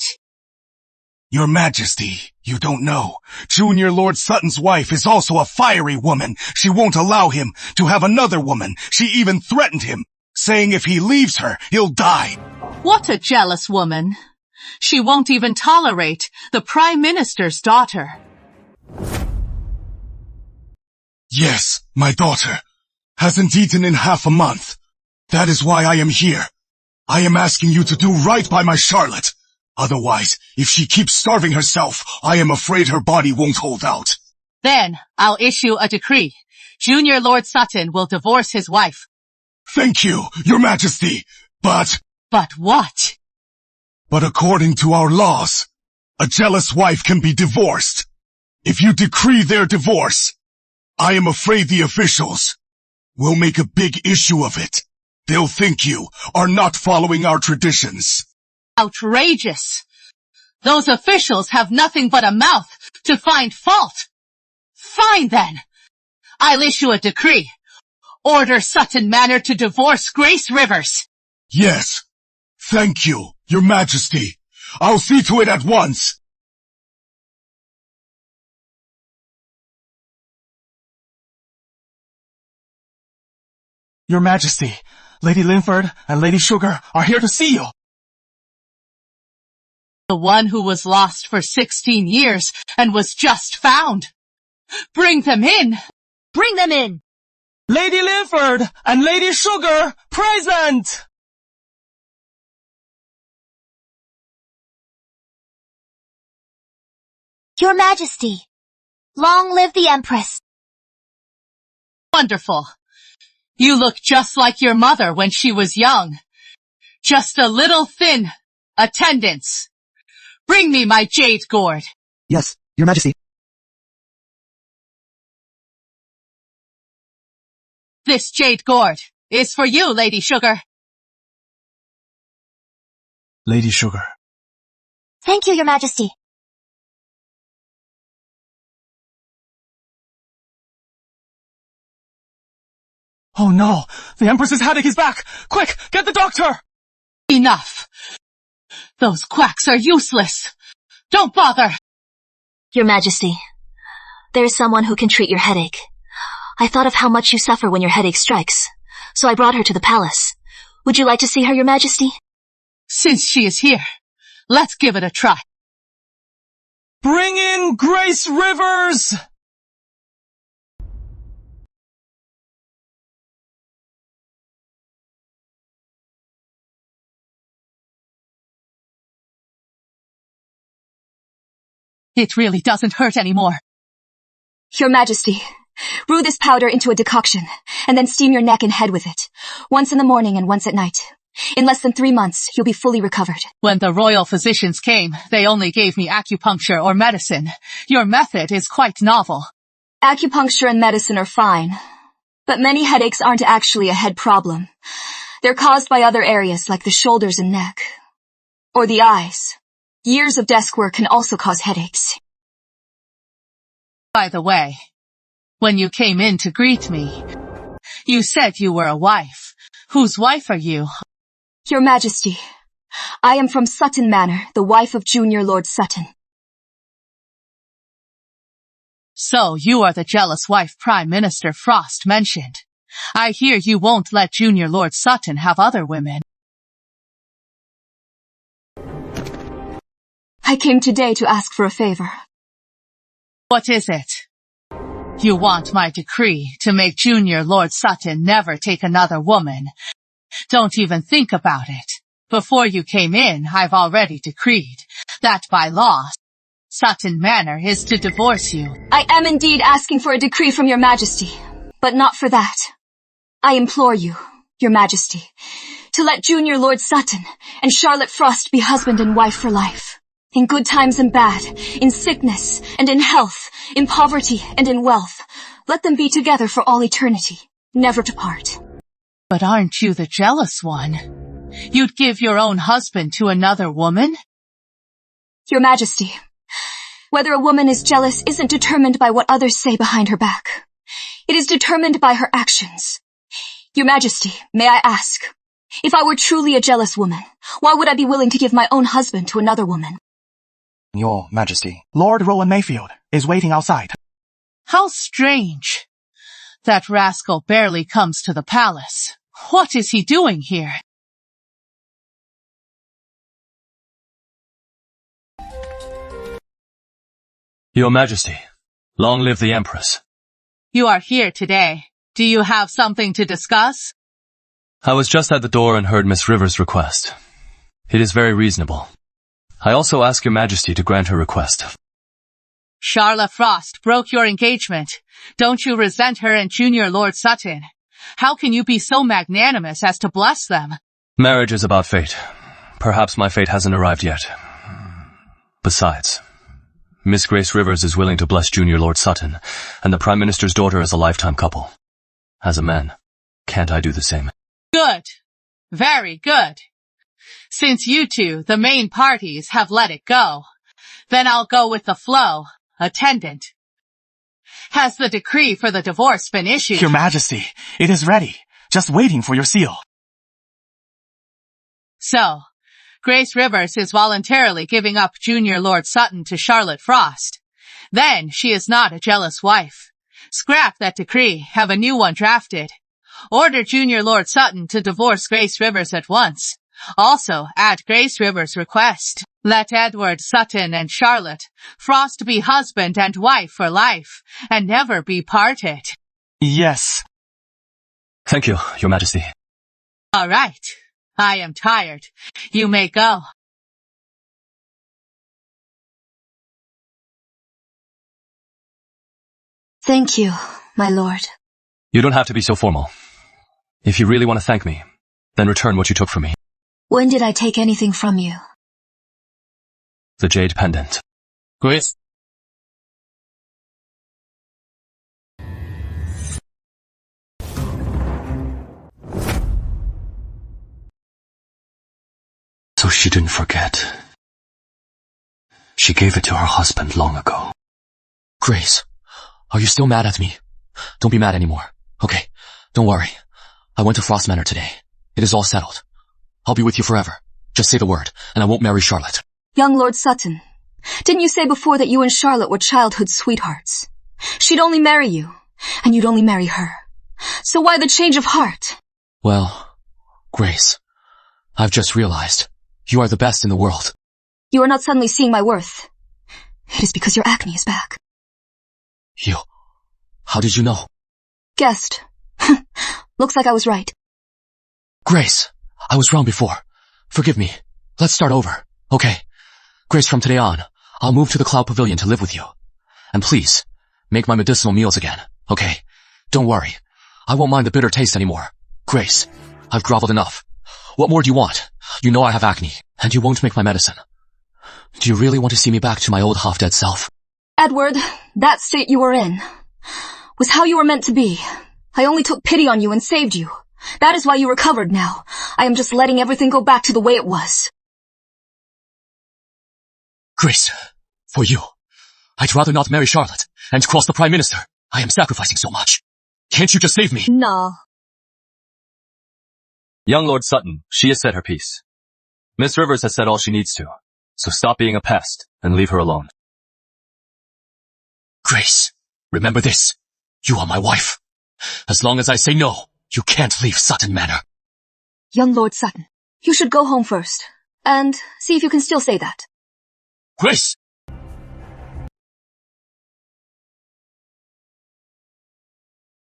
Your Majesty, you don't know. Junior Lord Sutton's wife is also a fiery woman. She won't allow him to have another woman. She even threatened him, saying if he leaves her, he'll die.
What a jealous woman. She won't even tolerate the Prime Minister's daughter.
Yes, my daughter hasn't eaten in half a month. That is why I am here. I am asking you to do right by my Charlotte. Otherwise, if she keeps starving herself, I am afraid her body won't hold out.
Then I'll issue a decree. Junior Lord Sutton will divorce his wife.
Thank you, Your Majesty. But
what?
But according to our laws, a jealous wife can be divorced. If you decree their divorce, I am afraid the officials will make a big issue of it. They'll think you are not following our traditions.
Outrageous. Those officials have nothing but a mouth to find fault. Fine then. I'll issue a decree. Order Sutton Manor to divorce Grace Rivers.
Yes. Thank you, Your Majesty. I'll see to it at once.
Your Majesty, Lady Linford and Lady Sugar are here to see you.
The one who was lost for 16 years and was just found. Bring them in.
Bring them in.
Lady Linford and Lady Sugar, present!
Your Majesty, long live the Empress.
Wonderful. You look just like your mother when she was young. Just a little thin. Attendants. Bring me my jade gourd.
Yes, Your Majesty.
This jade gourd is for you, Lady Sugar.
Lady Sugar.
Thank you, Your Majesty.
Oh no, the Empress's headache is back! Quick, get the doctor!
Enough. Those quacks are useless. Don't bother.
Your Majesty, there is someone who can treat your headache. I thought of how much you suffer when your headache strikes, so I brought her to the palace. Would you like to see her, Your Majesty?
Since she is here, let's give it a try.
Bring in Grace Rivers!
It really doesn't hurt anymore.
Your Majesty, brew this powder into a decoction, and then steam your neck and head with it, once in the morning and once at night. In less than 3 months, you'll be fully recovered.
When the royal physicians came, they only gave me acupuncture or medicine. Your method is quite novel.
Acupuncture and medicine are fine, but many headaches aren't actually a head problem. They're caused by other areas like the shoulders and neck, or the eyes. Years of desk work can also cause headaches.
By the way, when you came in to greet me, you said you were a wife. Whose wife are you?
Your Majesty, I am from Sutton Manor, the wife of Junior Lord Sutton.
So you are the jealous wife Prime Minister Frost mentioned. I hear you won't let Junior Lord Sutton have other women.
I came today to ask for a favor.
What is it? You want my decree to make Junior Lord Sutton never take another woman. Don't even think about it. Before you came in, I've already decreed that by law, Sutton Manor is to divorce you.
I am indeed asking for a decree from your majesty, but not for that. I implore you, your majesty, to let Junior Lord Sutton and Charlotte Frost be husband and wife for life. In good times and bad, in sickness and in health, in poverty and in wealth. Let them be together for all eternity, never to part.
But aren't you the jealous one? You'd give your own husband to another woman?
Your majesty, whether a woman is jealous isn't determined by what others say behind her back. It is determined by her actions. Your majesty, may I ask, if I were truly a jealous woman, why would I be willing to give my own husband to another woman?
Your Majesty, Lord Rowan Mayfield is waiting outside.
How strange. That rascal barely comes to the palace. What is he doing here?
Your Majesty, long live the Empress.
You are here today. Do you have something to discuss?
I was just at the door and heard Miss Rivers' request. It is very reasonable. I also ask your Majesty to grant her request.
Charlotte Frost broke your engagement. Don't you resent her and Junior Lord Sutton? How can you be so magnanimous as to bless them?
Marriage is about fate. Perhaps my fate hasn't arrived yet. Besides, Miss Grace Rivers is willing to bless Junior Lord Sutton, and the Prime Minister's daughter is a lifetime couple. As a man, can't I do the same?
Good. Very good. Since you two, the main parties, have let it go, then I'll go with the flow. Attendant. Has the decree for the divorce been issued?
Your Majesty, it is ready. Just waiting for your seal.
So, Grace Rivers is voluntarily giving up Junior Lord Sutton to Charlotte Frost. Then she is not a jealous wife. Scrap that decree, have a new one drafted. Order Junior Lord Sutton to divorce Grace Rivers at once. Also, at Grace Rivers' request, let Edward Sutton and Charlotte Frost be husband and wife for life, and never be parted.
Yes.
Thank you, Your Majesty.
All right. I am tired. You may go.
Thank you, my lord.
You don't have to be so formal. If you really want to thank me, then return what you took from me.
When did I take anything from you?
The jade pendant.
Grace?
So she didn't forget. She gave it to her husband long ago.
Grace, are you still mad at me? Don't be mad anymore. Okay, don't worry. I went to Frost Manor today. It is all settled. I'll be with you forever. Just say the word, and I won't marry Charlotte.
Young Lord Sutton, didn't you say before that you and Charlotte were childhood sweethearts? She'd only marry you, and you'd only marry her. So why the change of heart?
Well, Grace, I've just realized you are the best in the world.
You are not suddenly seeing my worth. It is because your acne is back.
You? How did you know?
Guessed. Looks like I was right.
Grace, I was wrong before. Forgive me. Let's start over. Okay. Grace, from today on, I'll move to the Cloud Pavilion to live with you. And please, make my medicinal meals again. Okay? Don't worry. I won't mind the bitter taste anymore. Grace, I've groveled enough. What more do you want? You know I have acne, and you won't make my medicine. Do you really want to see me back to my old half-dead self?
Edward, that state you were in was how you were meant to be. I only took pity on you and saved you. That is why you recovered now. I am just letting everything go back to the way it was.
Grace, for you, I'd rather not marry Charlotte and cross the Prime Minister. I am sacrificing so much. Can't you just save me?
Nah.
Young Lord Sutton, she has said her piece. Miss Rivers has said all she needs to, so stop being a pest and leave her alone.
Grace, Remember this. You are my wife. As long as I say no, you can't leave Sutton Manor.
Young Lord Sutton, you should go home first, and see if you can still say that.
Grace!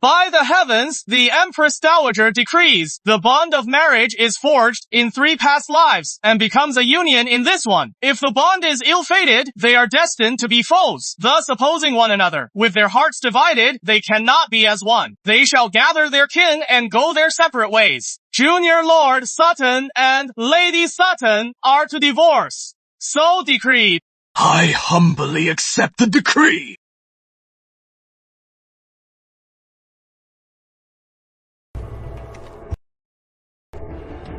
By the heavens, the Empress Dowager decrees the bond of marriage is forged in 3 past lives and becomes a union in this one. If the bond is ill-fated, they are destined to be foes, thus opposing one another. With their hearts divided, they cannot be as one. They shall gather their kin and go their separate ways. Junior Lord Sutton and Lady Sutton are to divorce. So decreed.
I humbly accept the decree.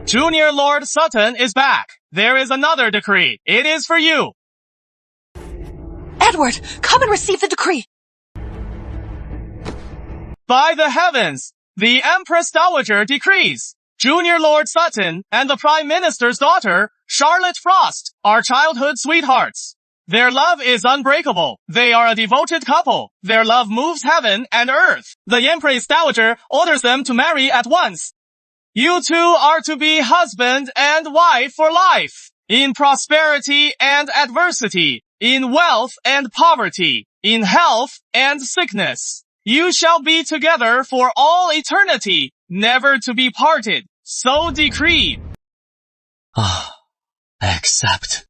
Junior Lord Sutton is back. There is another decree. It is for you.
Edward, come and receive the decree.
By the heavens, the Empress Dowager decrees Junior Lord Sutton and the Prime Minister's daughter, Charlotte Frost, are childhood sweethearts. Their love is unbreakable. They are a devoted couple. Their love moves heaven and earth. The Empress Dowager orders them to marry at once. You two are to be husband and wife for life, in prosperity and adversity, in wealth and poverty, in health and sickness. You shall be together for all eternity, never to be parted. So decreed.
I accept.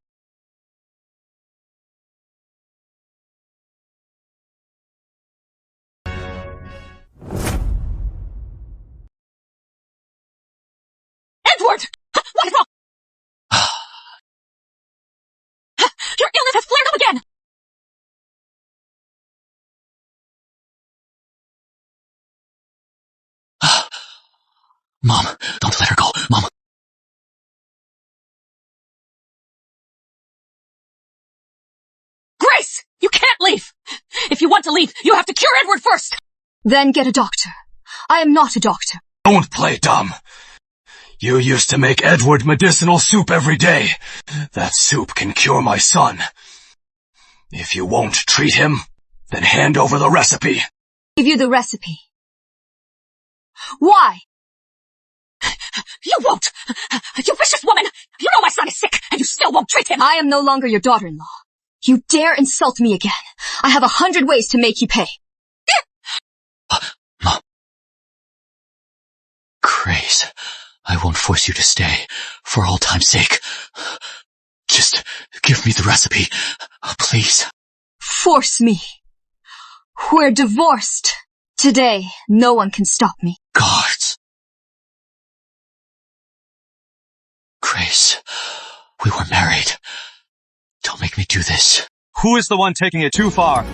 Edward! What is wrong? Your illness has flared up again!
Mom, don't let her go. Mom.
Grace! You can't leave! If you want to leave, you have to cure Edward first!
Then get a doctor. I am not a doctor.
Don't play dumb. You used to make Edward medicinal soup every day. That soup can cure my son. If you won't treat him, then hand over the recipe.
Give you the recipe. Why?
You won't! You vicious woman! You know my son is sick, and you still won't treat him!
I am no longer your daughter-in-law. You dare insult me again. I have 100 ways to make you pay.
Mom. Grace, I won't force you to stay, for all time's sake. Just give me the recipe, please.
Force me. We're divorced. Today, no one can stop me.
Guards. Grace, we were married. Don't make me do this.
Who is the one taking it too far?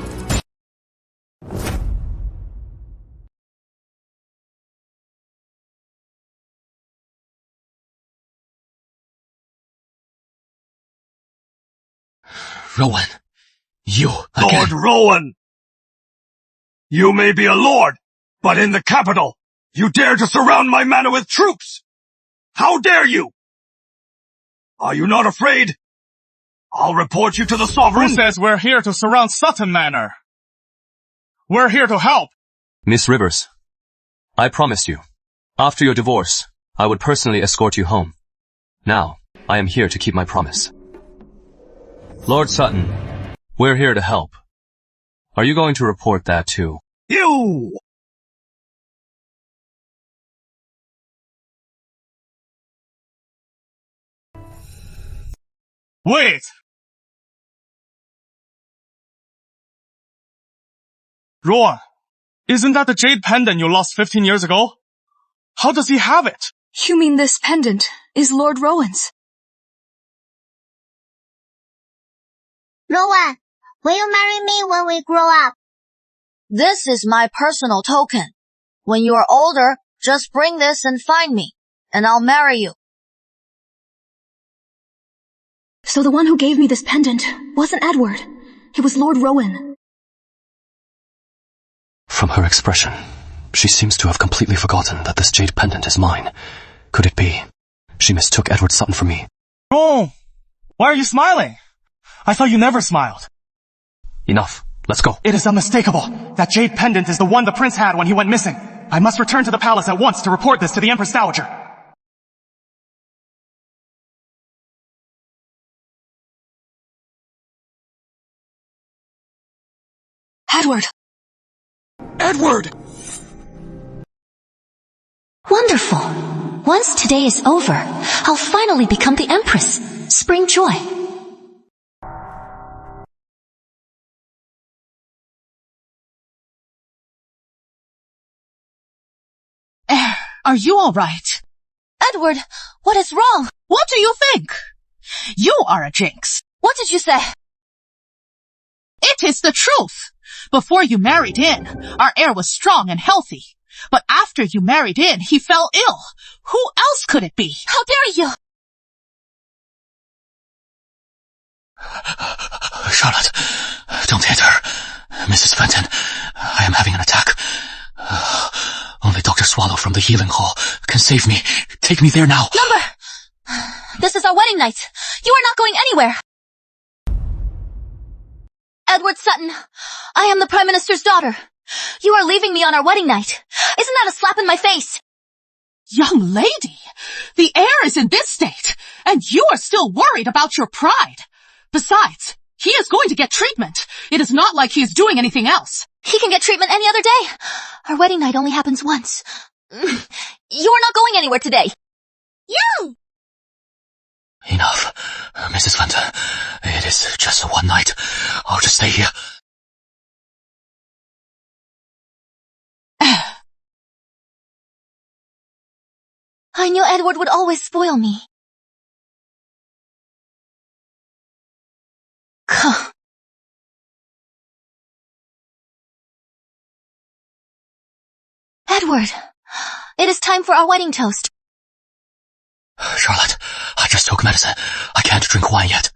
Rowan, you again.
Lord Rowan! You may be a lord, but in the capital, you dare to surround my manor with troops! How dare you? Are you not afraid? I'll report you to the sovereign.
Who says we're here to surround Sutton Manor? We're here to help.
Miss Rivers, I promised you, after your divorce, I would personally escort you home. Now, I am here to keep my promise. Lord Sutton, we're here to help. Are you going to report that too?
You!
Wait! Rowan, isn't that the jade pendant you lost 15 years ago? How does he have it?
You mean this pendant is Lord Rowan's?
Rowan, will you marry me when we grow up?
This is my personal token. When you are older, just bring this and find me, and I'll marry you.
So the one who gave me this pendant wasn't Edward. It was Lord Rowan.
From her expression, she seems to have completely forgotten that this jade pendant is mine. Could it be she mistook Edward Sutton for me?
Oh, why are you smiling? I thought you never smiled.
Enough. Let's go.
It is unmistakable. That jade pendant is the one the prince had when he went missing. I must return to the palace at once to report this to the Empress Dowager.
Edward!
Edward!
Wonderful. Once today is over, I'll finally become the Empress. Spring joy.
Heir, are you all right?
Edward, what is wrong?
What do you think? You are a jinx.
What did you say?
It is the truth. Before you married in, our heir was strong and healthy. But after you married in, he fell ill. Who else could it be?
How dare you!
Charlotte, don't hit her. Mrs. Fenton, I am having an attack. Only Dr. Swallow from the healing hall can save me. Take me there now.
Number! This is our wedding night. You are not going anywhere. Edward Sutton, I am the Prime Minister's daughter. You are leaving me on our wedding night. Isn't that a slap in my face?
Young lady, the heir is in this state, and you are still worried about your pride. Besides, he is going to get treatment. It is not like he is doing anything else.
He can get treatment any other day. Our wedding night only happens once. You are not going anywhere today. You!
Enough. Mrs. Fenton, it is just one night. I'll just stay here.
I knew Edward would always spoil me. Edward, it is time for our wedding toast.
Charlotte, I just took medicine. I can't drink wine yet.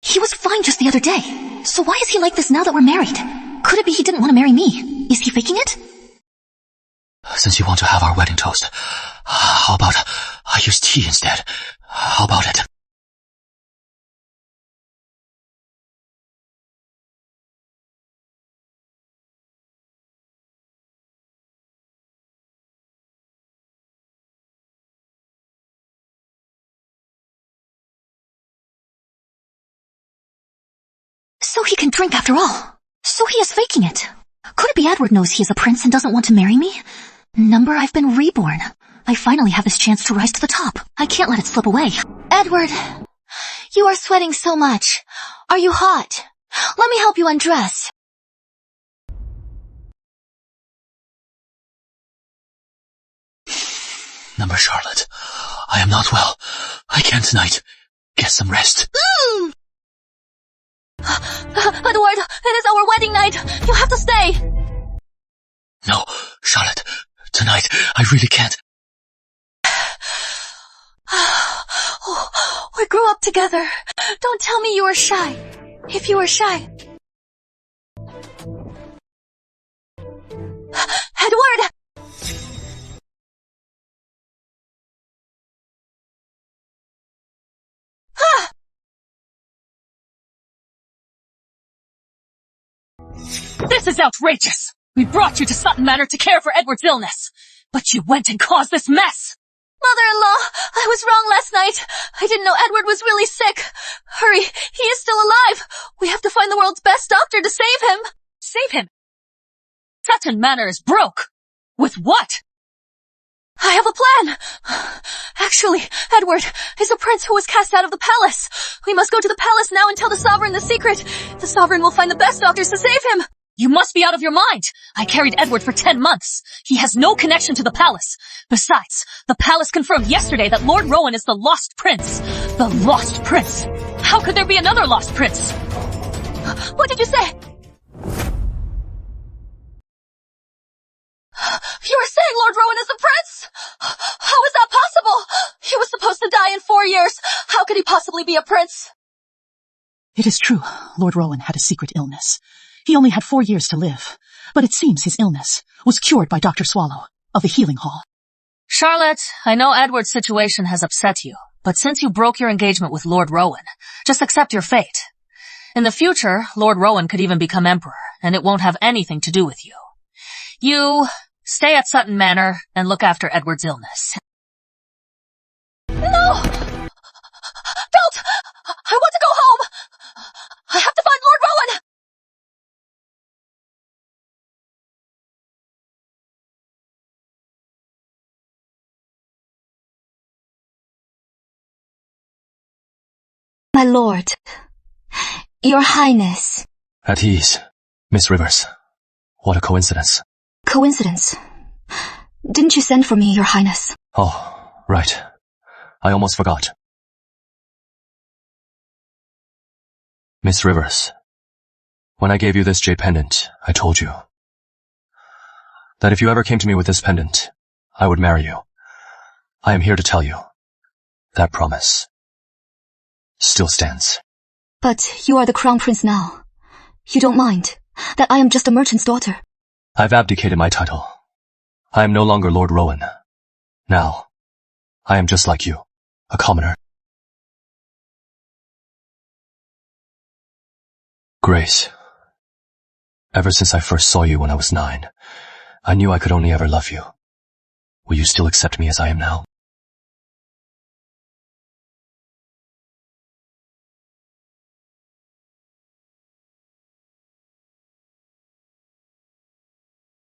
He was fine just the other day. So why is he like this now that we're married? Could it be he didn't want to marry me? Is he faking it?
Since you want to have our wedding toast, how about I use tea instead? How about it?
So he can drink after all. So he is faking it. Could it be Edward knows he is a prince and doesn't want to marry me? Number, I've been reborn. I finally have this chance to rise to the top. I can't let it slip away. Edward, you are sweating so much. Are you hot? Let me help you undress.
Number Charlotte, I am not well. I can tonight. Get some rest.
Edward, it is our wedding night. You have to stay.
No, Charlotte, tonight I really can't.
We grew up together. Don't tell me you were shy. If you were shy. Edward!
This is outrageous! We brought you to Sutton Manor to care for Edward's illness, but you went and caused this mess!
Mother-in-law, I was wrong last night. I didn't know Edward was really sick. Hurry, he is still alive. We have to find the world's best doctor to save him.
Save him? Sutton Manor is broke. With what?
I have a plan. Actually, Edward is a prince who was cast out of the palace. We must go to the palace now and tell the sovereign the secret. The sovereign will find the best doctors to save him.
You must be out of your mind. I carried Edward for 10 months. He has no connection to the palace. Besides, the palace confirmed yesterday that Lord Rowan is the lost prince. The lost prince. How could there be another lost prince?
What did you say? You are saying Lord Rowan is a prince? How is that possible? He was supposed to die in 4 years. How could he possibly be a prince?
It is true, Lord Rowan had a secret illness. He only had 4 years to live, but it seems his illness was cured by Dr. Swallow of the healing hall.
Charlotte, I know Edward's situation has upset you, but since you broke your engagement with Lord Rowan, just accept your fate. In the future, Lord Rowan could even become emperor, and it won't have anything to do with you. You stay at Sutton Manor and look after Edward's illness.
No! Don't! I want to go home! I have to find Lord Rowan!
My lord, your highness.
At ease, Miss Rivers. What a coincidence.
Coincidence? Didn't you send for me, your highness?
Oh, right. I almost forgot. Miss Rivers, when I gave you this jade pendant, I told you that if you ever came to me with this pendant, I would marry you. I am here to tell you that promise still stands.
But you are the crown prince now. You don't mind that I am just a merchant's daughter.
I've abdicated my title. I am no longer Lord Rowan. Now, I am just like you, a commoner. Grace, ever since I first saw you when I was 9, I knew I could only ever love you. Will you still accept me as I am now?